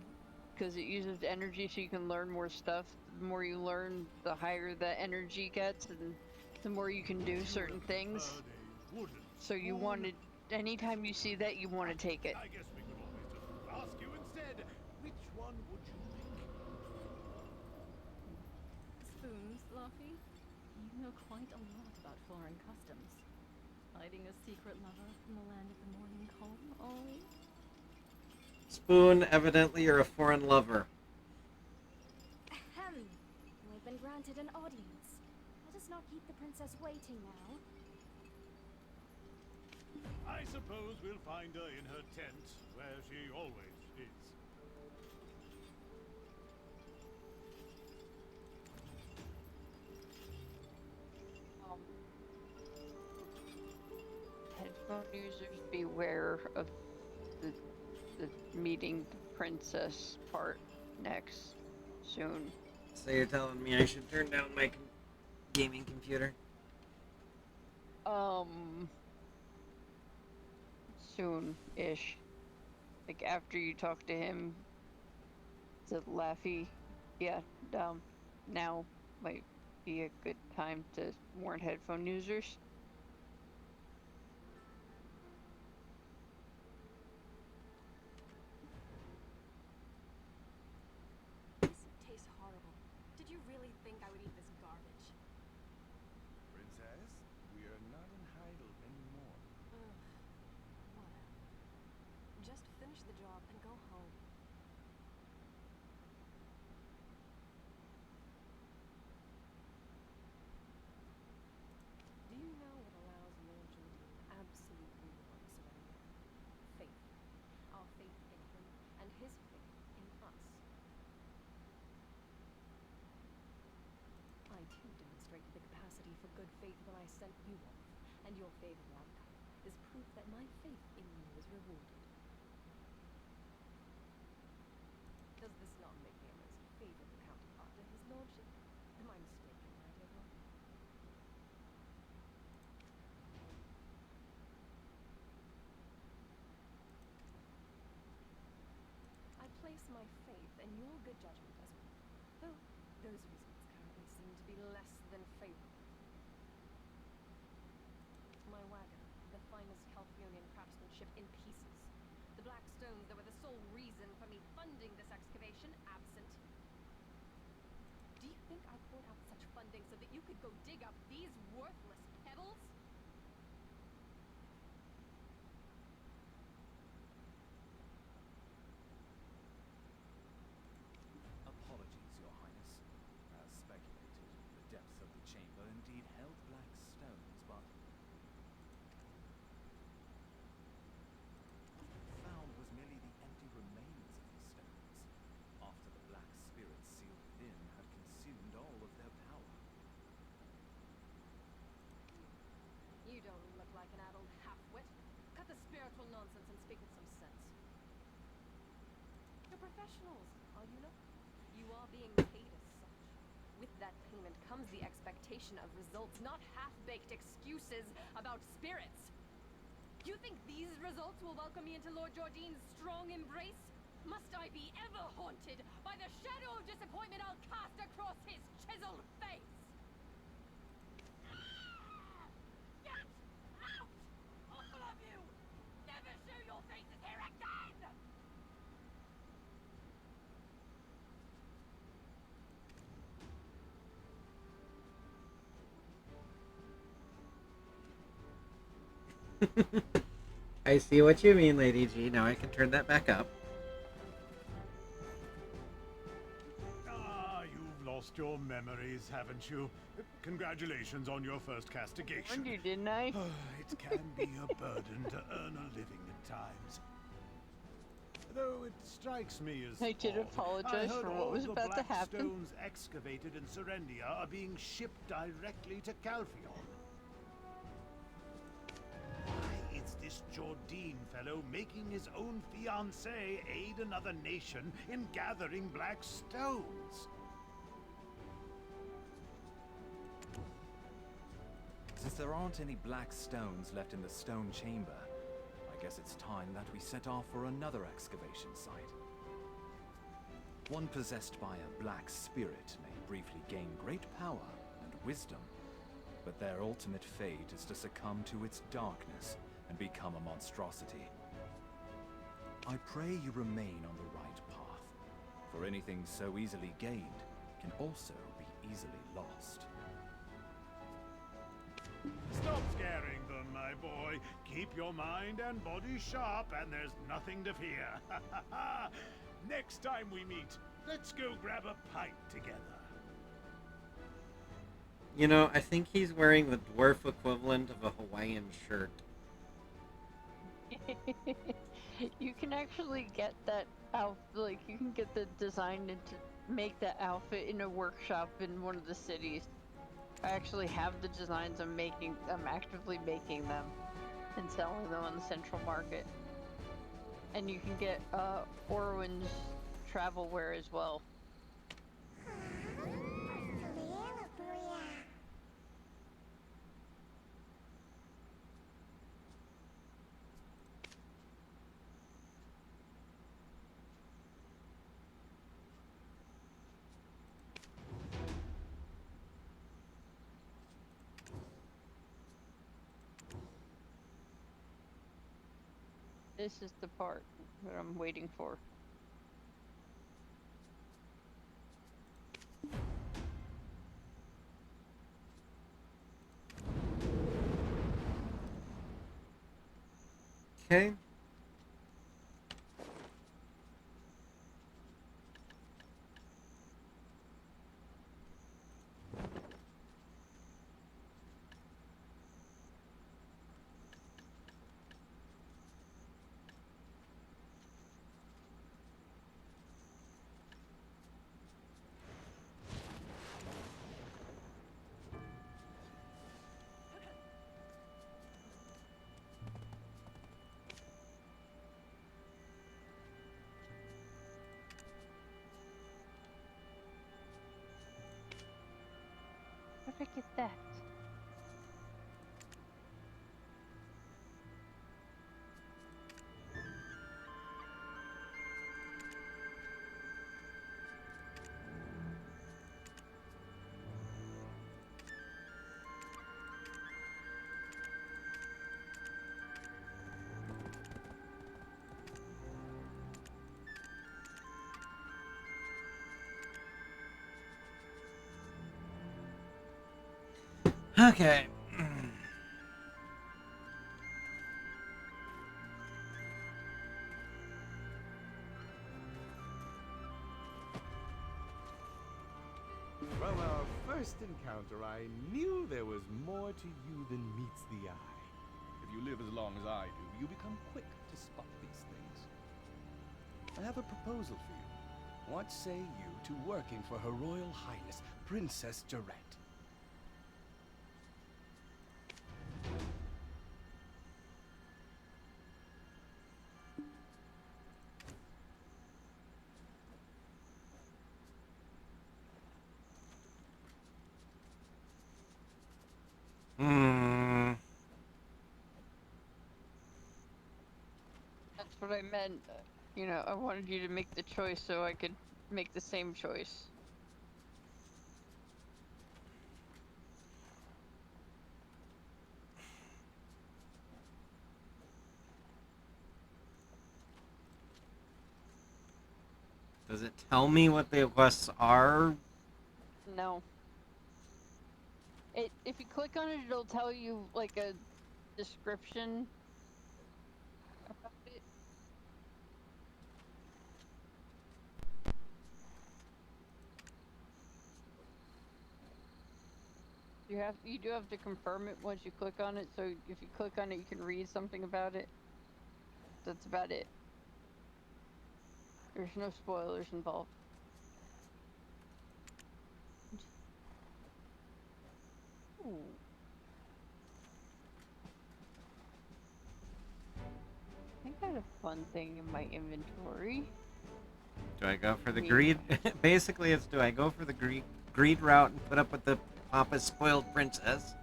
because it uses energy so you can learn more stuff. The more you learn, the higher the energy gets, and the more you can do certain things. So you want to, anytime you see that, you want to take it. I guess we could always just ask you instead, which one would you pick? Spoons, Laffy? You know quite a lot about foreign customs. Hiding a secret lover from the land of the morning calm, oh? Spoon, evidently you're a foreign lover. Ahem. We've been granted an audience. Let us not keep the princess waiting now. I suppose we'll find her in her tent, where she always is. Headphone users beware of the meeting the princess part next soon. So you're telling me I should turn down my gaming computer? Soon-ish. Like after you talk to him, to Laffy, yeah, now might be a good time to warn headphone users. This tastes horrible. Did you really think I would eat this garbage? Princess, we are not in Heidel anymore. Ugh. Whatever. Just finish the job and go home. Do you know what allows Lord Jordan absolute rule on Serendia? Faith. Our faith in him, and his faith in us. I too demonstrated the capacity for good faith when I sent you off, and your favorable outcome is proof that my faith in you is rewarded. Does this not make me a most favorable counterpart to his lordship? Am I mistaken, my dear one? I place my faith in your good judgment as well, though those results currently seem to be less than favorable. My wagon, the finest Calphionian craftsmanship in pieces. The black stones that were the sole reason for me funding this excavation absent. Do you think I poured out such funding so that you could go dig up these worthless pebbles? Apologies, Your Highness. As speculated, the depths of the chamber indeed held black stones, but found was merely the empty remains of these stones, after the black spirits sealed within had consumed all of their power. You don't look like an adult half-wit. Cut the spiritual nonsense and speak with some sense. You're professionals, are you not? You are being paid as such. With that payment comes the expectation of results, not half-baked excuses about spirits. You think these results will welcome me into Lord Jordine's strong embrace? Must I be ever haunted by the shadow of disappointment I'll cast across his chiseled face? Get out! All of you! Never show your faces here again! I see what you mean, Lady G. Now I can turn that back up. Ah, you've lost lost your memories, haven't you? Congratulations on your first castigation. Warned you, didn't I? It can be a burden to earn a living at times. Though it strikes me as I did odd. apologize I heard for what all was the about to black happen. stones excavated in Serendia are being shipped directly to Calpheon. Why is this Jordine fellow making his own fiancée aid another nation in gathering black stones? Since there aren't any black stones left in the stone chamber, I guess it's time that we set off for another excavation site. One possessed by a black spirit may briefly gain great power and wisdom, but their ultimate fate is to succumb to its darkness and become a monstrosity. I pray you remain on the right path, for anything so easily gained can also be easily lost. Stop scaring them, my boy. Keep your mind and body sharp, and there's nothing to fear. Next time we meet, let's go grab a pint together. You know, I think he's wearing the dwarf equivalent of a Hawaiian shirt. You can actually get that like you can get the design and to make that outfit in a workshop in one of the cities. I actually have the designs. I'm actively making them and selling them on the central market. And you can get Orwin's travel wear as well. This is the part that I'm waiting for. Okay. Where'd I get that? Okay. From our first encounter, I knew there was more to you than meets the eye. If you live as long as I do, you become quick to spot these things. I have a proposal for you. What say you to working for Her Royal Highness, Princess Jarette? That's what I meant. You know, I wanted you to make the choice so I could make the same choice. Does it tell me what the quests are? No. If you click on it, it'll tell you like a description about it. You do have to confirm it once you click on it, so if you click on it you can read something about it. That's about it. There's no spoilers involved. Ooh. I think I had a fun thing in my inventory. Do I go for the greed? Basically, it's do I go for the greed route and put up with the pompous spoiled princess,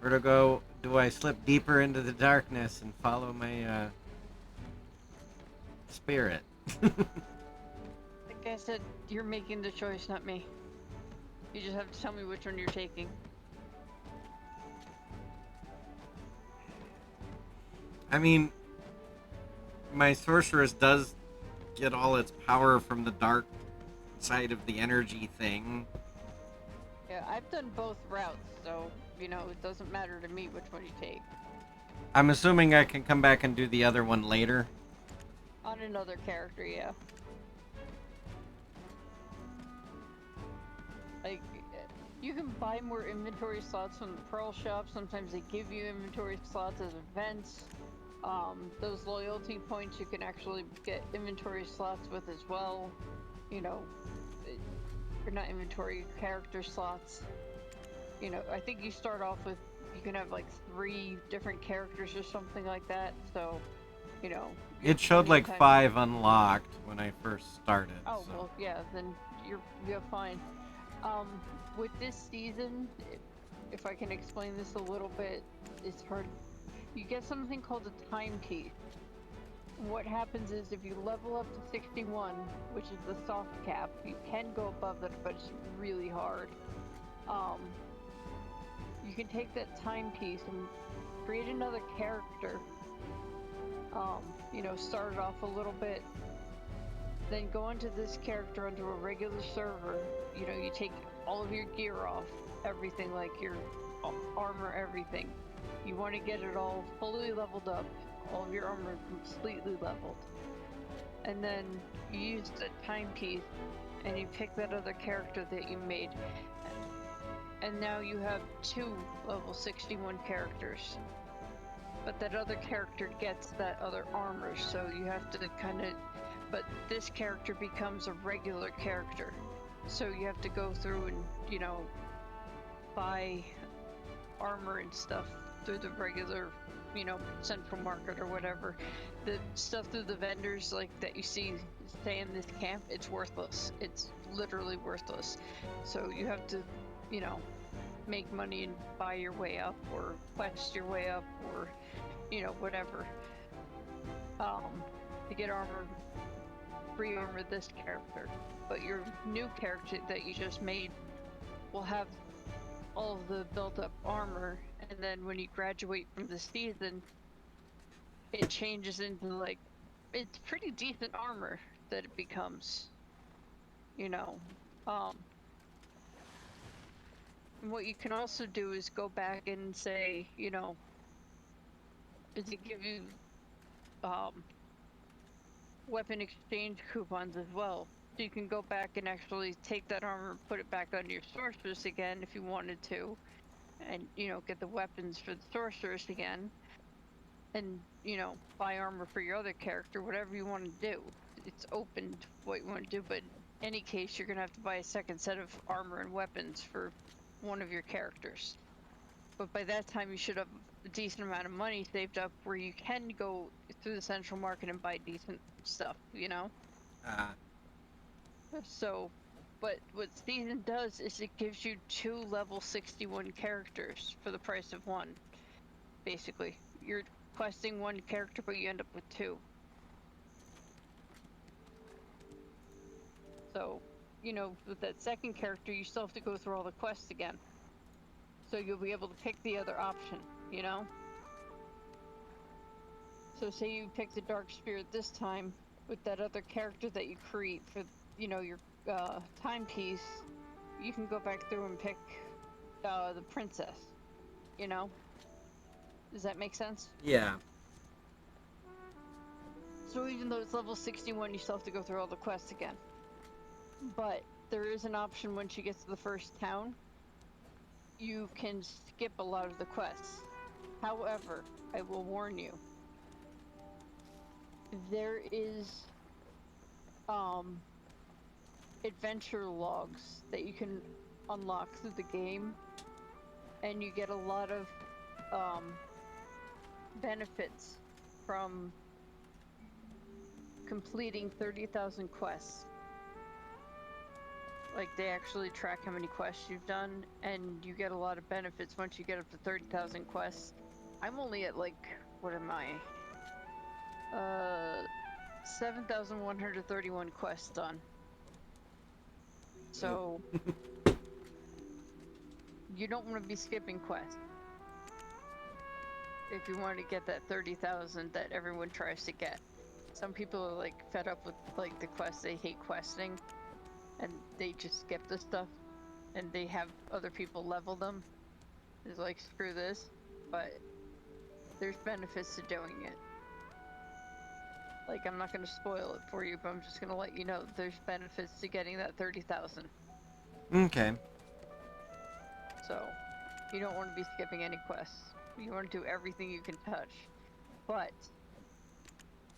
or do I slip deeper into the darkness and follow my spirit? Like I said, you're making the choice, not me. You just have to tell me which one you're taking. I mean, my sorceress does get all its power from the dark side of the energy thing. Yeah, I've done both routes, so, you know, it doesn't matter to me which one you take. I'm assuming I can come back and do the other one later. On another character, yeah. Like, you can buy more inventory slots from the Pearl Shop. Sometimes they give you inventory slots as events. Those loyalty points you can actually get inventory slots with as well. You know, or not inventory, character slots. You know, I think you start off with, you can have like 3 different characters or something like that, so, you know. It showed like 5 unlocked when I first started. Oh, so. well, yeah, then you're fine. With this season, if I can explain this a little bit, it's hard. You get something called a time piece. What happens is if you level up to 61, which is the soft cap, you can go above that, but it's really hard. You can take that timepiece and create another character. You know, start it off a little bit, then go into this character onto a regular server. You know, you take all of your gear off, everything, like your armor, everything. You want to get it all fully leveled up, all of your armor completely leveled. And then you use the timepiece and you pick that other character that you made. And now you have 2 level 61 characters. But that other character gets that other armor, so you have to kind of... But this character becomes a regular character. So you have to go through and, you know, buy armor and stuff through the regular, you know, central market or whatever. The stuff through the vendors, like, that you see stay in this camp, it's worthless. It's literally worthless. So you have to, you know, make money and buy your way up, or quest your way up, or, you know, whatever. To get armor, free armor this character. But your new character that you just made will have all of the built up armor, and then when you graduate from the season, it changes into, like, it's pretty decent armor that it becomes, you know. And what you can also do is go back and say, you know, does it give you weapon exchange coupons as well? So you can go back and actually take that armor and put it back on your sorceress again if you wanted to, and, you know, get the weapons for the sorceress again, and, you know, buy armor for your other character, whatever you want to do. It's open to what you want to do, but in any case, you're gonna have to buy a second set of armor and weapons for one of your characters. But by that time, you should have a decent amount of money saved up where you can go through the central market and buy decent stuff, you know? So, but what season does is it gives you 2 level 61 characters for the price of 1. Basically, you're questing 1 character, but you end up with 2. So, you know, with that second character, you still have to go through all the quests again. So you'll be able to pick the other option, you know? So say you pick the Dark Spirit this time, with that other character that you create for, you know, your timepiece, you can go back through and pick the princess, you know? Does that make sense? Yeah. So even though it's level 61, you still have to go through all the quests again. But there is an option once you get to the first town you can skip a lot of the quests. However, I will warn you. There is adventure logs that you can unlock through the game, and you get a lot of benefits from completing 30,000 quests. Like, they actually track how many quests you've done, and you get a lot of benefits once you get up to 30,000 quests. I'm only at, like, what am I? 7,131 quests done. So, you don't want to be skipping quests. If you want to get that 30,000 that everyone tries to get. Some people are, like, fed up with, like, the quests. They hate questing. And they just skip the stuff. And they have other people level them. It's like, screw this. But there's benefits to doing it. Like, I'm not going to spoil it for you, but I'm just going to let you know there's benefits to getting that 30,000. Okay. So, you don't want to be skipping any quests. You want to do everything you can touch. But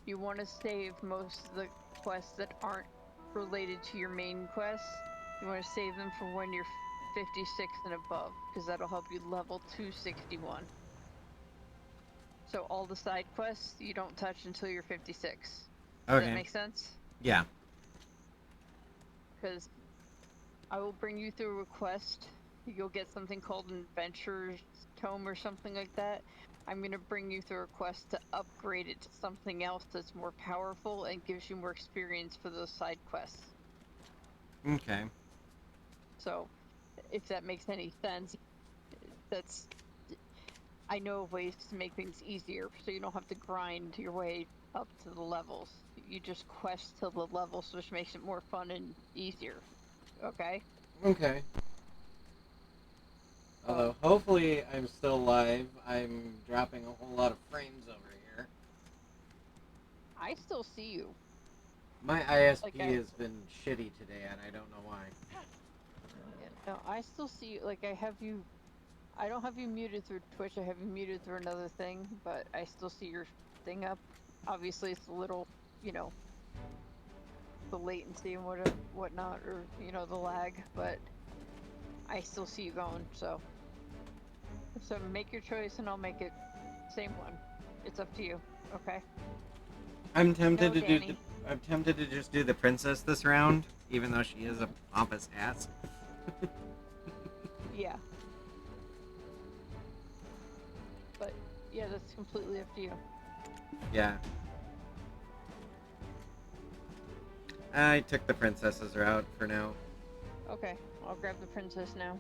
you want to save most of the quests that aren't related to your main quests. You want to save them for when you're 56 and above, because that'll help you level to 61. So all the side quests you don't touch until you're 56. Does Okay. that make sense? Yeah. Because I will bring you through a quest. You'll get something called an Adventurer's Tome or something like that. I'm going to bring you through a quest to upgrade it to something else that's more powerful and gives you more experience for those side quests. Okay. So, if that makes any sense, that's... I know of ways to make things easier, so you don't have to grind your way up to the levels. You just quest to the levels, which makes it more fun and easier. Okay? Okay. Although, hopefully I'm still live. I'm dropping a whole lot of frames over here. I still see you. My ISP Like, has been shitty today, and I don't know why. No, I still see you. Like, I have you... I don't have you muted through Twitch, I have you muted through another thing, but I still see your thing up. Obviously, it's a little, you know, the latency and whatnot, or, you know, the lag, but I still see you going, so... So make your choice and I'll make it same one. It's up to you, okay? I'm tempted No, to Danny. I'm tempted to just do the princess this round, even though she is a pompous ass. Yeah. But, yeah, that's completely up to you. Yeah. I took the princess's route for now. Okay, I'll grab the princess now.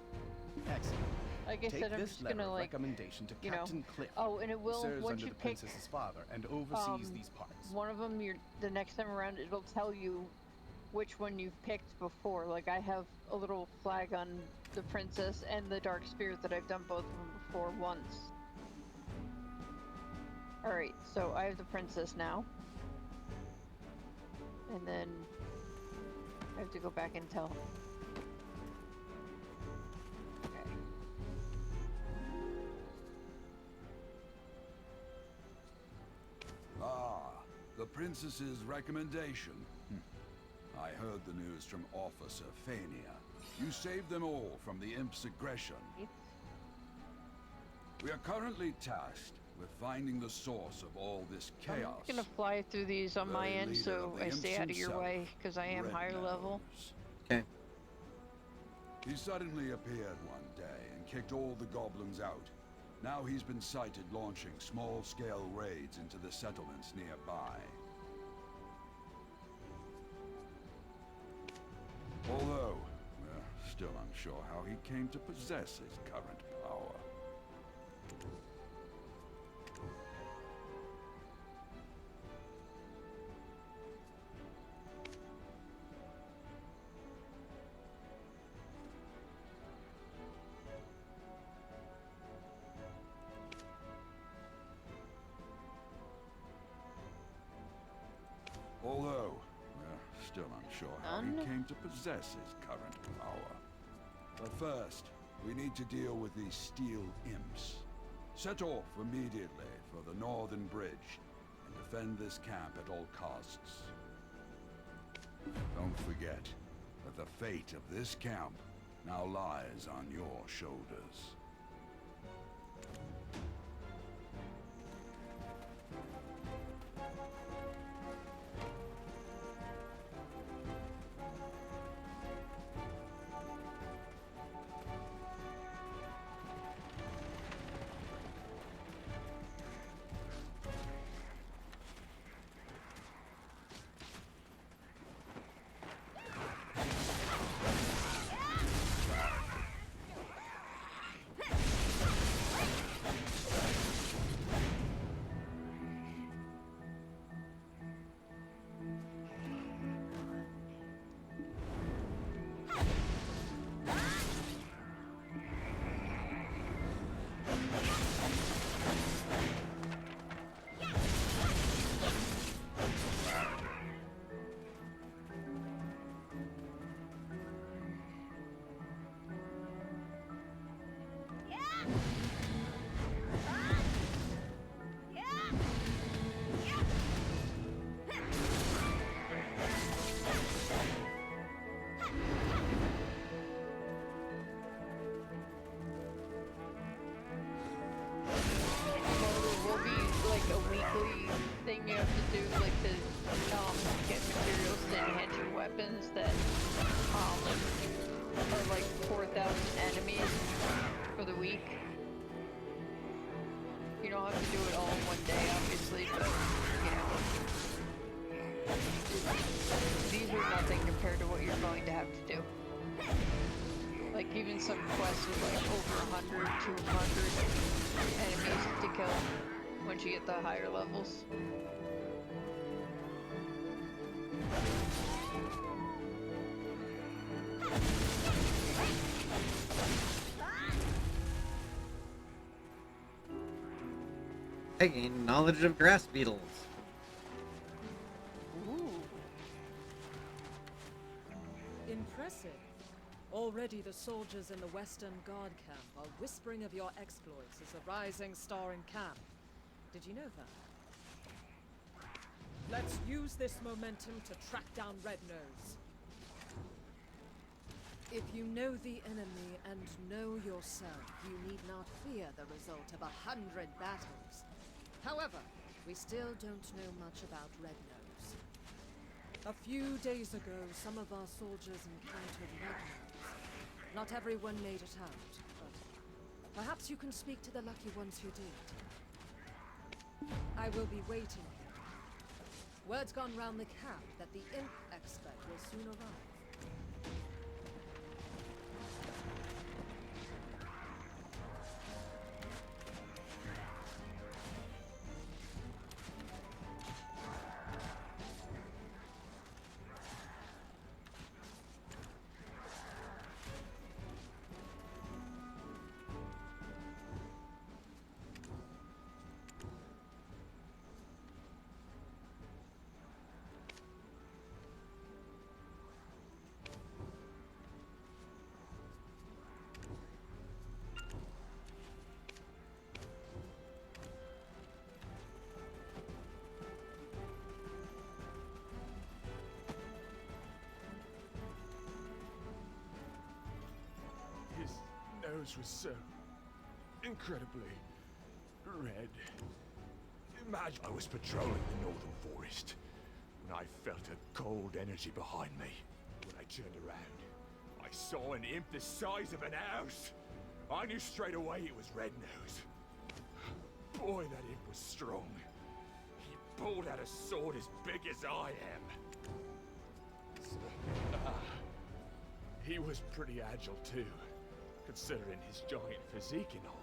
Excellent. Like I Take said, I'm this just letter gonna, of like, recommendation to you know... Captain Cliff. Oh, and it He will, serves once under you the pick... princess's father and oversees these parts. One of them, the next time around, it'll tell you which one you've picked before. Like, I have a little flag on the princess and the dark spirit that I've done both of them before once. Alright, so I have the princess now. And then I have to go back and tell. Okay. Ah, the princess's recommendation. I heard the news from Officer Fania. You saved them all from the imp's aggression. We are currently tasked with finding the source of all this chaos. I'm just gonna fly through these on my Very end leader so of the I imps stay out of your himself, way, because I am Red higher level. Okay. He suddenly appeared one day and kicked all the goblins out. Now he's been sighted launching small-scale raids into the settlements nearby. Although, we're still unsure how he came to possess his current power. Although, we're still unsure how he came to possess his current power. But first, We need to deal with these steel imps. Set off immediately for the northern bridge and defend this camp at all costs. Don't forget that the fate of this camp now lies on your shoulders. That are like 4,000 enemies for the week. You don't have to do it all in one day, obviously, but you know, these are nothing compared to what you're going to have to do. Like even some quests with like over 100, 200 enemies to kill once you get the higher levels. I gained knowledge of grass beetles. Ooh. Impressive. Already the soldiers in the Western Guard camp are whispering of your exploits as a rising star in camp. Did you know that? Let's use this momentum to track down Red Nose. If you know the enemy and know yourself, you need not fear the result of 100 battles. However, we still don't know much about Red Nose. A few days ago, some of our soldiers encountered Red Nose. Not everyone made it out, but perhaps you can speak to the lucky ones who did. I will be waiting here. Word's gone round the camp that the imp expert will soon arrive. Nose was so incredibly red. Imagine I was patrolling the northern forest when I felt a cold energy behind me. When I turned around, I saw an imp the size of an house. I knew straight away it was Red Nose. Boy, that imp was strong. He pulled out a sword as big as I am. So, he was pretty agile too, considering his giant physique and all.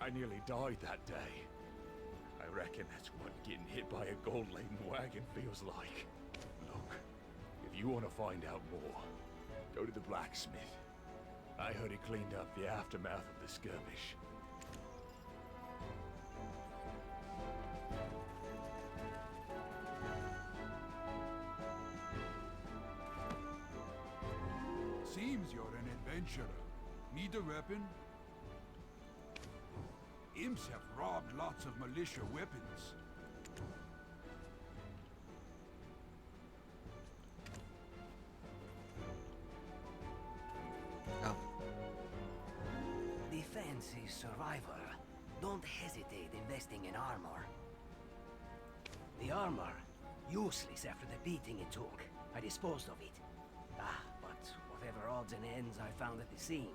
I nearly died that day. I reckon that's what getting hit by a gold-laden wagon feels like. Look, if you want to find out more, go to the blacksmith. I heard he cleaned up the aftermath of the skirmish. seems you're an adventurer. Need a weapon? Imps have robbed lots of militia weapons. Oh. Defense is survivor. Don't hesitate investing in armor. The armor, useless after the beating it took. I disposed of it. But whatever odds and ends I found at the scene,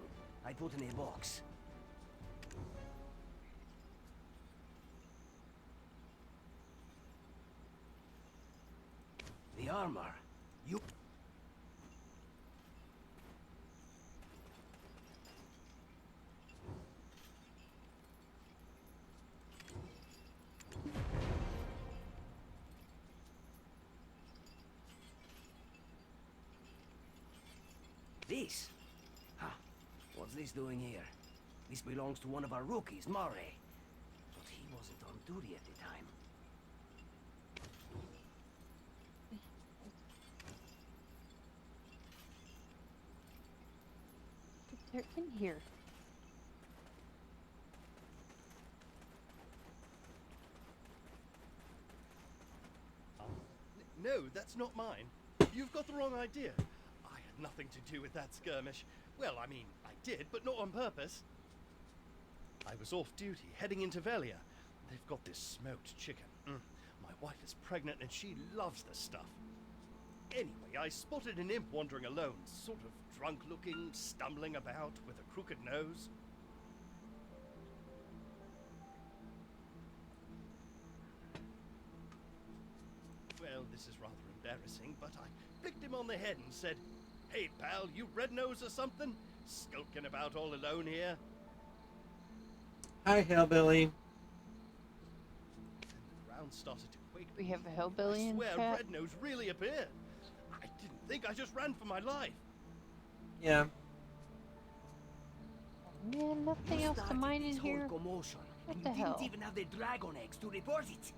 I put in a box. The armor, you... This? Huh. What's this doing here? This belongs to one of our rookies, Murray. But he wasn't on duty at the time. They're in here. No, that's not mine. You've got the wrong idea. I had nothing to do with that skirmish. Well, I mean, I did, but not on purpose. I was off duty, heading into Velia. They've got this smoked chicken. My wife is pregnant and she loves the stuff. Anyway, I spotted an imp wandering alone, sort of drunk-looking, stumbling about with a crooked nose. Well, this is rather embarrassing, but I flicked him on the head and said, "Hey, pal, you red nose or something? Skulking about all alone here?" Hi, Hillbilly. And the ground started to quake. We have a hillbilly in I swear, chat. Red Nose really appeared. I didn't think. I just ran for my life. Yeah. Man, nothing else to mine in here. Commotion. What You the didn't hell? even have the dragon eggs to report it.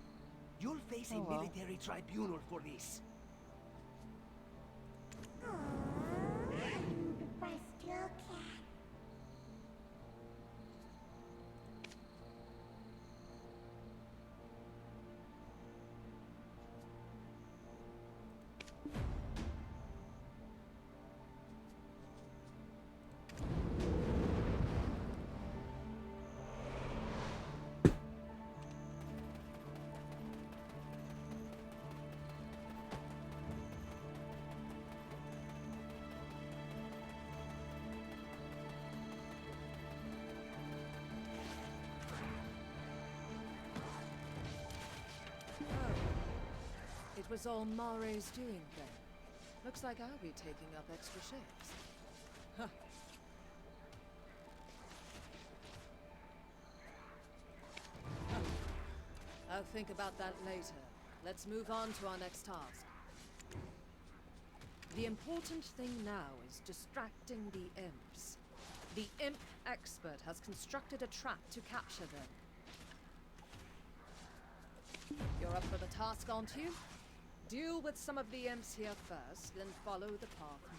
You'll face a Oh, well. military tribunal for this. My steel cat. It was all Mare's doing then. Looks like I'll be taking up extra shifts. Huh. I'll think about that later. Let's move on to our next task. The important thing now is distracting the imps. The imp expert has constructed a trap to capture them. You're up for the task, aren't you? Deal with some of the imps here first, then follow the path north.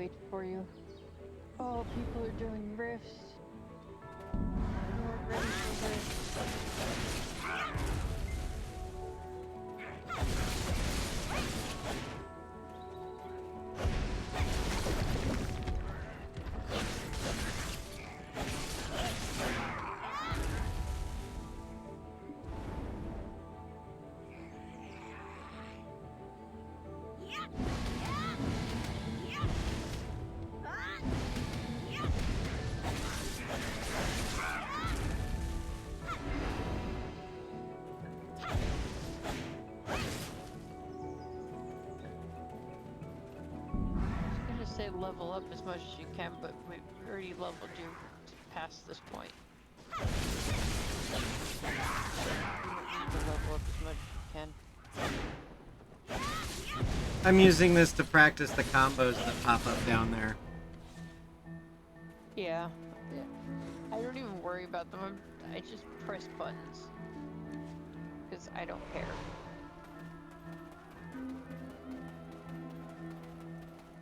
wait for you. Oh, people are doing rifts. You weren't ready for this. Say level up as much as you can, but we've already leveled you past this point. You don't need to level up as much as you can. I'm using this to practice the combos that pop up down there. Yeah. I don't even worry about them. I just press buttons. Because I don't care.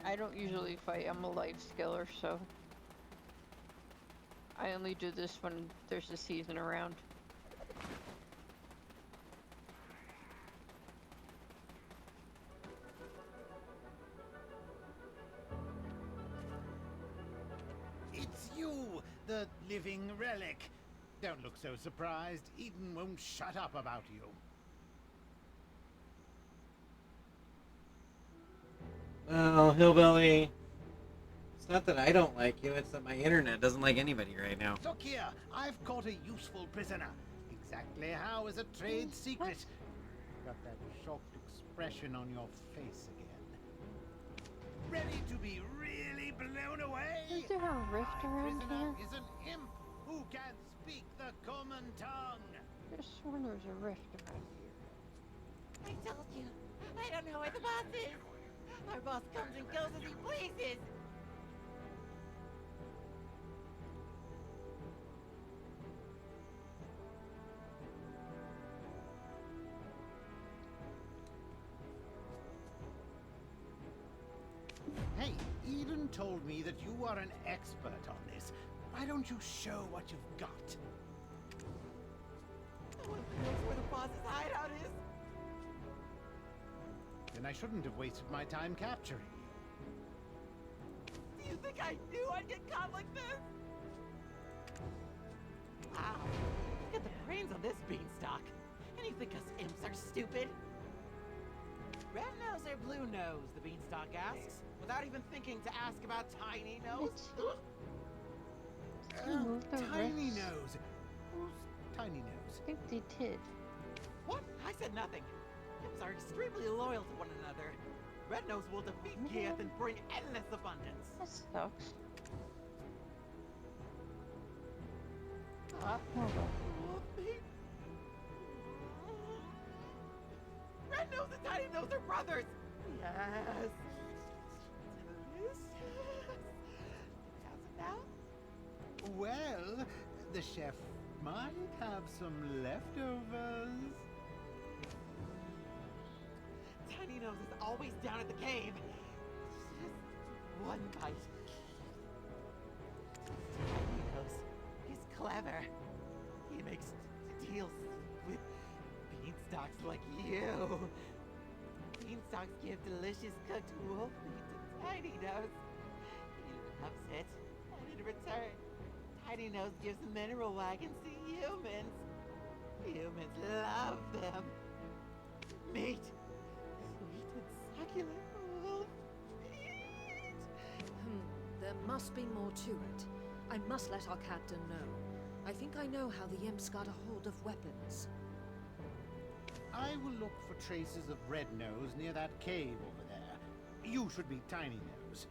I don't usually fight. I'm a life skiller, so I only do this when there's a season around. It's you, the living relic. Don't look so surprised. Eden won't shut up about you. Well, Hillbilly, it's not that I don't like you, it's that my internet doesn't like anybody right now. Look here, I've caught a useful prisoner. Exactly how is a trade secret. Got that shocked expression on your face again. Ready to be really blown away? Is there a rift around prisoner here? is an imp who can speak the common tongue. I just sworn there was a rift around here. I told you, I don't know where the boss is. Our boss comes and goes as he pleases. Hey, Eden told me that you are an expert on this. Why don't you show what you've got? No one knows where the boss's hideout is. Then I shouldn't have wasted my time capturing you. Do you think I knew I'd get caught like this? Wow, look at the brains on this beanstalk. And you think us imps are stupid? Red nose or blue nose, the beanstalk asks, without even thinking to ask about Tiny Nose. Tiny Nose. Who's Tiny Nose? I think they did. What? I said nothing. Imps are extremely loyal to one another. Red Nose will defeat Gieth and bring endless abundance. That sucks. Red Nose and Tiny Nose are brothers! Yes! Delicious! How's it now? Well, the chef might have some leftovers. Tiny Nose is always down at the cave. Just one bite. Tiny Nose, he's clever. He makes deals with beanstalks like you. Beanstalks give delicious cooked wolf meat to Tiny Nose. He loves it. And in return, Tiny Nose gives mineral wagons to humans. Humans love them. Meat. Sweet and succulent wolf meat. There must be more to it. I must let our captain know. I think I know how the imps got a hold of weapons. I will look for traces of Red Nose near that cave over there. You should be Tiny Nose.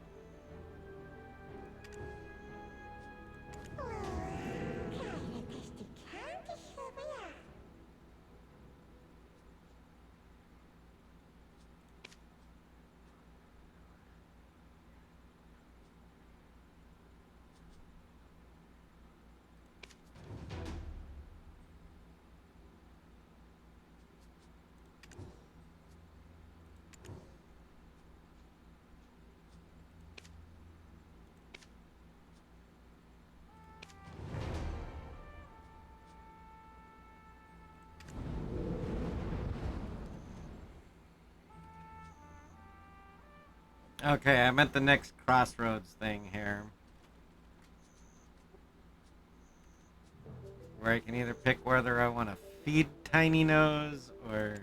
Okay, I'm at the next crossroads thing here. Where I can either pick whether I want to feed Tiny Nose or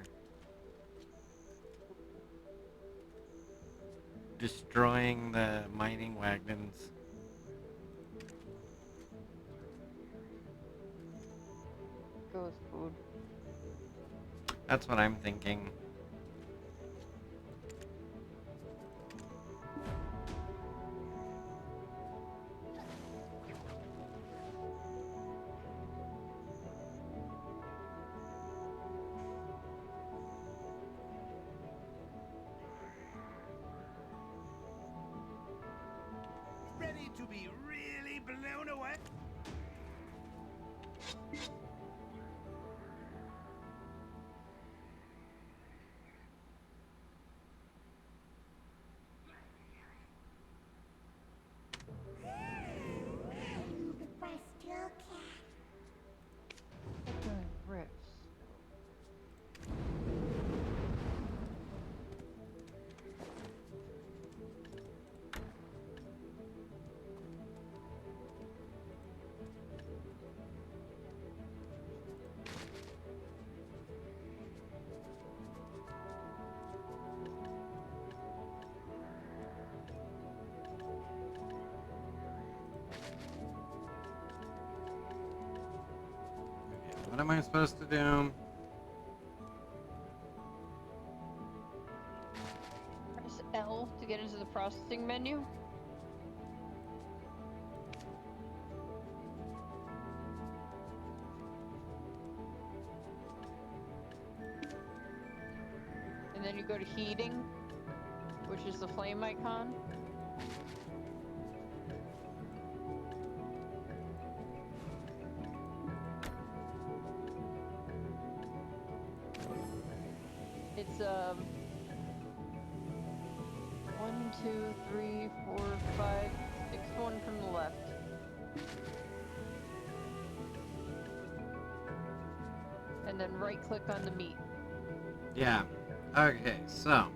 destroying the mining wagons. Go with food. That's what I'm thinking. Ready to be really blown away? Rips. What am I supposed to do? Press L to get into the processing menu. And then you go to heating, which is the flame icon. It's 1, 2, 3, 4, 5, 6, one from the left. And then right click on the meat. Yeah. Okay, so.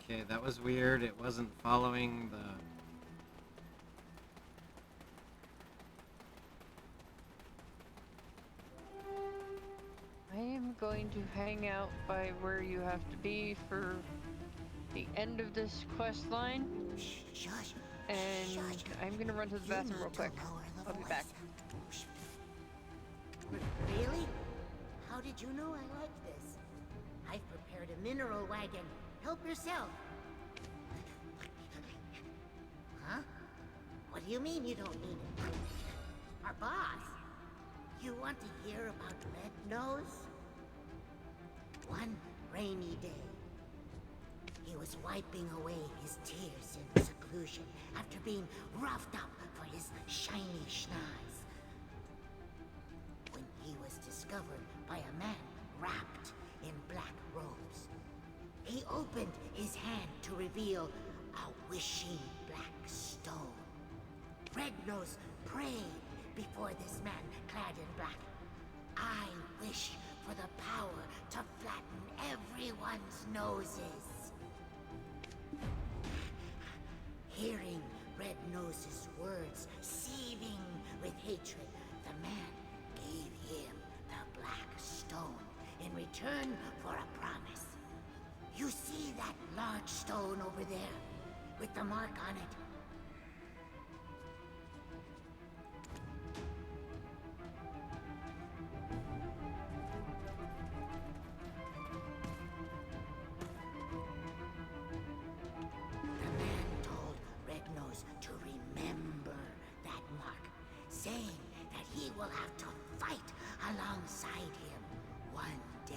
Okay, that was weird. It wasn't following the... I am going to hang out by where you have to be for the end of this quest line. And I'm gonna run to the bathroom real quick. I'll be back. Really? How did you know I like this? I've prepared a mineral wagon. Help yourself. Huh? What do you mean you don't need it? Our boss? You want to hear about Red Nose? One rainy day, he was wiping away his tears in seclusion after being roughed up for his shiny schnoz. When he was discovered by a man wrapped in black robes, he opened his hand to reveal a wishing black stone. Red Nose prayed before this man clad in black. I wish for the power to flatten everyone's noses. Hearing Red Nose's words seething with hatred, the man gave him the black stone in return for a promise. You see that large stone over there with the mark on it? To remember that mark, saying that he will have to fight alongside him one day.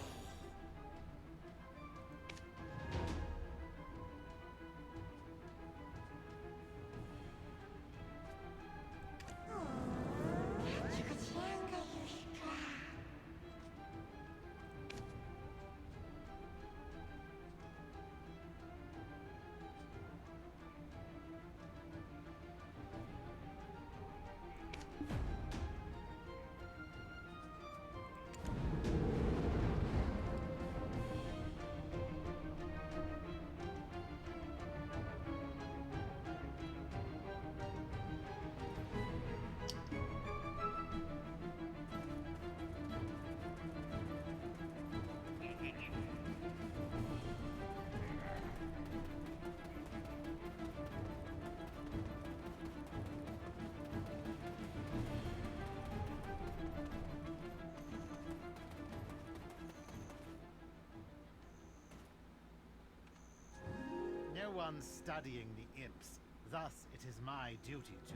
the one studying the imps. Thus, it is my duty to.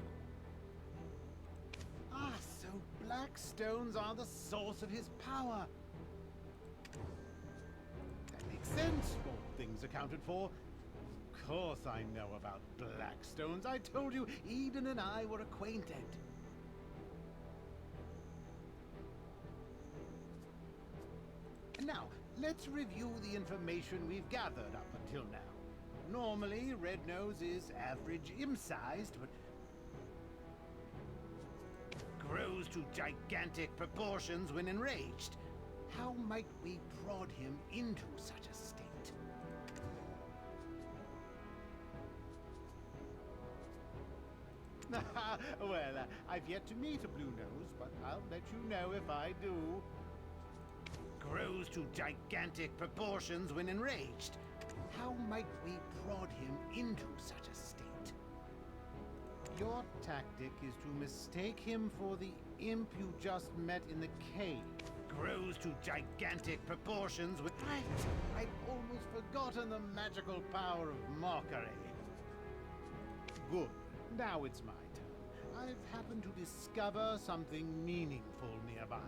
Ah, so black stones are the source of his power. That makes sense. All things accounted for. Of course I know about black stones. I told you, Eden and I were acquainted. Now, let's review the information we've gathered up until now. Normally, Red Nose is average imp-sized, but grows to gigantic proportions when enraged. How might we prod him into such a state? Well, I've yet to meet a Blue Nose, but I'll let you know if I do. Grows to gigantic proportions when enraged. How might we prod him into such a state? Your tactic is to mistake him for the imp you just met in the cave. Grows to gigantic proportions with... Right! I'd almost forgotten the magical power of mockery. Good. Now it's my turn. I've happened to discover something meaningful nearby.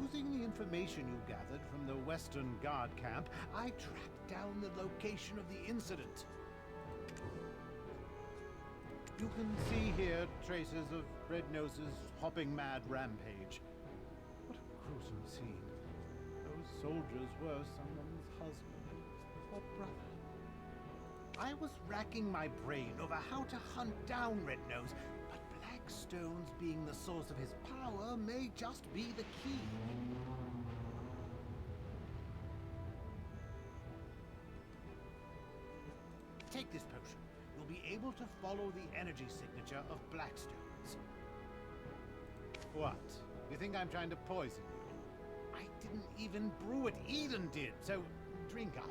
Using the information you gathered from the Western Guard camp, I tracked down the location of the incident. You can see here traces of Red Nose's hopping mad rampage. What a gruesome scene. Those soldiers were someone's husband or brother. I was racking my brain over how to hunt down Red Nose, but black stones being the source of his power may just be the key. Take this potion. You'll be able to follow the energy signature of Blackstones. What? You think I'm trying to poison you? I didn't even brew it. Eden did, so drink up.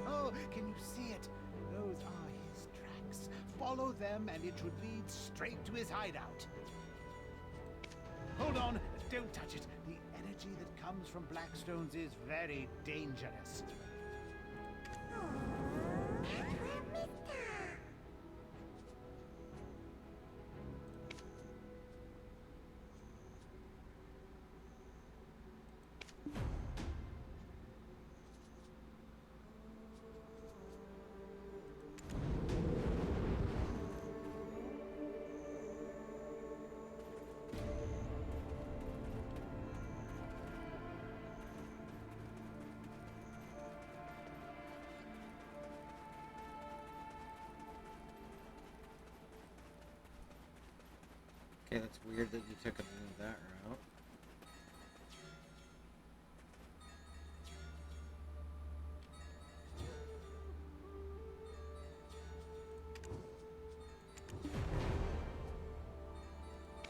Oh, can you see it? Those are his tracks. Follow them and it should lead straight to his hideout. Hold on, don't touch it. The energy that comes from Blackstones is very dangerous. Okay, that's weird that you took it that route.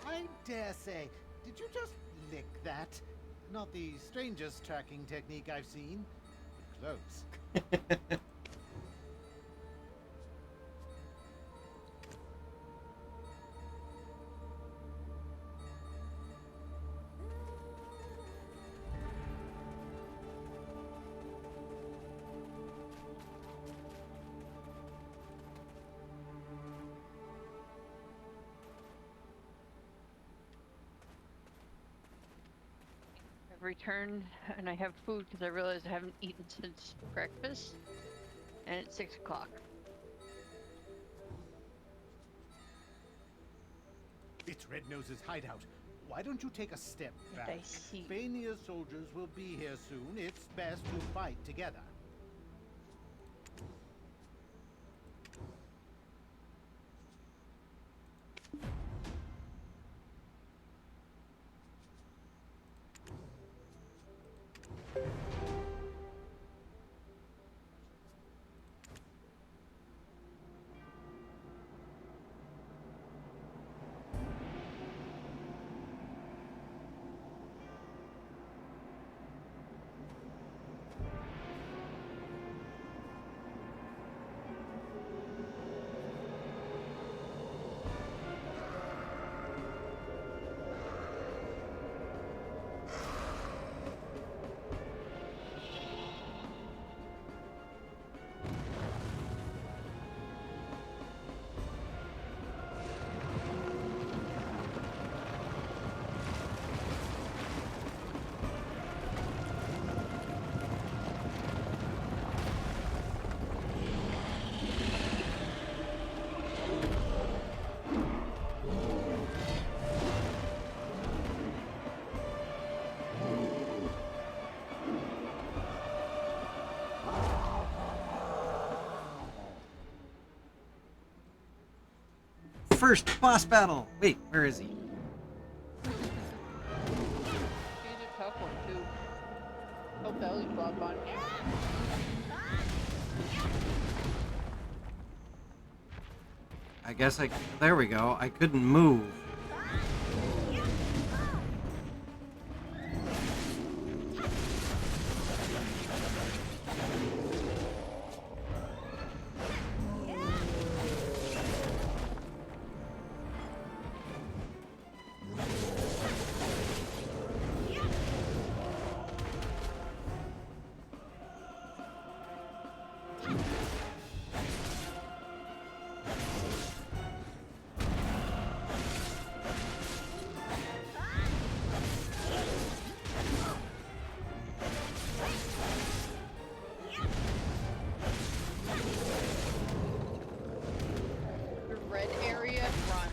I dare say, did you just lick that? Not the strangest tracking technique I've seen. But close. Returned and I have food because I realized I haven't eaten since breakfast, and it's 6 o'clock. It's Red Nose's hideout. Why don't you take a step back? I see. Spania's soldiers will be here soon. It's best to fight together. first boss battle. Wait, where is he? He's a tough one too. Oh, belly flop on. I guess there we go. I couldn't move. The red area, run.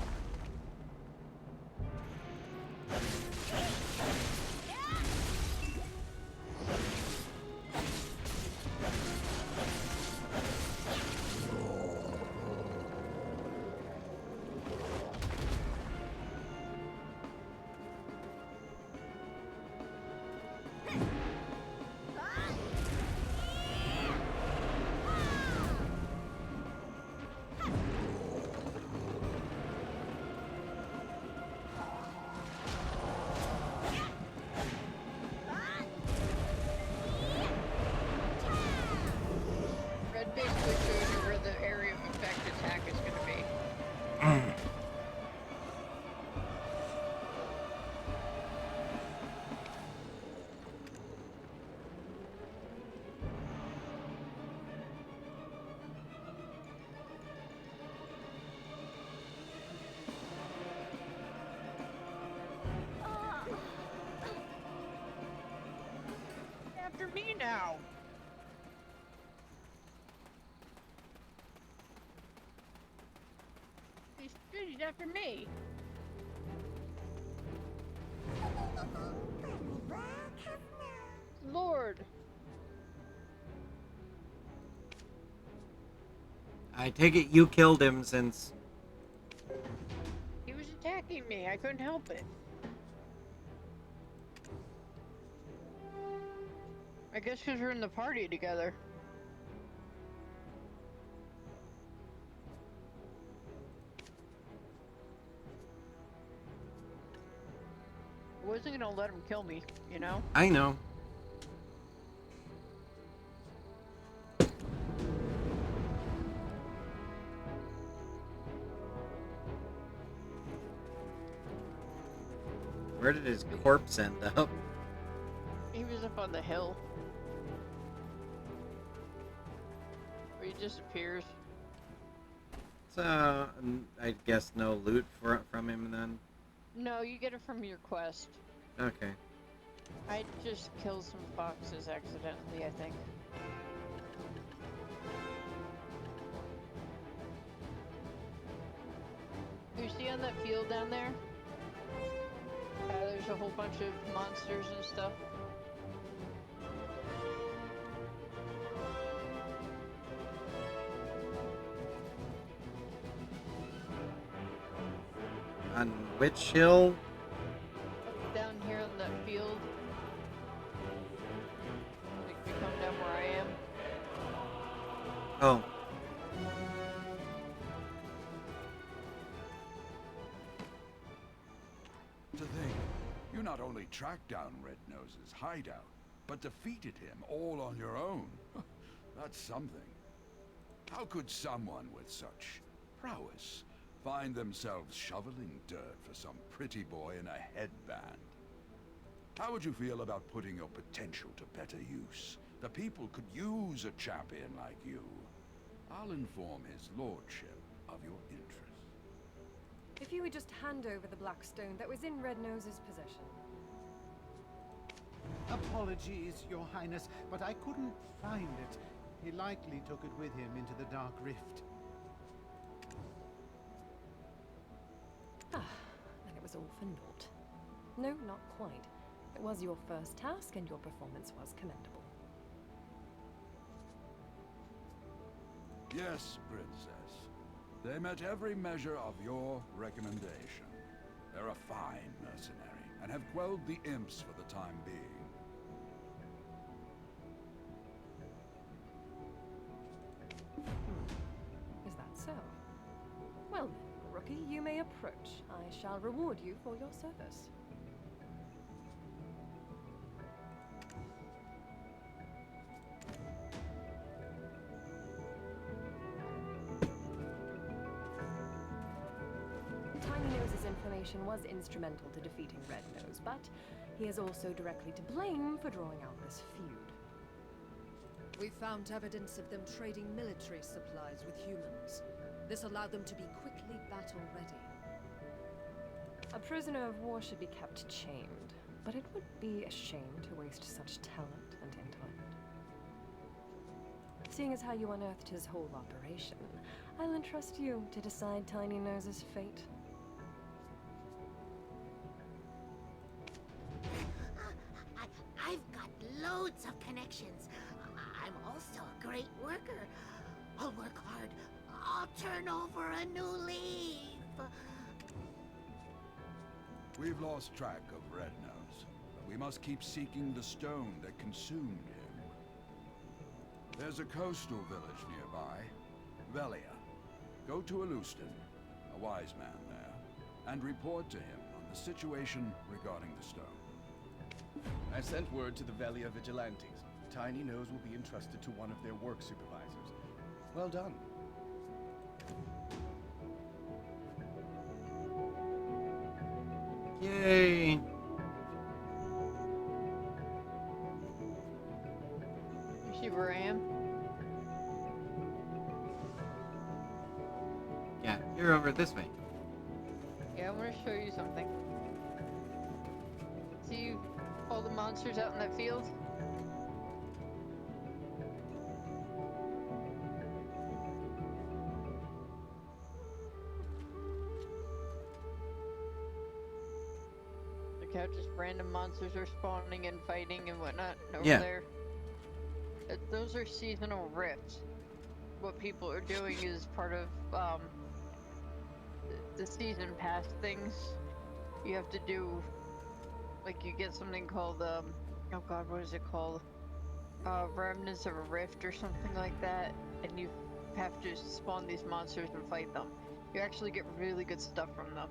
Red basically shows you where the area of effect attack is going to be. After me now. He's after me. Lord. I take it you killed him since... He was attacking me. I couldn't help it. I guess because we're in the party together. I wasn't gonna let him kill me, you know? I know. Where did his corpse end up? He was up on the hill. Where he disappears. So, I guess no loot from him then? No, you get it from your quest. Okay. I just killed some foxes accidentally, I think. You see on that field down there? There's a whole bunch of monsters and stuff. On which hill? Down here on that field. Like, you come down where I am. Oh. To think, you not only tracked down Red Nose's hideout, but defeated him all on your own. That's something. How could someone with such prowess find themselves shoveling dirt for some pretty boy in a headband? How would you feel about putting your potential to better use? The people could use a champion like you. I'll inform his lordship of your interest. If you would just hand over the black stone that was in Red Nose's possession. Apologies, Your Highness, but I couldn't find it. He likely took it with him into the Dark Rift. Ah, then it was all for naught. No, not quite. It was your first task, and your performance was commendable. Yes, Princess. They met every measure of your recommendation. They're a fine mercenary, and have quelled the imps for the time being. Is that so? Well then, rookie, you may approach. I shall reward you for your service. Tiny Nose's information was instrumental to defeating Red Nose, but he is also directly to blame for drawing out this feud. We found evidence of them trading military supplies with humans. This allowed them to be quickly battle-ready. A prisoner of war should be kept chained, but it would be a shame to waste such talent and intellect. Seeing as how you unearthed his whole operation, I'll entrust you to decide Tiny Nose's fate. I've got loads of connections. I'm also a great worker. I'll work hard. I'll turn over a new leaf. We've lost track of Red Nose, but we must keep seeking the stone that consumed him. There's a coastal village nearby, Velia. Go to Alustin, a wise man there, and report to him on the situation regarding the stone. I sent word to the Velia Vigilantes. Tiny Nose will be entrusted to one of their work supervisors. Well done. Yay! You see where I am? Yeah, you're over this way. Yeah, I want to show you something. See all the monsters out in that field? Look how just random monsters are spawning and fighting and whatnot over there. Those are seasonal rifts. What people are doing is part of the season pass things. You have to do, like, you get something called oh god, what is it called? Remnants of a Rift or something like that, and you have to spawn these monsters and fight them. You actually get really good stuff from them.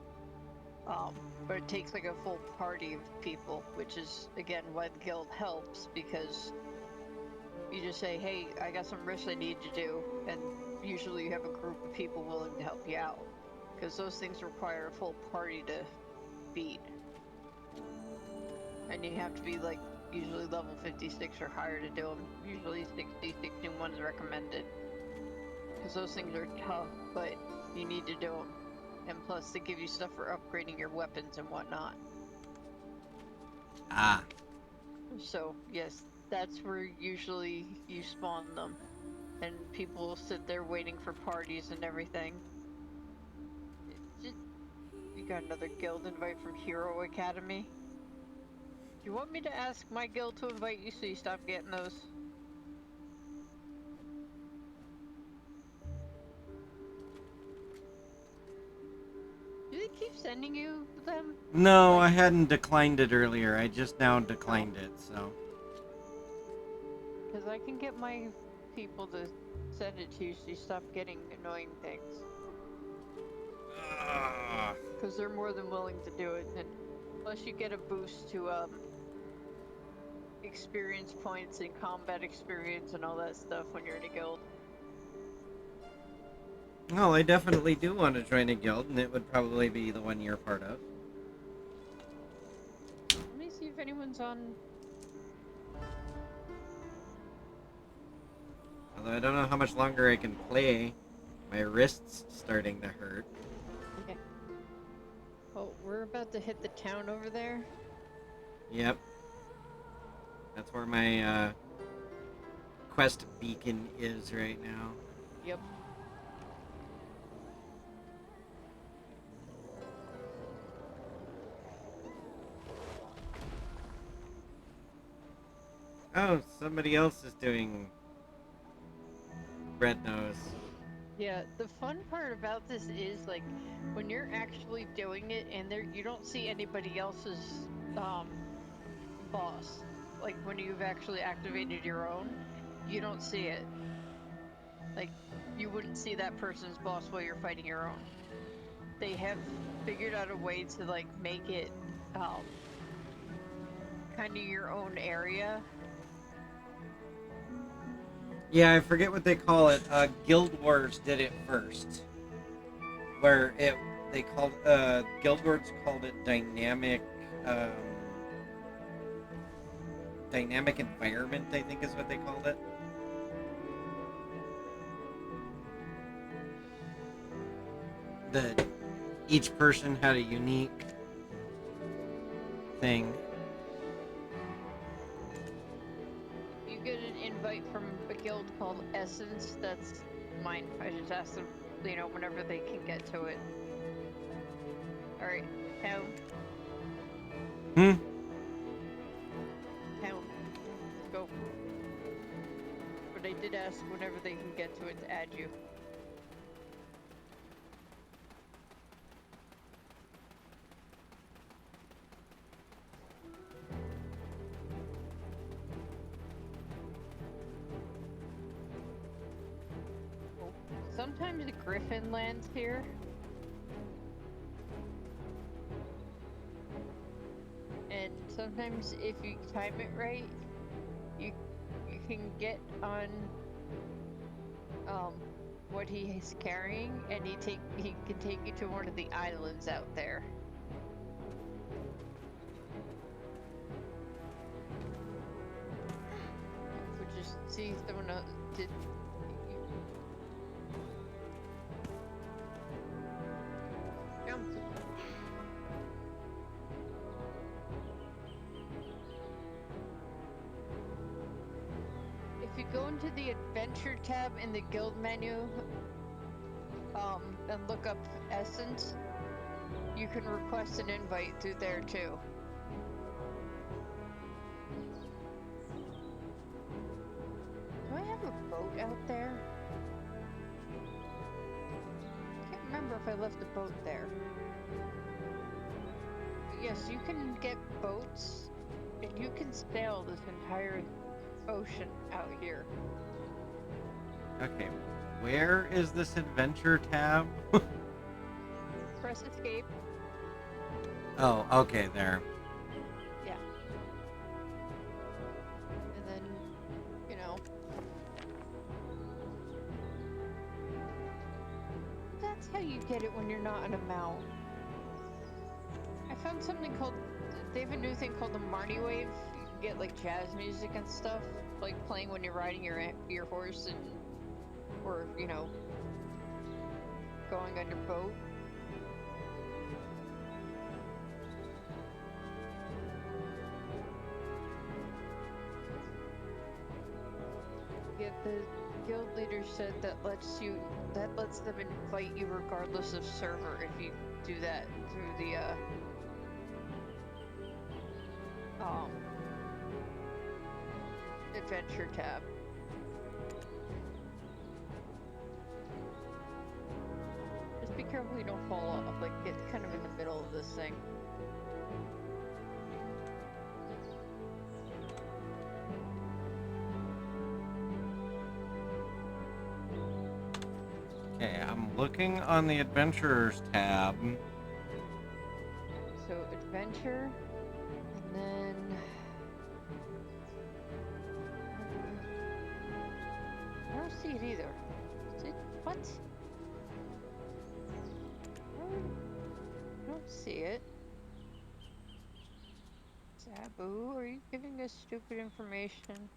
But it takes like a full party of people, which is again why the guild helps, because you just say, hey, I got some risks I need to do, and usually you have a group of people willing to help you out, because those things require a full party to beat. And you have to be like usually level 56 or higher to do them. Usually 60, 61 is recommended. Because those things are tough, but you need to do them. And plus they give you stuff for upgrading your weapons and whatnot. Ah. So yes, that's where usually you spawn them. And people will sit there waiting for parties and everything. You got another guild invite from Hero Academy? Do you want me to ask my guild to invite you so you stop getting those? Do they keep sending you them? No, I hadn't declined it earlier. I just now declined it, so. Because I can get my people to send it to you so you stop getting annoying things. Because they're more than willing to do it, and plus you get a boost to experience points and combat experience and all that stuff when you're in a guild. Well, I definitely do want to join a guild, and it would probably be the one you're part of. Let me see if anyone's on. Although I don't know how much longer I can play. My wrist's starting to hurt. Okay. Oh, we're about to hit the town over there. Yep. That's where my quest beacon is right now. Yep. Oh, somebody else is doing Red Nose. Yeah, the fun part about this is like when you're actually doing it and there you don't see anybody else's boss. Like when you've actually activated your own, you don't see it. Like you wouldn't see that person's boss while you're fighting your own. They have figured out a way to like make it kind of your own area. Yeah, I forget what they call it. Guild Wars did it first, where they called Guild Wars called it dynamic environment. I think is what they called it. That each person had a unique thing. You get an invite from a guild called Essence. That's mine. I just asked them, you know, whenever they can get to it. Alright, town. Town. Let's go. But I did ask whenever they can get to it to add you. Sometimes the Griffin lands here. And sometimes if you time it right, you can get on what he is carrying, and he can take you to one of the islands out there. Which is see someone else did. If you go into the Adventure tab in the guild menu, and look up Essence, you can request an invite through there too. Do I have a boat out there? I can't remember if I left a boat there. Yes, you can get boats, and you can sail this entire ocean out here. Okay, where is this adventure tab? Press escape. Oh, okay, there. Yeah. And then, you know. That's how you get it when you're not on a mount. I found something called, they have a new thing called the Marnie Wave. You can get like jazz music and stuff, like playing when you're riding your horse and, or, you know, going on your boat. Yeah, the guild leader said that lets them invite you regardless of server if you do that through the adventure tab. Just be careful you don't fall off, like get kind of in the middle of this thing. Okay, I'm looking on the Adventurers tab. So adventure, and then I don't see it either. What? I don't see it. Sabu, are you giving us stupid information?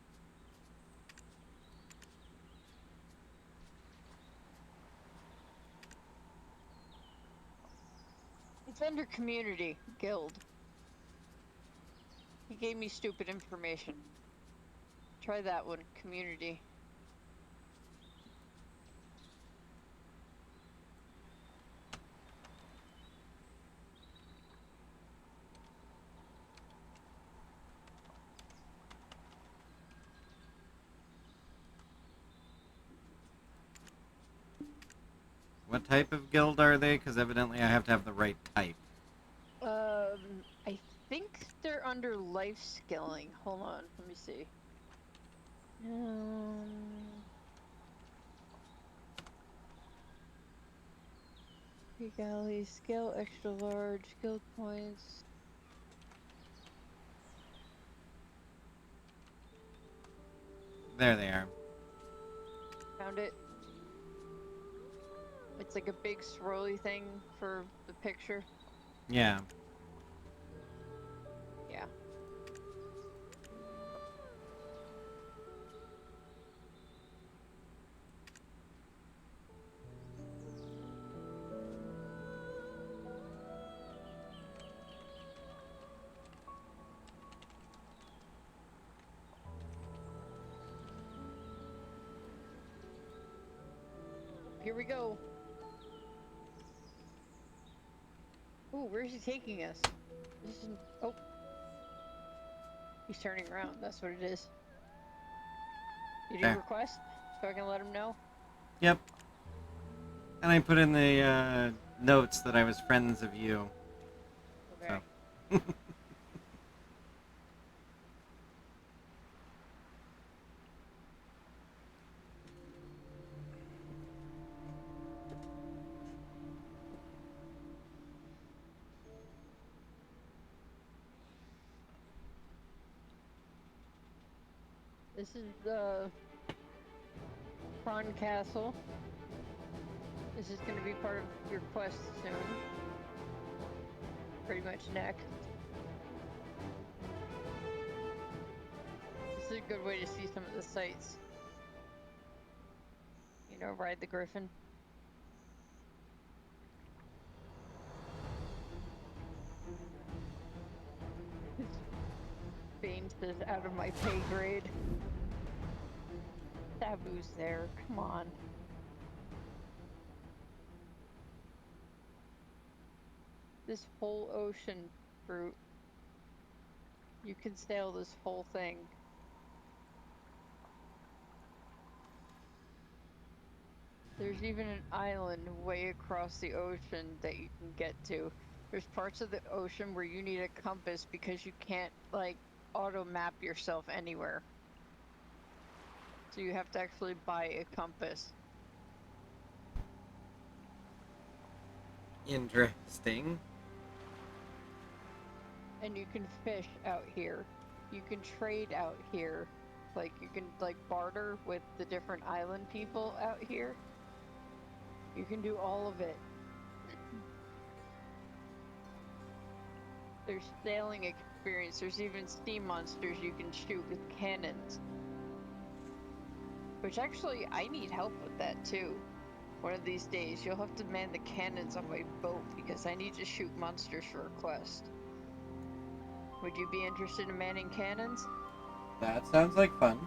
It's under community, guild. He gave me stupid information. Try that one, community. What type of guild are they? Because evidently I have to have the right type. I think they're under life skilling. Hold on, let me see. Galley, scale extra large, guild points. There they are. Found it. It's like a big swirly thing for the picture. Yeah. Yeah. Here we go. Ooh, where's he taking us? This is... Oh. He's turning around, that's what it is. You did request? So I can let him know? Yep. And I put in the notes that I was friends of you. Okay. So. This is the Prawn Castle. This is going to be part of your quest soon. Pretty much next. This is a good way to see some of the sights. You know, ride the griffin. Bane says out of my pay grade. Sabu's there, come on. This whole ocean fruit. You can sail this whole thing. There's even an island way across the ocean that you can get to. There's parts of the ocean where you need a compass because you can't, like, auto map yourself anywhere. So you have to actually buy a compass. Interesting. And you can fish out here. You can trade out here. Like, you can, like, barter with the different island people out here. You can do all of it. There's sailing experience. There's even sea monsters you can shoot with cannons. Which actually, I need help with that too. One of these days, you'll have to man the cannons on my boat because I need to shoot monsters for a quest. Would you be interested in manning cannons? That sounds like fun.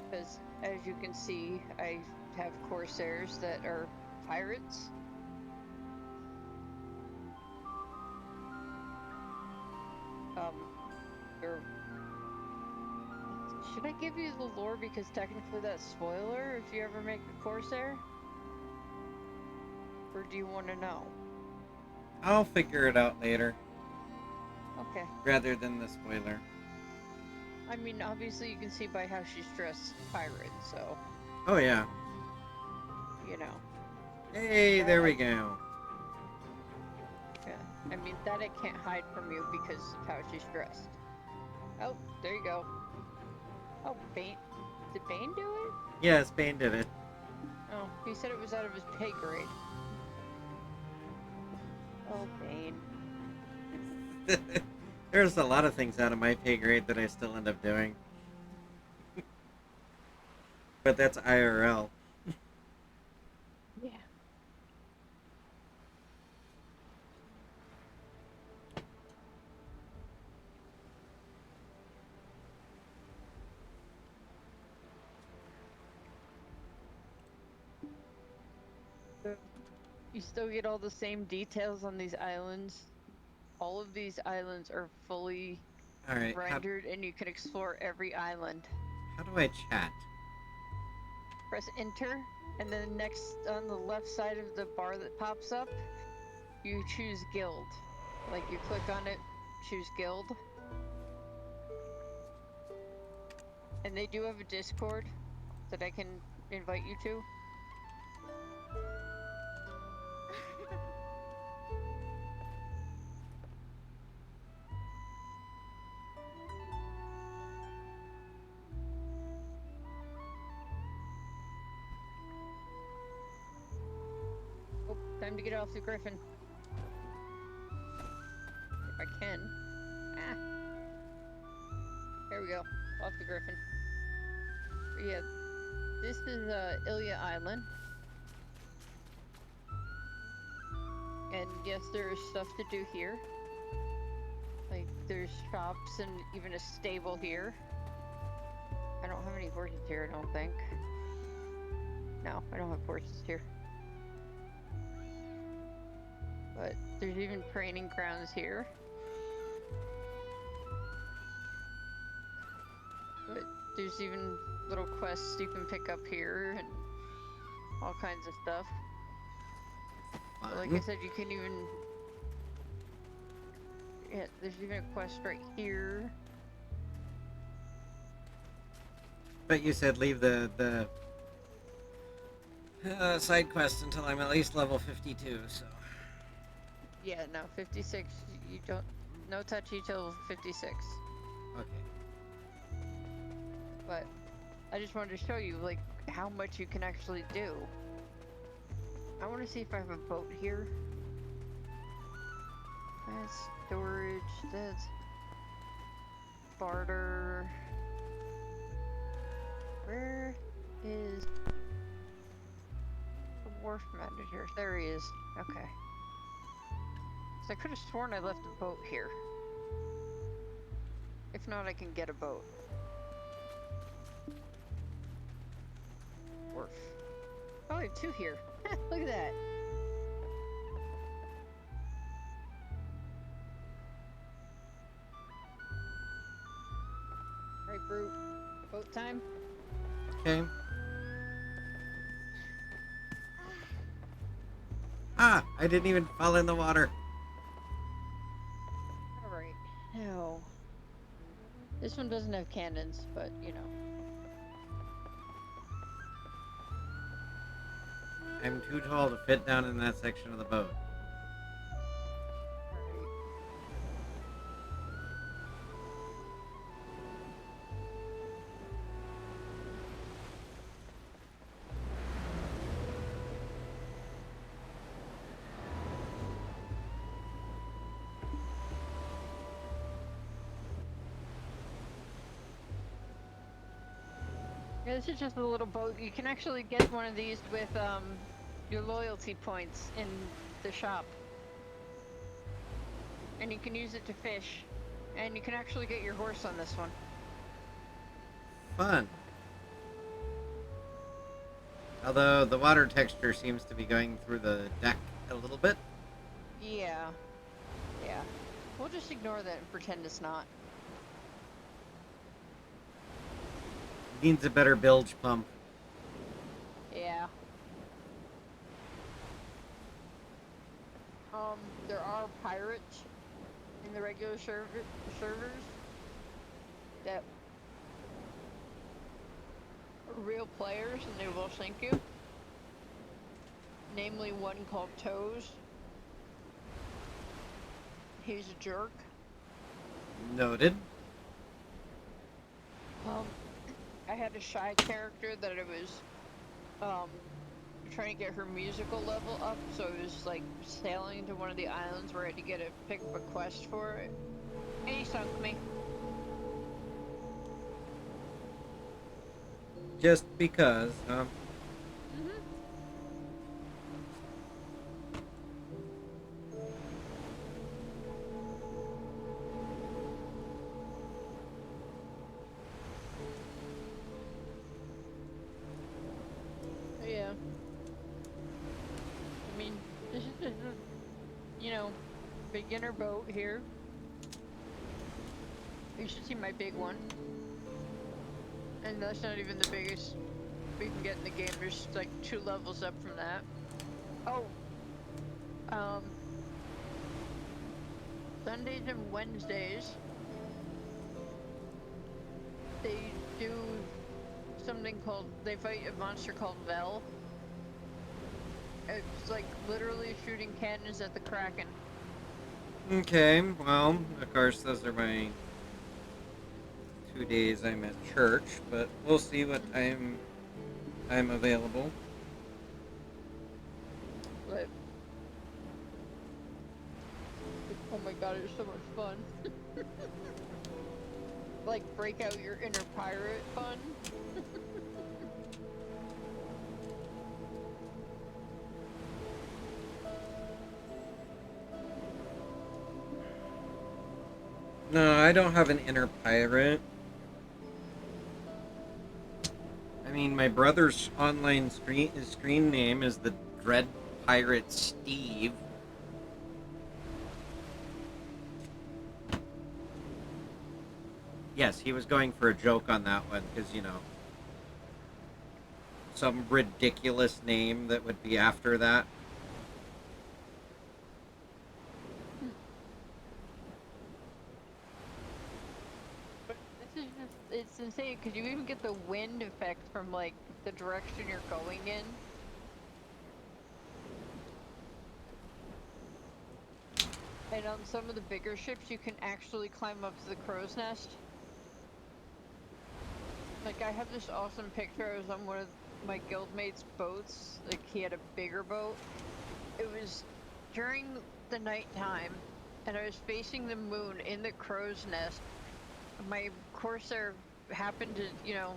Because, as you can see, I have Corsairs that are pirates. Should I give you the lore because technically that's spoiler if you ever make a Corsair? Or do you want to know? I'll figure it out later. Okay. Rather than the spoiler. I mean, obviously you can see by how she's dressed pirate, so... Oh yeah. You know. Hey, there we go. Yeah. I mean, that I can't hide from you because of how she's dressed. Oh, there you go. Oh, Bane. Did Bane do it? Yes, Bane did it. Oh, he said it was out of his pay grade. Oh, Bane. There's a lot of things out of my pay grade that I still end up doing. But that's IRL. Yeah. You still get all the same details on these islands. All of these islands are fully rendered and you can explore every island. How do I chat? Press enter And then next, on the left side of the bar that pops up, you choose guild. Like, you click on it, choose guild. And they do have a Discord that I can invite you to. Oh, time to get off the griffin. If I can. Ah. There we go. Off the griffin. But yeah, this is Ilya Island. And yes, there is stuff to do here. Like, there's shops and even a stable here. I don't have any horses here, I don't think. No, I don't have horses here. But there's even training grounds here. But there's even little quests you can pick up here and all kinds of stuff. But like I said, you can even... Yeah, there's even a quest right here. But you said leave the side quest until I'm at least level 52, so... Yeah, no, 56, you don't... No touchy till 56. Okay. But I just wanted to show you, like, how much you can actually do. I want to see if I have a boat here. That's storage, that's barter. Where is the wharf manager? There he is. Okay. So I could have sworn I left a boat here. If not, I can get a boat. Wharf. Oh, I have two here. Look at that. Alright, Brute. Boat time? Okay. Ah! I didn't even fall in the water. Alright. Now... This one doesn't have cannons, but, you know. I'm too tall to fit down in that section of the boat. Yeah, this is just a little boat. You can actually get one of these with, your loyalty points in the shop. And you can use it to fish. And you can actually get your horse on this one. Fun. Although the water texture seems to be going through the deck a little bit. Yeah. Yeah. We'll just ignore that and pretend it's not. Needs a better bilge pump. Yeah. There are pirates in the regular servers that are real players and they will sink you. Namely one called Toes. He's a jerk. Noted. I had a shy character that I was trying to get her musical level up, so I was like sailing to one of the islands where I had to pick up a quest for it. And he sunk me. Just because, huh? Yeah. I mean, this is just a, you know, beginner boat here. You should see my big one. And that's not even the biggest we can get get in the game. There's like 2 levels up from that. Oh. Sundays and Wednesdays, they do something called, they fight a monster called Vel. It's like literally shooting cannons at the Kraken. Okay, well, of course, those are my 2 days I'm at church, but we'll see what time I'm available. But, oh my god, it's so much fun. Like, break out your inner pirate fun. No, I don't have an inner pirate. I mean, my brother's online screen name is the Dread Pirate Steve. Yes, he was going for a joke on that one, because, you know, some ridiculous name that would be after that. This is just, it's insane, because you even get the wind effect from, like, the direction you're going in. And on some of the bigger ships, you can actually climb up to the crow's nest. Like, I have this awesome picture. I was on one of my guildmate's boats. Like, he had a bigger boat. It was during the nighttime, and I was facing the moon in the crow's nest. My Corsair happened to, you know,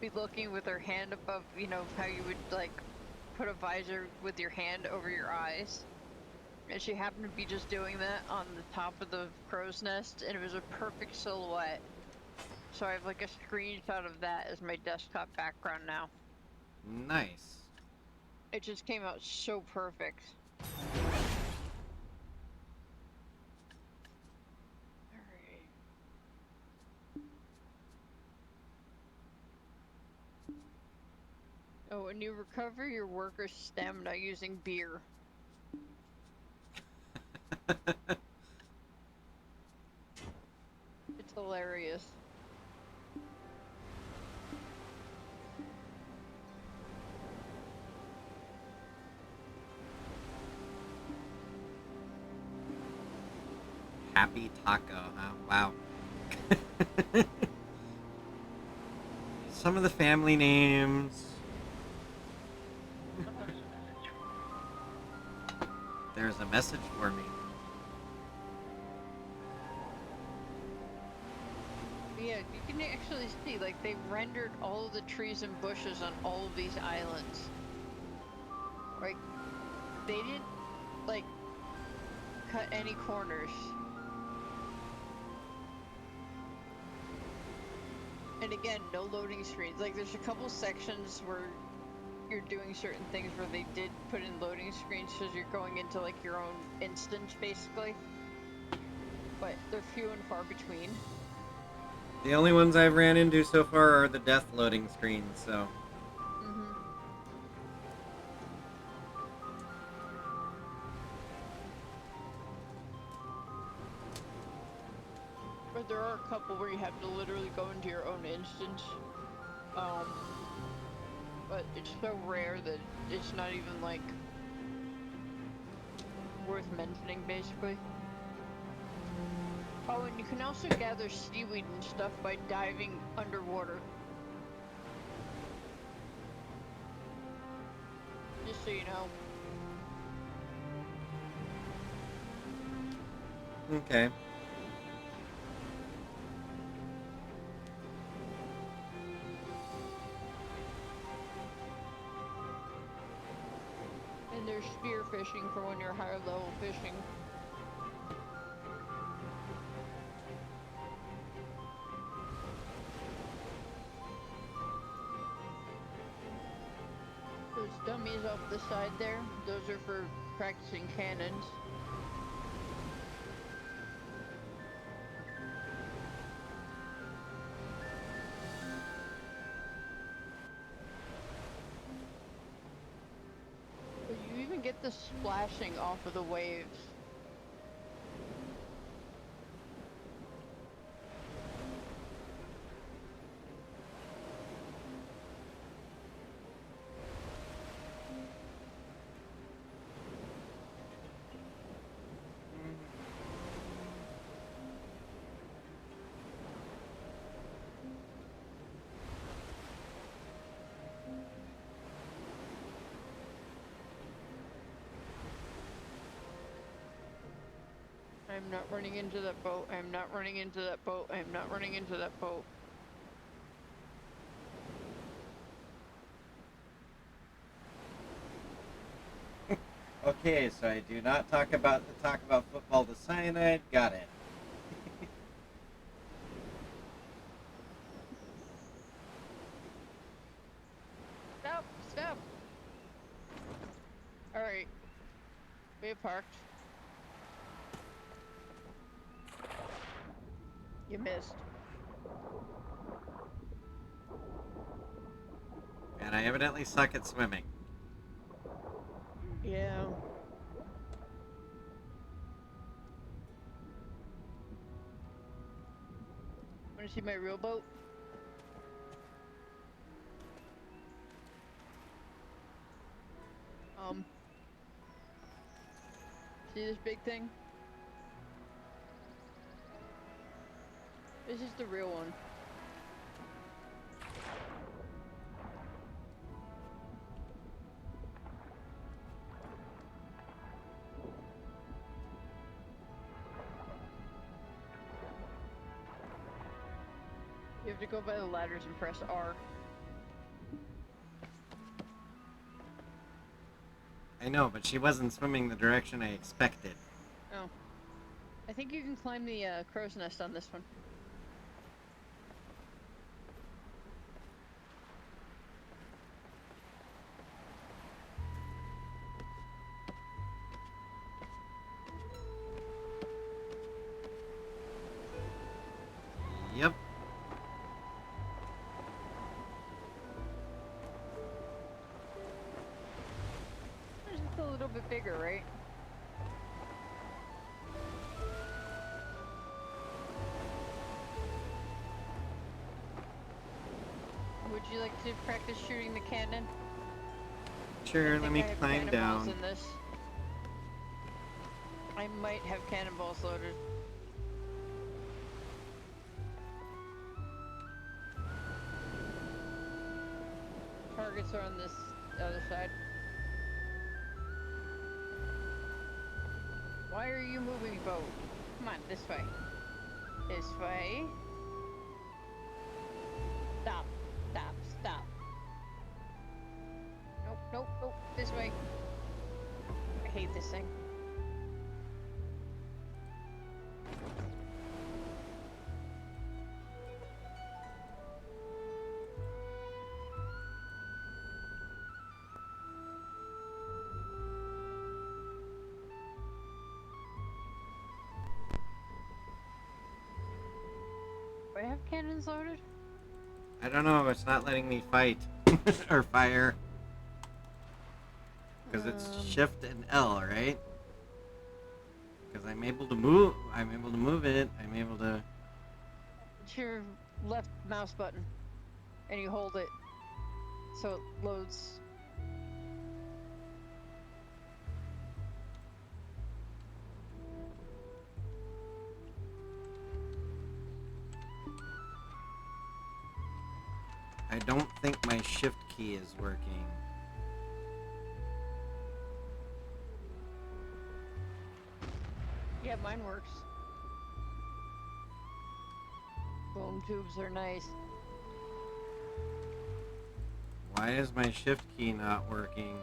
be looking with her hand above, you know, how you would, like, put a visor with your hand over your eyes. And she happened to be just doing that on the top of the crow's nest, and it was a perfect silhouette. So I have like a screenshot of that as my desktop background now. Nice. It just came out so perfect. Alright. Oh, and you recover your worker's stamina using beer. It's hilarious. Happy Taco, huh? Wow. Some of the family names. There's a message for me. Yeah, you can actually see, like, they rendered all of the trees and bushes on all of these islands. Like, they didn't, like, cut any corners. And again, no loading screens. Like, there's a couple sections where you're doing certain things where they did put in loading screens because you're going into, like, your own instance, basically. But they're few and far between. The only ones I've ran into so far are the death loading screens, so... But there are a couple where you have to literally go into your own instance. But it's so rare that it's not even, like, worth mentioning, basically. Oh, and you can also gather seaweed and stuff by diving underwater. Just so you know. Okay. And there's spear fishing for when you're higher level fishing. Those dummies off the side there, those are for practicing cannons. can get the splashing off of the waves. I'm not running into that boat. I'm not running into that boat. I'm not running into that boat. Okay, so I do not talk about football to cyanide. Got it. Stop! Stop! Alright. We have parked. You missed. And I evidently suck at swimming. Yeah. Wanna see my real boat? See this big thing? This is the real one. You have to go by the ladders and press R. I know, but she wasn't swimming the direction I expected. Oh. I think you can climb the crow's nest on this one. Yep. It's just a little bit bigger, right? Would you like to practice shooting the cannon? Sure, let me climb down. In this. I might have cannonballs loaded. Targets are on this other side. Why are you moving, boat? Come on, this way. This way. Stop. Stop. Stop. Nope, nope, nope. This way. I hate this thing. Do I have cannons loaded? I don't know, it's not letting me fight. Or fire. Because it's shift and L, right? Because I'm able to move it, I'm able to... It's your left mouse button. And you hold it. So it loads. I don't think my shift key is working. Yeah, mine works. Boom tubes are nice. Why is my shift key not working?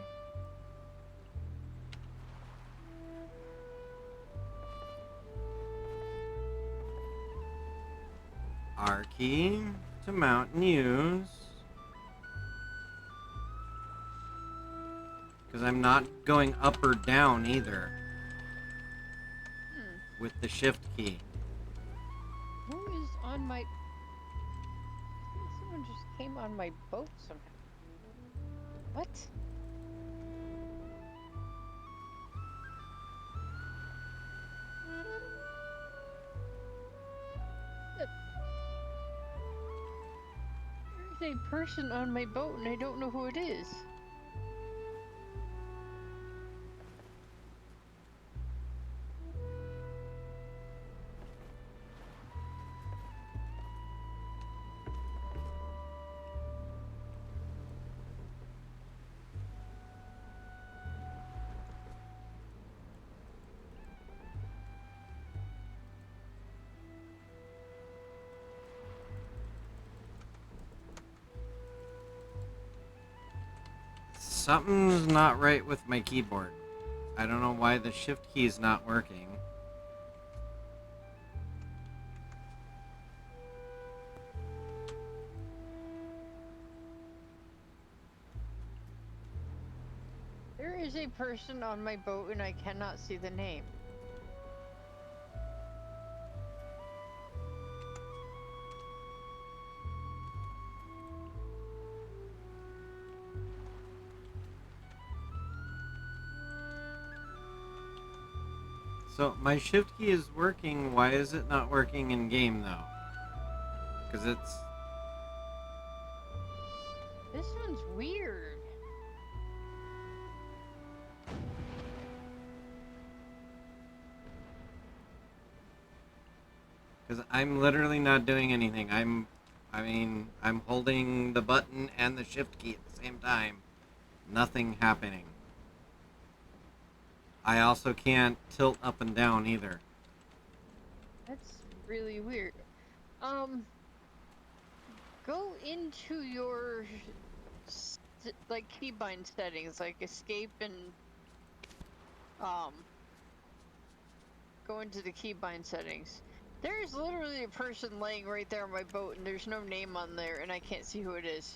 R key to mount and use. Because I'm not going up or down either. With the shift key. Who is on my... Someone just came on my boat somehow. What? a person on my boat and I don't know who it is. Something's not right with my keyboard. I don't know why the shift key is not working. There is a person on my boat and I cannot see the name. So my shift key is working. Why is it not working in game though? Because it's... This one's weird. Because I'm literally not doing anything. I'm holding the button and the shift key at the same time. Nothing happening. I also can't tilt up and down either. That's really weird. Go into your like keybind settings, like escape and go into the keybind settings. There's literally a person laying right there on my boat and there's no name on there and I can't see who it is.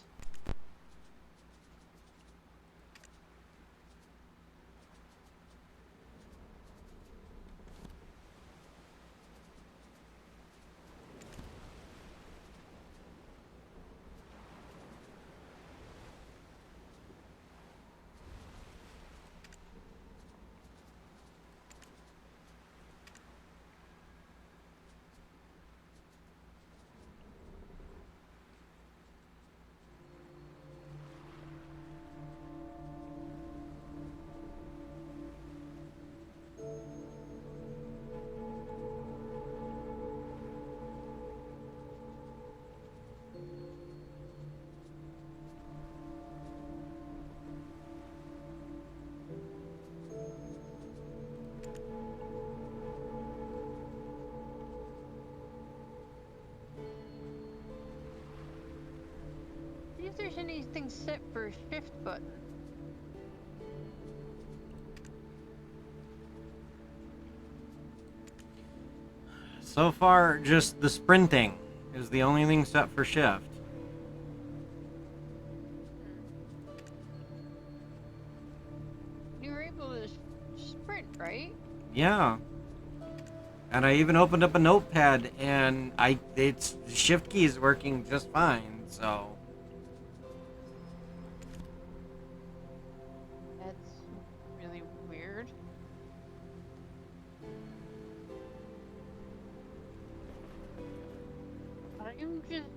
See if there's anything set for a shift button. So far, just the sprinting is the only thing set for shift. You were able to sprint, right? Yeah. And I even opened up a notepad and the shift key is working just fine, so. That's really weird. I'm just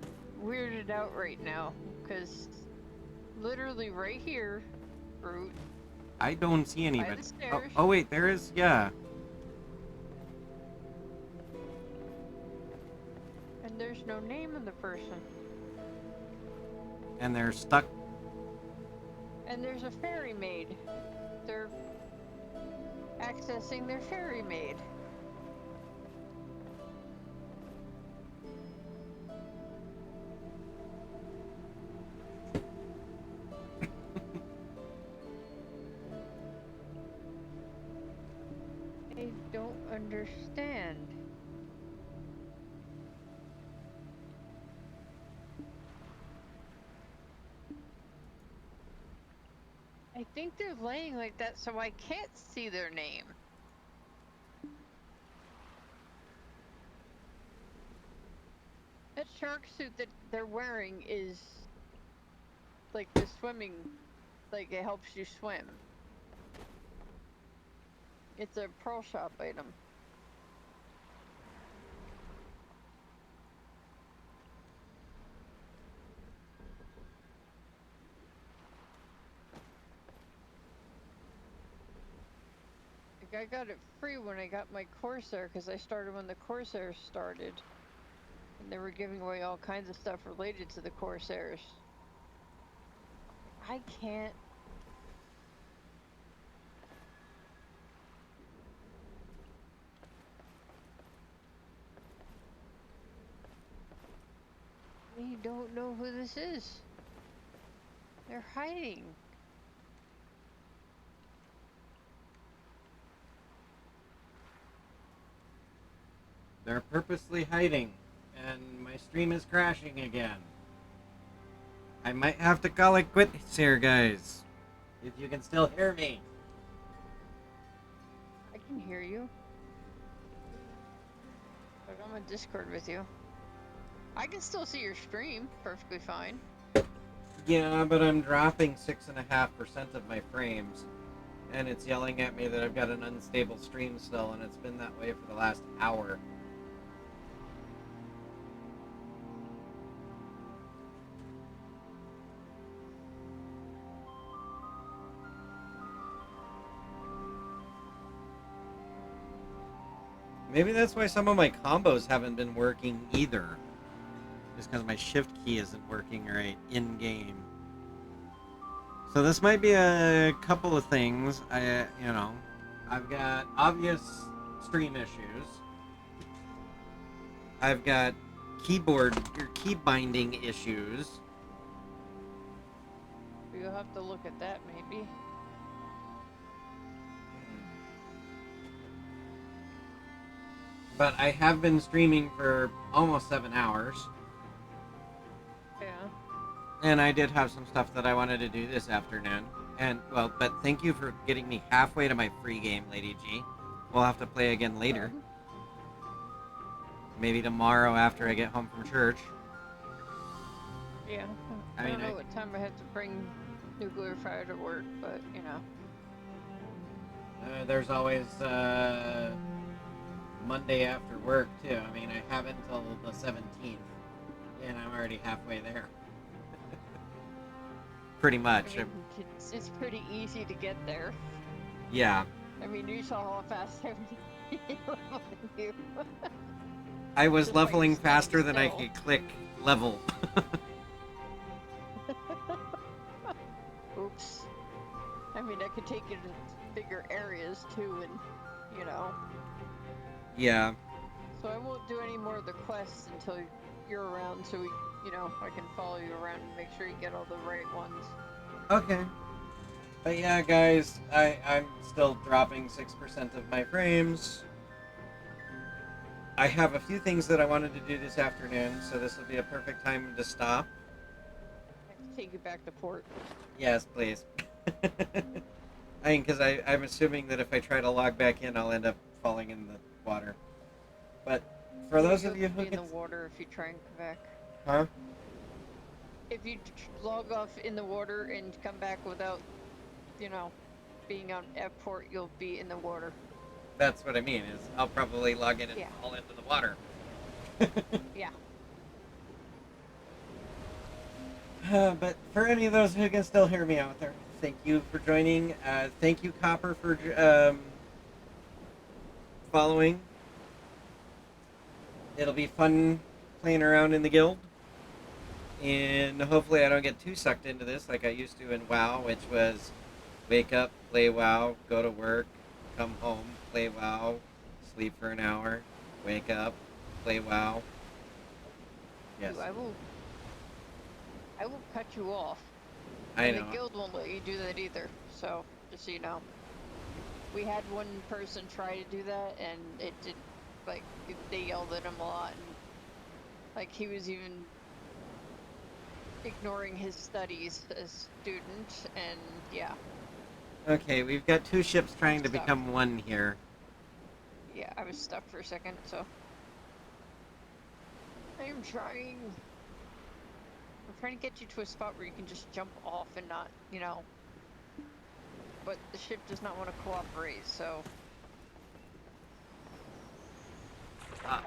weirded out right now, because literally right here, Brute. I don't see By anybody. the stairs. Oh wait, there is, yeah. And there's no name in the person. And they're stuck. And there's a ferry maid. They're accessing their ferry maid. I don't understand. I think they're laying like that so I can't see their name. That shark suit that they're wearing is like the swimming, like it helps you swim. It's a Pearl Shop item. Like, I got it free when I got my Corsair, because I started when the Corsair started. And they were giving away all kinds of stuff related to the Corsairs. I can't... We don't know who this is. They're hiding. They're purposely hiding, and my stream is crashing again. I might have to call it quits here, guys. If you can still hear me. I can hear you. Like, I'm on Discord with you. I can still see your stream perfectly fine. Yeah, but I'm dropping 6.5% of my frames. And it's yelling at me that I've got an unstable stream still, and it's been that way for the last hour. Maybe that's why some of my combos haven't been working either. Just because my shift key isn't working right in-game. So this might be a couple of things. I've got obvious stream issues. I've got keyboard or key binding issues. You'll have to look at that maybe. But I have been streaming for almost 7 hours. Yeah. And I did have some stuff that I wanted to do this afternoon. And, well, but thank you for getting me halfway to my free game, Lady G. We'll have to play again later. Maybe tomorrow after I get home from church. Yeah. I don't know what time I have to bring Nuclear Fire to work, but, you know. There's always Monday after work, too. I mean, I have until the 17th, and I'm already halfway there. Pretty much. I mean, it's pretty easy to get there. Yeah. I mean, you saw how fast I was leveling you. I was Just leveling like faster than I still. could click level. Oops. I mean, I could take you to bigger areas, too, and, you know. Yeah. So I won't do any more of the quests until you're around, so we, you know, I can follow you around and make sure you get all the right ones. Okay. But yeah, guys, I'm still dropping 6% of my frames. I have a few things that I wanted to do this afternoon, so this will be a perfect time to stop. I have to take you back to port. Yes, please. I mean, because I'm assuming that if I try to log back in, I'll end up falling in the water. But for those of you who in the water if you try and come back. Huh? If you log off in the water and come back without, you know, being on F port, you'll be in the water. That's what I mean, is I'll probably log in and fall into the water. Yeah. But for any of those who can still hear me out there, thank you for joining. Thank you, Copper, for following. It'll be fun playing around in the guild. And hopefully I don't get too sucked into this like I used to in WoW, which was wake up, play WoW, go to work, come home, play WoW, sleep for an hour, wake up, play WoW. Yes. Ooh, I will cut you off. I And know. the guild won't let you do that either, so just so you know. We had one person try to do that, and it did, like, they yelled at him a lot, and, like, he was even ignoring his studies as student, and yeah. Okay, we've got two ships trying to Stop. become one here. Yeah, I was stuck for a second, so. I'm trying. I'm trying to get you to a spot where you can just jump off and not, you know. But the ship does not want to cooperate, so. Ah.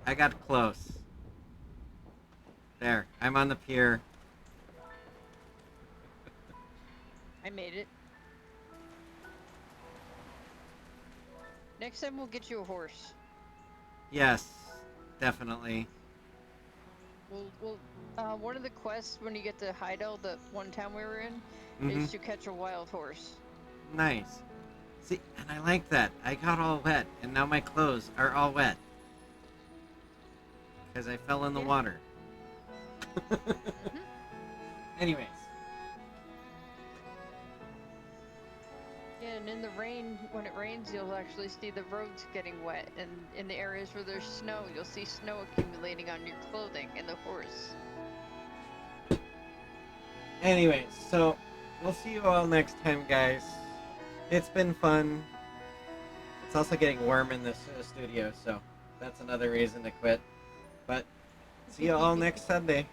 I got close. There, I'm on the pier. I made it. Next time we'll get you a horse. Yes, definitely. One of the quests when you get to Heidel, the one town we were in, Mhm. is to catch a wild horse. Nice. See, and I like that. I got all wet, and now my clothes are all wet. Because I fell in the water. Anyways. Yeah, and in the rain, when it rains, you'll actually see the roads getting wet, and in the areas where there's snow, you'll see snow accumulating on your clothing and the horse. Anyways, so we'll see you all next time, guys. It's been fun. It's also getting warm in this studio, so that's another reason to quit. But see you all next Sunday.